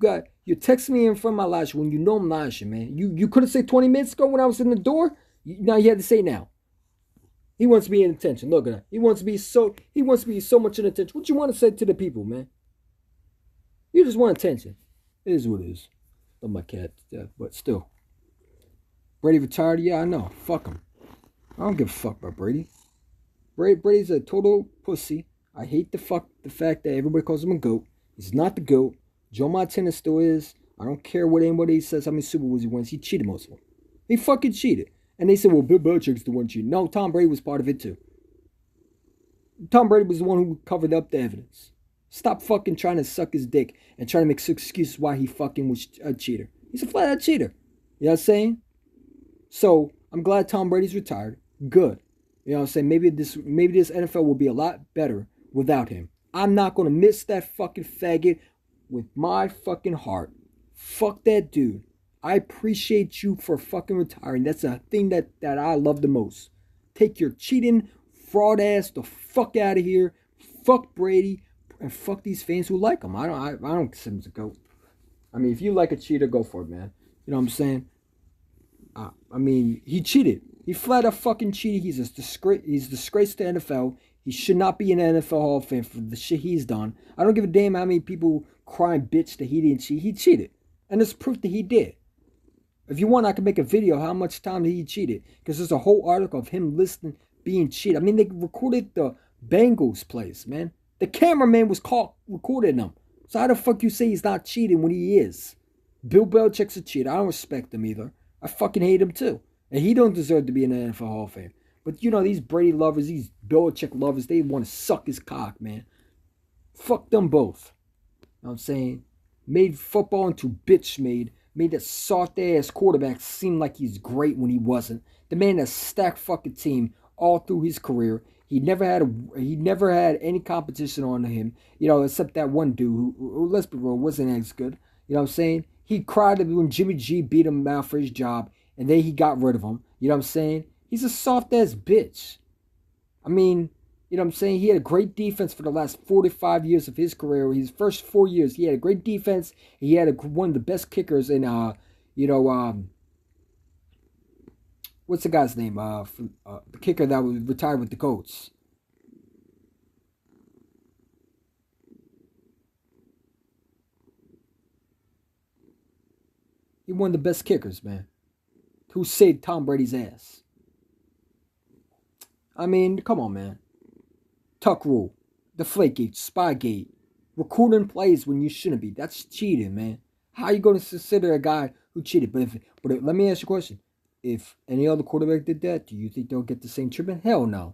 texting me in front of my live when you know I'm live streaming, man. You could have said 20 minutes ago when I was in the door. Now you had to say now. He wants to be in attention. Look at that. He wants to be so much in attention. What you want to say to the people, man? You just want attention. It is what it is. Love my cat to death, but still. Brady retired? Yeah, I know. Fuck him. I don't give a fuck about Brady. Brady's a total pussy. I hate the fact that everybody calls him a GOAT. He's not the GOAT. Joe Montana still is. I don't care what anybody says how many Super Bowls he wins. He cheated most of them. He fucking cheated. And they said, well, Bill Belichick's the one cheating. No, Tom Brady was part of it too. Tom Brady was the one who covered up the evidence. Stop fucking trying to suck his dick and trying to make excuses why he fucking was a cheater. He's a flat out cheater. You know what I'm saying? So I'm glad Tom Brady's retired. Good. You know what I'm saying? Maybe this NFL will be a lot better without him. I'm not gonna miss that fucking faggot with my fucking heart. Fuck that dude. I appreciate you for fucking retiring. That's a thing that I love the most. Take your cheating fraud ass the fuck out of here. Fuck Brady and fuck these fans who like him. I don't consider him to go. I mean, if you like a cheater, go for it, man. You know what I'm saying? I mean, he cheated. He flat out fucking cheated. He's a disgrace. He's a disgrace to NFL. He should not be in the NFL Hall of Fame for the shit he's done. I don't give a damn how many people crying bitch that he didn't cheat. He cheated. And there's proof that he did. If you want, I can make a video how much time he cheated. Because there's a whole article of him listening, being cheated. I mean, they recorded the Bengals plays, man. The cameraman was caught recording them. So how the fuck you say he's not cheating when he is? Bill Belichick's a cheater. I don't respect him either. I fucking hate him too. And he don't deserve to be in the NFL Hall of Fame. But you know, these Brady lovers, these Belichick lovers, they want to suck his cock, man. Fuck them both. You know what I'm saying? Made football into bitch made that soft ass quarterback seem like he's great when he wasn't. The man that stacked fucking team all through his career. He never had any competition on him, you know, except that one dude who let's be real, wasn't as good. You know what I'm saying? He cried when Jimmy G beat him out for his job, and then he got rid of him. You know what I'm saying? He's a soft ass bitch. I mean, you know what I'm saying? He had a great defense for the last 45 years of his career. His first 4 years, he had a great defense. He had one of the best kickers in, what's the guy's name? The kicker that was retired with the Colts. He one of the best kickers, man. Who saved Tom Brady's ass. I mean, come on, man. Tuck rule, Deflategate, Spygate, recording plays when you shouldn't be. That's cheating, man. How are you going to consider a guy who cheated? But let me ask you a question. If any other quarterback did that, do you think they'll get the same treatment? Hell no.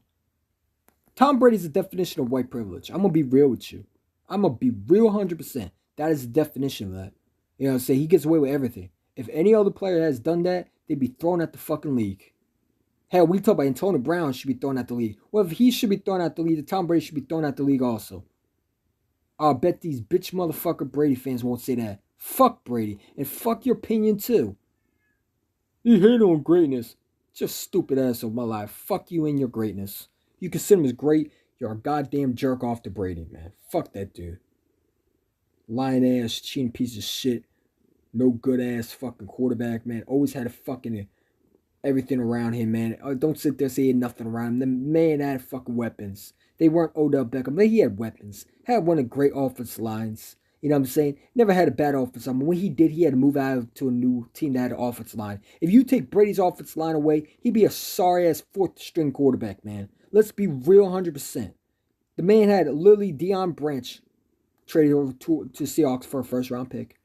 Tom Brady's the definition of white privilege. I'm going to be real with you. I'm going to be real 100%. That is the definition of that. You know what I'm saying? He gets away with everything. If any other player has done that, they'd be thrown at the fucking league. Hell, we talk about Antonio Brown should be thrown out the league. Well, if he should be thrown out the league, Tom Brady should be thrown out the league also. I'll bet these bitch motherfucker Brady fans won't say that. Fuck Brady. And fuck your opinion too. You hate on greatness. Just stupid ass of my life. Fuck you and your greatness. You consider him as great. You're a goddamn jerk off to Brady, man. Fuck that dude. Lying ass, cheating piece of shit. No good ass fucking quarterback, man. Always had a fucking everything around him, man. Don't sit there saying nothing around him. The man had fucking weapons. They weren't Odell Beckham, but he had weapons. Had one of the great offense lines. You know what I'm saying? Never had a bad offense line. When he did, he had to move out to a new team that had an offense line. If you take Brady's offense line away, he'd be a sorry-ass fourth-string quarterback, man. Let's be real 100%. The man had literally Deion Branch traded over to Seahawks for a first-round pick.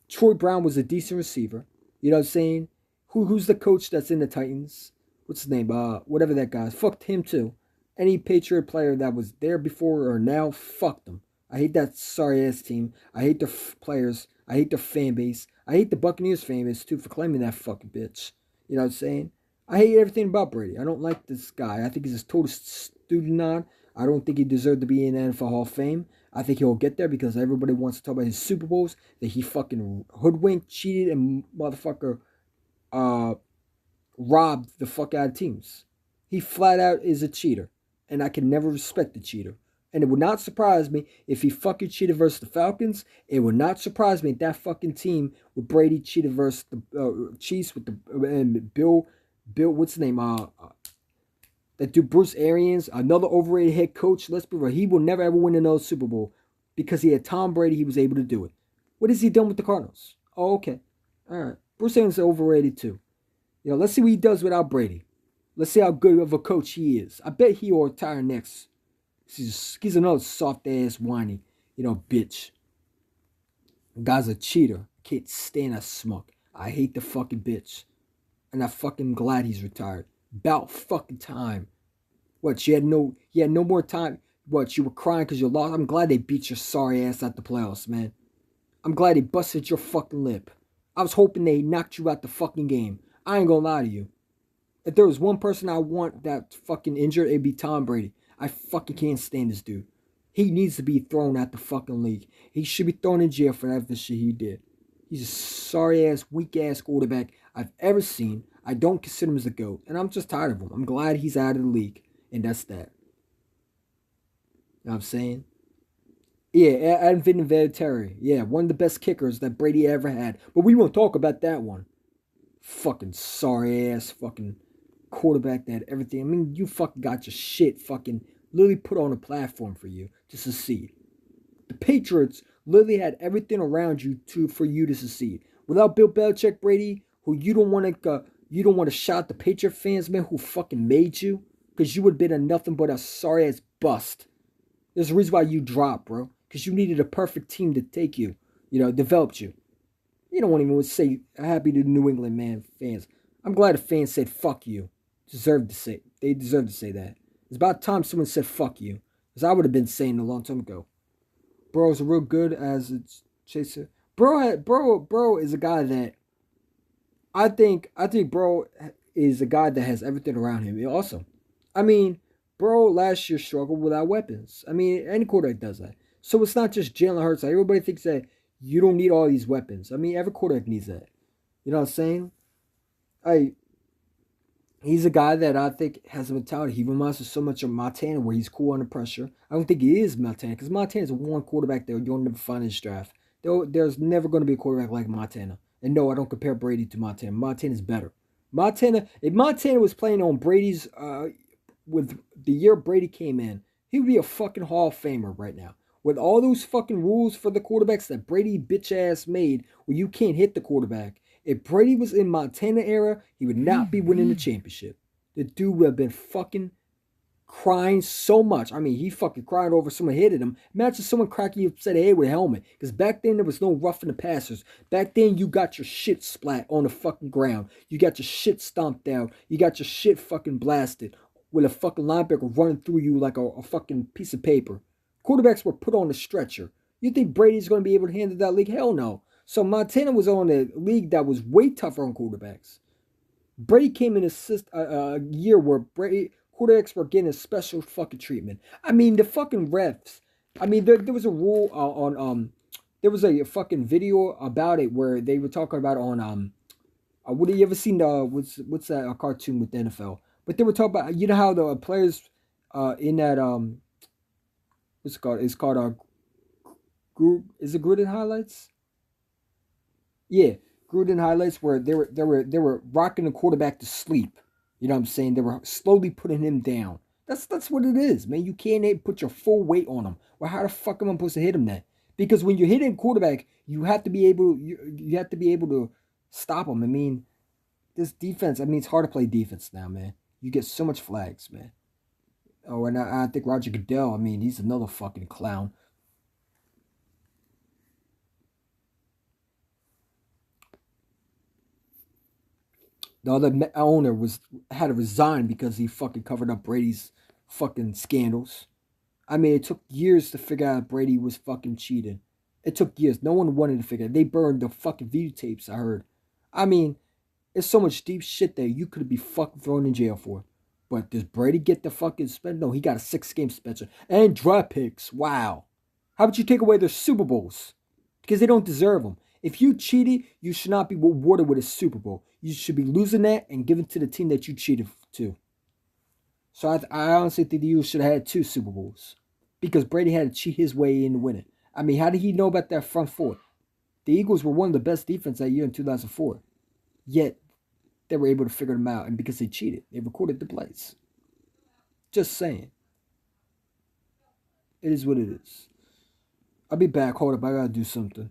Troy Brown was a decent receiver. You know what I'm saying? Who's the coach that's in the Titans? What's his name? Whatever that guy is. Fucked him too. Any Patriot player that was there before or now, fucked them. I hate that sorry-ass team. I hate their players. I hate their fan base. I hate the Buccaneers fan base, too, for claiming that fucking bitch. You know what I'm saying? I hate everything about Brady. I don't like this guy. I think he's a total student on. I don't think he deserved to be in the NFL Hall of Fame. I think he'll get there because everybody wants to talk about his Super Bowls, that he fucking hoodwinked, cheated, and motherfucker robbed the fuck out of teams. He flat out is a cheater. And I can never respect the cheater. And it would not surprise me if he fucking cheated versus the Falcons. It would not surprise me if that fucking team with Brady cheated versus the Chiefs with the and Bill, what's his name? That dude Bruce Arians, another overrated head coach. Let's be real, he will never ever win another Super Bowl because he had Tom Brady. He was able to do it. What has he done with the Cardinals? Oh, okay, all right. Bruce Arians is overrated too. Let's see what he does without Brady. Let's see how good of a coach he is. I bet he will retire next. He's another soft-ass, whiny, bitch. The guy's a cheater. Can't stand a smuck. I hate the fucking bitch. And I'm fucking glad he's retired. About fucking time. What, you had no more time? What, you were crying because you lost? I'm glad they beat your sorry ass at the playoffs, man. I'm glad they busted your fucking lip. I was hoping they knocked you out the fucking game. I ain't gonna lie to you. If there was one person I want that fucking injured, it'd be Tom Brady. I fucking can't stand this dude. He needs to be thrown out the fucking league. He should be thrown in jail for that shit he did. He's a sorry-ass, weak-ass quarterback I've ever seen. I don't consider him as the GOAT. And I'm just tired of him. I'm glad he's out of the league. And that's that. You know what I'm saying? Yeah, Adam Vinatieri. Yeah, one of the best kickers that Brady ever had. But we won't talk about that one. Fucking sorry-ass fucking quarterback that had everything. I mean, you fucking got your shit fucking literally put on a platform for you to succeed. The Patriots literally had everything around you for you to succeed. Without Bill Belichick, Brady, who you don't want to shout the Patriot fans, man, who fucking made you, because you would have been a nothing but a sorry ass bust. There's a reason why you dropped, bro, because you needed a perfect team to take you, developed you. You don't want to even say happy to New England fans. I'm glad the fans said fuck you. They deserve to say that. It's about time someone said fuck you. Because I would have been saying a long time ago. Bro is real good as a chaser. Bro is a guy that I think bro is a guy that has everything around him. Also, I mean, bro last year struggled without weapons. I mean, any quarterback does that. So it's not just Jalen Hurts. Like, everybody thinks that you don't need all these weapons. I mean, every quarterback needs that. You know what I'm saying? He's a guy that I think has a mentality. He reminds me so much of Montana, where he's cool under pressure. I don't think he is Montana, because Montana's a one quarterback that you'll never find in this draft. There's never going to be a quarterback like Montana. And no, I don't compare Brady to Montana. Montana's better. If Montana was playing on Brady's, with the year Brady came in, he would be a fucking Hall of Famer right now. With all those fucking rules for the quarterbacks that Brady bitch ass made, where you can't hit the quarterback. If Brady was in Montana era, he would not be winning the championship. The dude would have been fucking crying so much. I mean, he fucking cried over someone hitting him. Imagine someone cracking you upside the head with a helmet. Because back then, there was no roughing the passers. Back then, you got your shit splat on the fucking ground. You got your shit stomped out. You got your shit fucking blasted with a fucking linebacker running through you like a fucking piece of paper. Quarterbacks were put on a stretcher. You think Brady's going to be able to handle that league? Hell no. So Montana was on a league that was way tougher on quarterbacks. Brady came in a year where Brady quarterbacks were getting a special fucking treatment. I mean, the fucking refs. I mean, there was a rule on there was a fucking video about it where they were talking about on what have you ever seen the what's that cartoon with the NFL? But they were talking about you know how the players in that what's it called? It's called is it Gruden highlights? Yeah, Gruden highlights where they were rocking the quarterback to sleep. You know what I'm saying? They were slowly putting him down. That's what it is, man. You can't put your full weight on him. Well, how the fuck am I supposed to hit him then? Because when you're hitting quarterback, you have to be able you have to be able to stop him. I mean, this defense. I mean, it's hard to play defense now, man. You get so much flags, man. Oh, and I think Roger Goodell. I mean, he's another fucking clown. The other owner had to resign because he fucking covered up Brady's fucking scandals. I mean, it took years to figure out Brady was fucking cheating. It took years. No one wanted to figure it. They burned the fucking videotapes, I heard. I mean, there's so much deep shit there you could be fucking thrown in jail for. But does Brady get the fucking suspension? No, he got a 6-game suspension. And draft picks. Wow. How about you take away their Super Bowls? Because they don't deserve them. If you cheated, you should not be rewarded with a Super Bowl. You should be losing that and giving to the team that you cheated to. So I honestly think the Eagles should have had 2 Super Bowls. Because Brady had to cheat his way into winning. I mean, how did he know about that front four? The Eagles were one of the best defense that year in 2004. Yet, they were able to figure them out. And because they cheated, they recorded the plays. Just saying. It is what it is. I'll be back. Hold up. I gotta do something.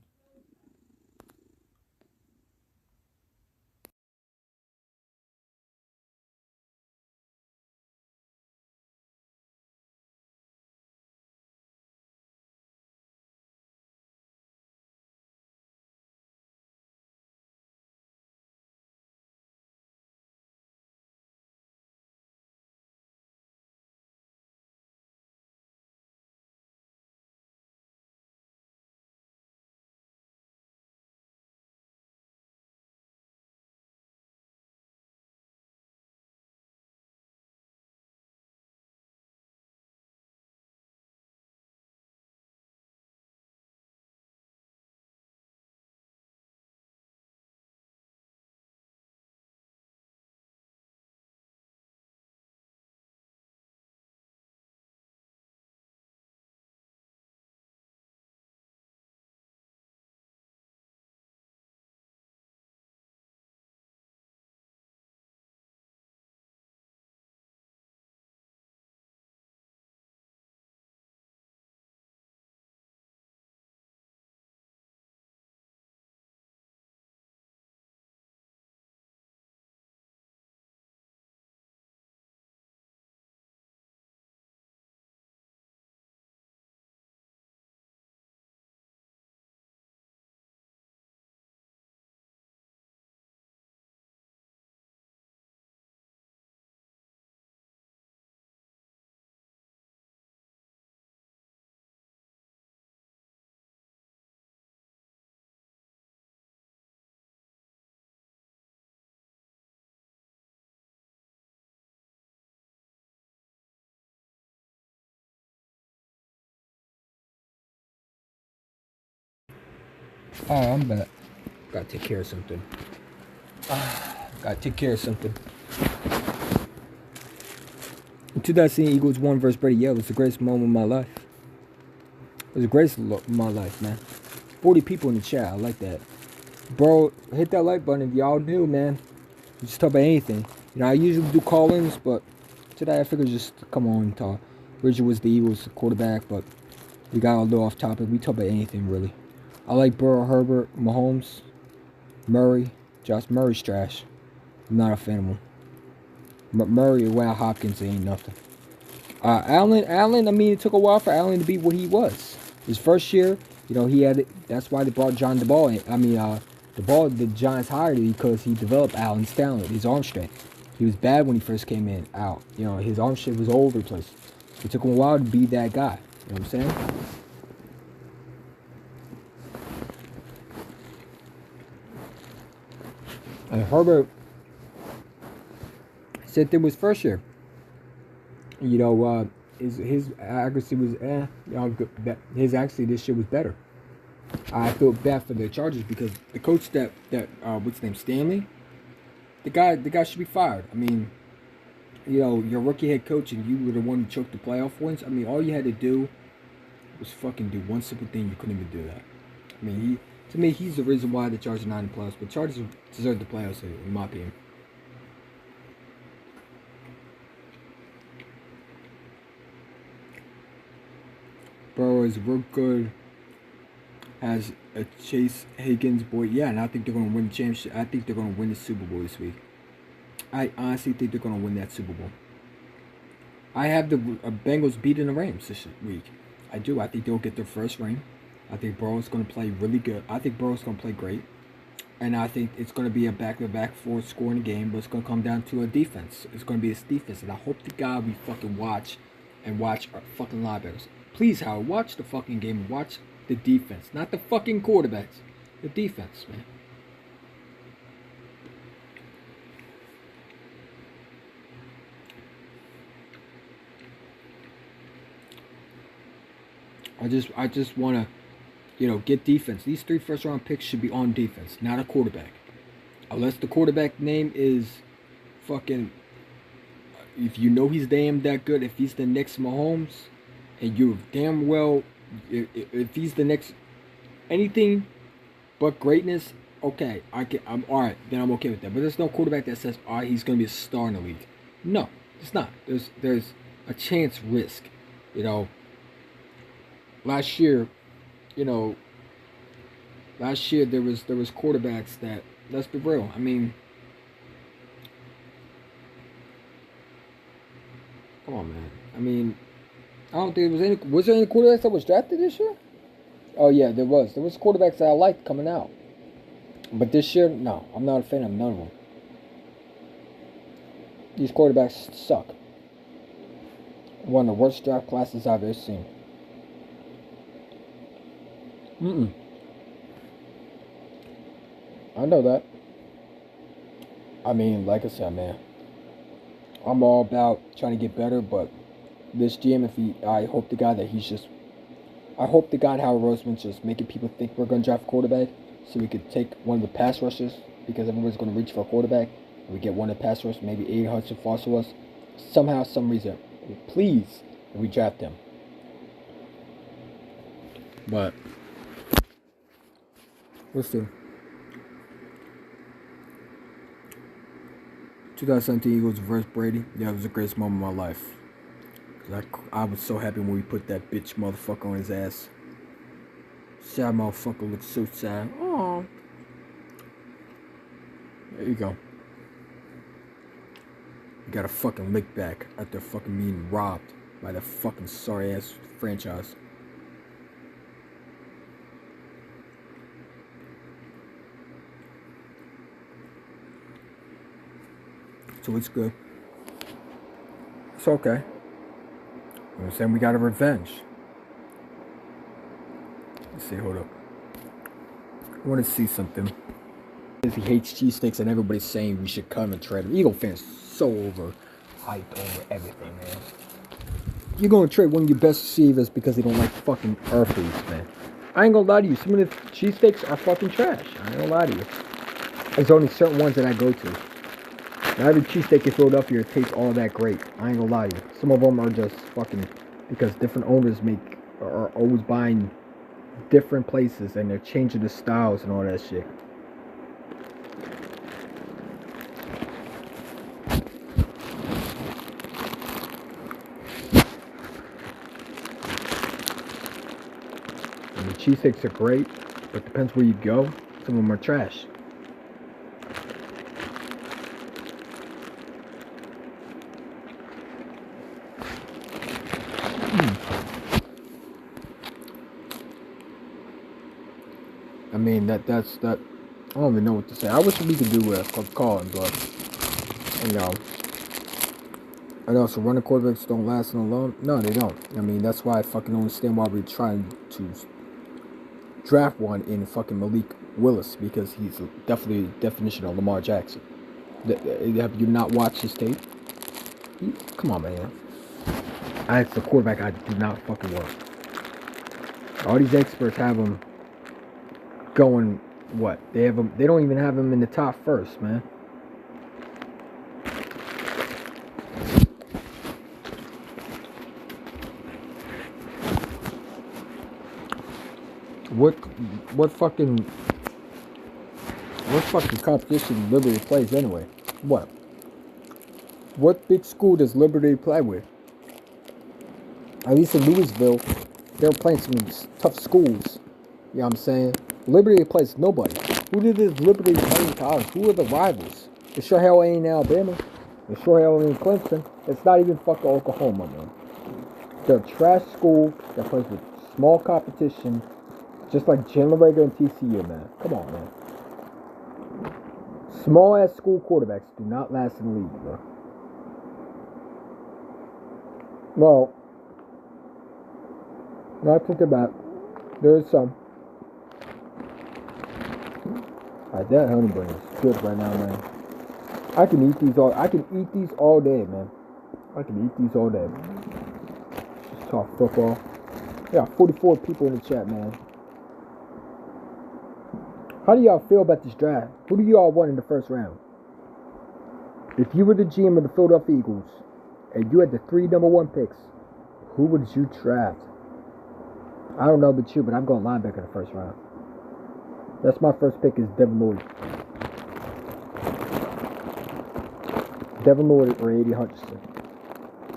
Oh, I'm back. Gotta take care of something. Gotta take care of something. In 2000, Eagles won versus Brady. Yeah, it was the greatest moment of my life. It was the greatest of my life, man. 40 people in the chat. I like that. Bro, hit that like button if y'all new, man. Just talk about anything. You know, I usually do call-ins, but today I figured just come on and talk. Bridget was the Eagles quarterback, but we got a little off topic. We talk about anything, really. I like Burrow, Herbert, Mahomes, Murray. Josh Murray's trash. I'm not a fan of him. Murray around Hopkins ain't nothing. Allen. I mean, it took a while for Allen to be what he was. His first year, you know, he had. That's why they brought John DeBall in. I mean, the Giants hired him because he developed Allen's talent, his arm strength. He was bad when he first came in. Out, you know, his arm strength was all over the place. It took him a while to be that guy. You know what I'm saying? And Herbert, Same thing was first year. You know, his accuracy was his accuracy this year was better. I feel bad for the Chargers because the coach that what's his name, Stanley, the guy should be fired. I mean, you know, your rookie head coach and you were the one who choked the playoff wins. I mean, all you had to do was fucking do one simple thing. You couldn't even do that. I mean, to me, he's the reason why the Chargers are not in the playoffs. But Chargers deserve the playoffs, in my opinion. Burrow is real good. Has a Chase Higgins boy. Yeah, and I think they're going to win the championship. I think they're going to win the Super Bowl this week. I honestly think they're going to win that Super Bowl. I have the Bengals beating the Rams this week. I do. I think they'll get their first ring. I think Burrow's going to play really good. I think Burrow's going to play great. And I think it's going to be a back-to-back fourth scoring game, but it's going to come down to a defense. It's going to be this defense. And I hope to God we fucking watch our fucking linebackers. Please, Howard, watch the fucking game and watch the defense. Not the fucking quarterbacks. The defense, man. I just want to, you know, get defense. These 3 first-round picks should be on defense, not a quarterback. Unless the quarterback name is fucking, if you know he's damn that good, if he's the next Mahomes, and you're damn well, if he's the next anything but greatness, okay, I'm all right. Then I'm okay with that. But there's no quarterback that says, all right, he's gonna be a star in the league. No, it's not. There's a chance risk, you know. Last year there was quarterbacks that, let's be real. I mean, come on, man. I mean, I don't think was there any quarterbacks that was drafted this year? Oh yeah, there was. There was quarterbacks that I liked coming out. But this year, no, I'm not a fan of none of them. These quarterbacks suck. One of the worst draft classes I've ever seen. I know that. I mean, like I said, man, I'm all about trying to get better, but this GM, I hope to God Howard Rossman's just making people think we're going to draft a quarterback so we could take one of the pass rushers because everyone's going to reach for a quarterback. We get one of the pass rushers, maybe Aiden Hudson falls to us. Somehow, some reason, please, we draft him. But let's do 2017 Eagles versus Brady. Yeah, it was the greatest moment of my life. I was so happy when we put that bitch motherfucker on his ass. Sad motherfucker looks so sad. Aww. There you go. You got a fucking lick back after fucking being robbed by the fucking sorry ass franchise. So it's good. It's okay. You know what I'm saying? We got a revenge. Let's see, hold up. I want to see something. He hates cheesesteaks and everybody's saying we should cut him and trade him. Eagle fans so hyped over everything, man. You're going to trade one of your best receivers because they don't like fucking earthlies, man. I ain't gonna lie to you. Some of the cheesesteaks are fucking trash. I ain't gonna lie to you. There's only certain ones that I go to. Not every cheesesteak in Philadelphia tastes all that great. I ain't gonna lie to you. Some of them are just fucking because different owners are always buying different places and they're changing the styles and all that shit. And the cheesesteaks are great, but depends where you go. Some of them are trash. I mean, that's I don't even know what to say. I wish we could do a call, but you know, I know. So running quarterbacks don't last in long. No, they don't. I mean, that's why I fucking understand why we're trying to draft one in fucking Malik Willis because he's definitely the definition of Lamar Jackson. Have you not watched his tape? Come on, man. That's the quarterback I do not fucking want. All these experts have him going, what? They don't even have him in the top first, man. What fucking competition Liberty plays anyway? What big school does Liberty play with? At least in Louisville, they're playing some tough schools. You know what I'm saying? Liberty plays nobody. Who did this Liberty play in college? Who are the rivals? It sure hell ain't Alabama. It sure hell ain't Clemson. It's not even fucking Oklahoma, man. They're a trash school that plays with small competition, just like Jalen Rager and TCU, man. Come on, man. Small ass school quarterbacks do not last in the league, bro. Well, not to about. There is some. That honey bun is good right now, man. I can eat these all day, man. I can eat these all day. Just talk football. Yeah, 44 people in the chat, man. How do y'all feel about this draft? Who do y'all want in the first round? If you were the GM of the Philadelphia Eagles and you had the 3 number 1 picks, who would you draft? I don't know about you, but I'm going linebacker in the first round. That's my first pick is Devin Lloyd. Devin Lloyd or A.D. Hutchinson.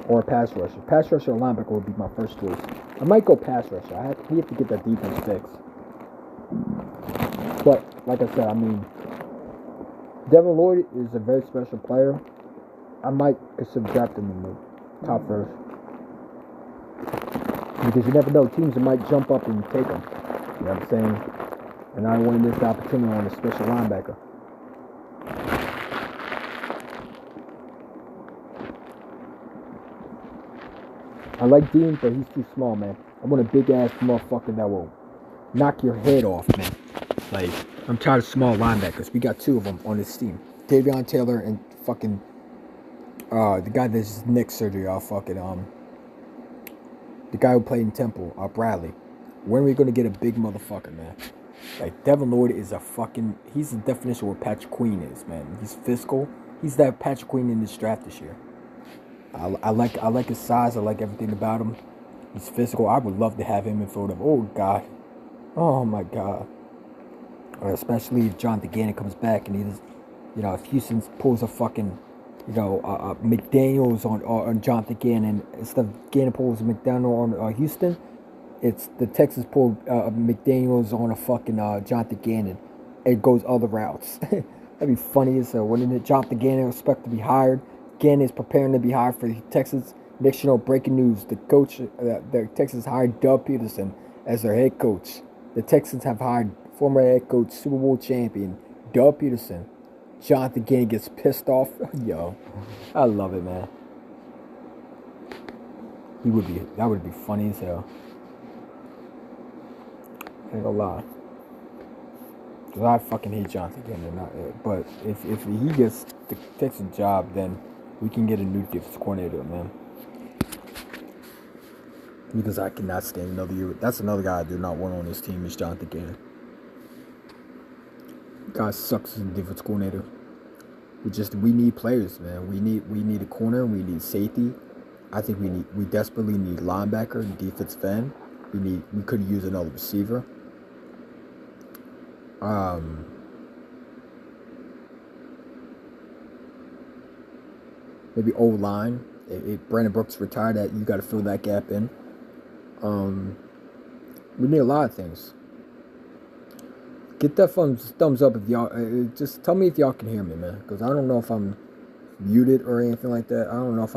Or a pass rusher. Pass rusher or linebacker would be my first choice. I might go pass rusher. We have to get that defense fixed. But, like I said, I mean, Devin Lloyd is a very special player. I might consider drafting him in the top first. Because you never know, teams might jump up and take him. You know what I'm saying? And I don't want to miss the opportunity on a special linebacker. I like Dean, but he's too small, man. I want a big-ass motherfucker that will knock your head off, man. Like, I'm tired of small linebackers. We got 2 of them on this team. Davion Taylor and fucking, the guy that's neck surgery, the guy who played in Temple, Bradley. When are we going to get a big motherfucker, man? Like, Devin Lloyd is he's the definition of what Patrick Queen is, man. He's physical. He's that Patrick Queen in this draft this year. I like his size. I like everything about him. He's physical. I would love to have him in Philadelphia. Oh, God. Oh, my God. Or especially if Jonathan Gannon comes back and if Houston pulls a fucking, McDaniels on Jonathan Gannon, instead of Gannon pulls McDaniel on Houston, it's the Texans pull McDaniels on a fucking Jonathan Gannon. It goes other routes. That'd be funny as hell. When Jonathan Gannon is expected to be hired, Gannon is preparing to be hired for the Texans. Next, breaking news: the coach, the Texans hired Doug Peterson as their head coach. The Texans have hired former head coach, Super Bowl champion Doug Peterson. Jonathan Gannon gets pissed off. Yo, I love it, man. That would be funny as hell. I ain't gonna lie. Cause I fucking hate Jonathan Gannon. But if he gets the Texans job, then we can get a new defensive coordinator, man. Because I cannot stand another year. That's another guy I do not want on this team is Jonathan Gannon. Guy sucks as a defensive coordinator. We need players, man. We need a corner. We need safety. I think we desperately need linebacker and defensive end. We could use another receiver. Maybe O-line. If Brandon Brooks retired, that you got to fill that gap in. We need a lot of things. Get that thumbs up if y'all. Just tell me if y'all can hear me, man. Because I don't know if I'm muted or anything like that. I don't know if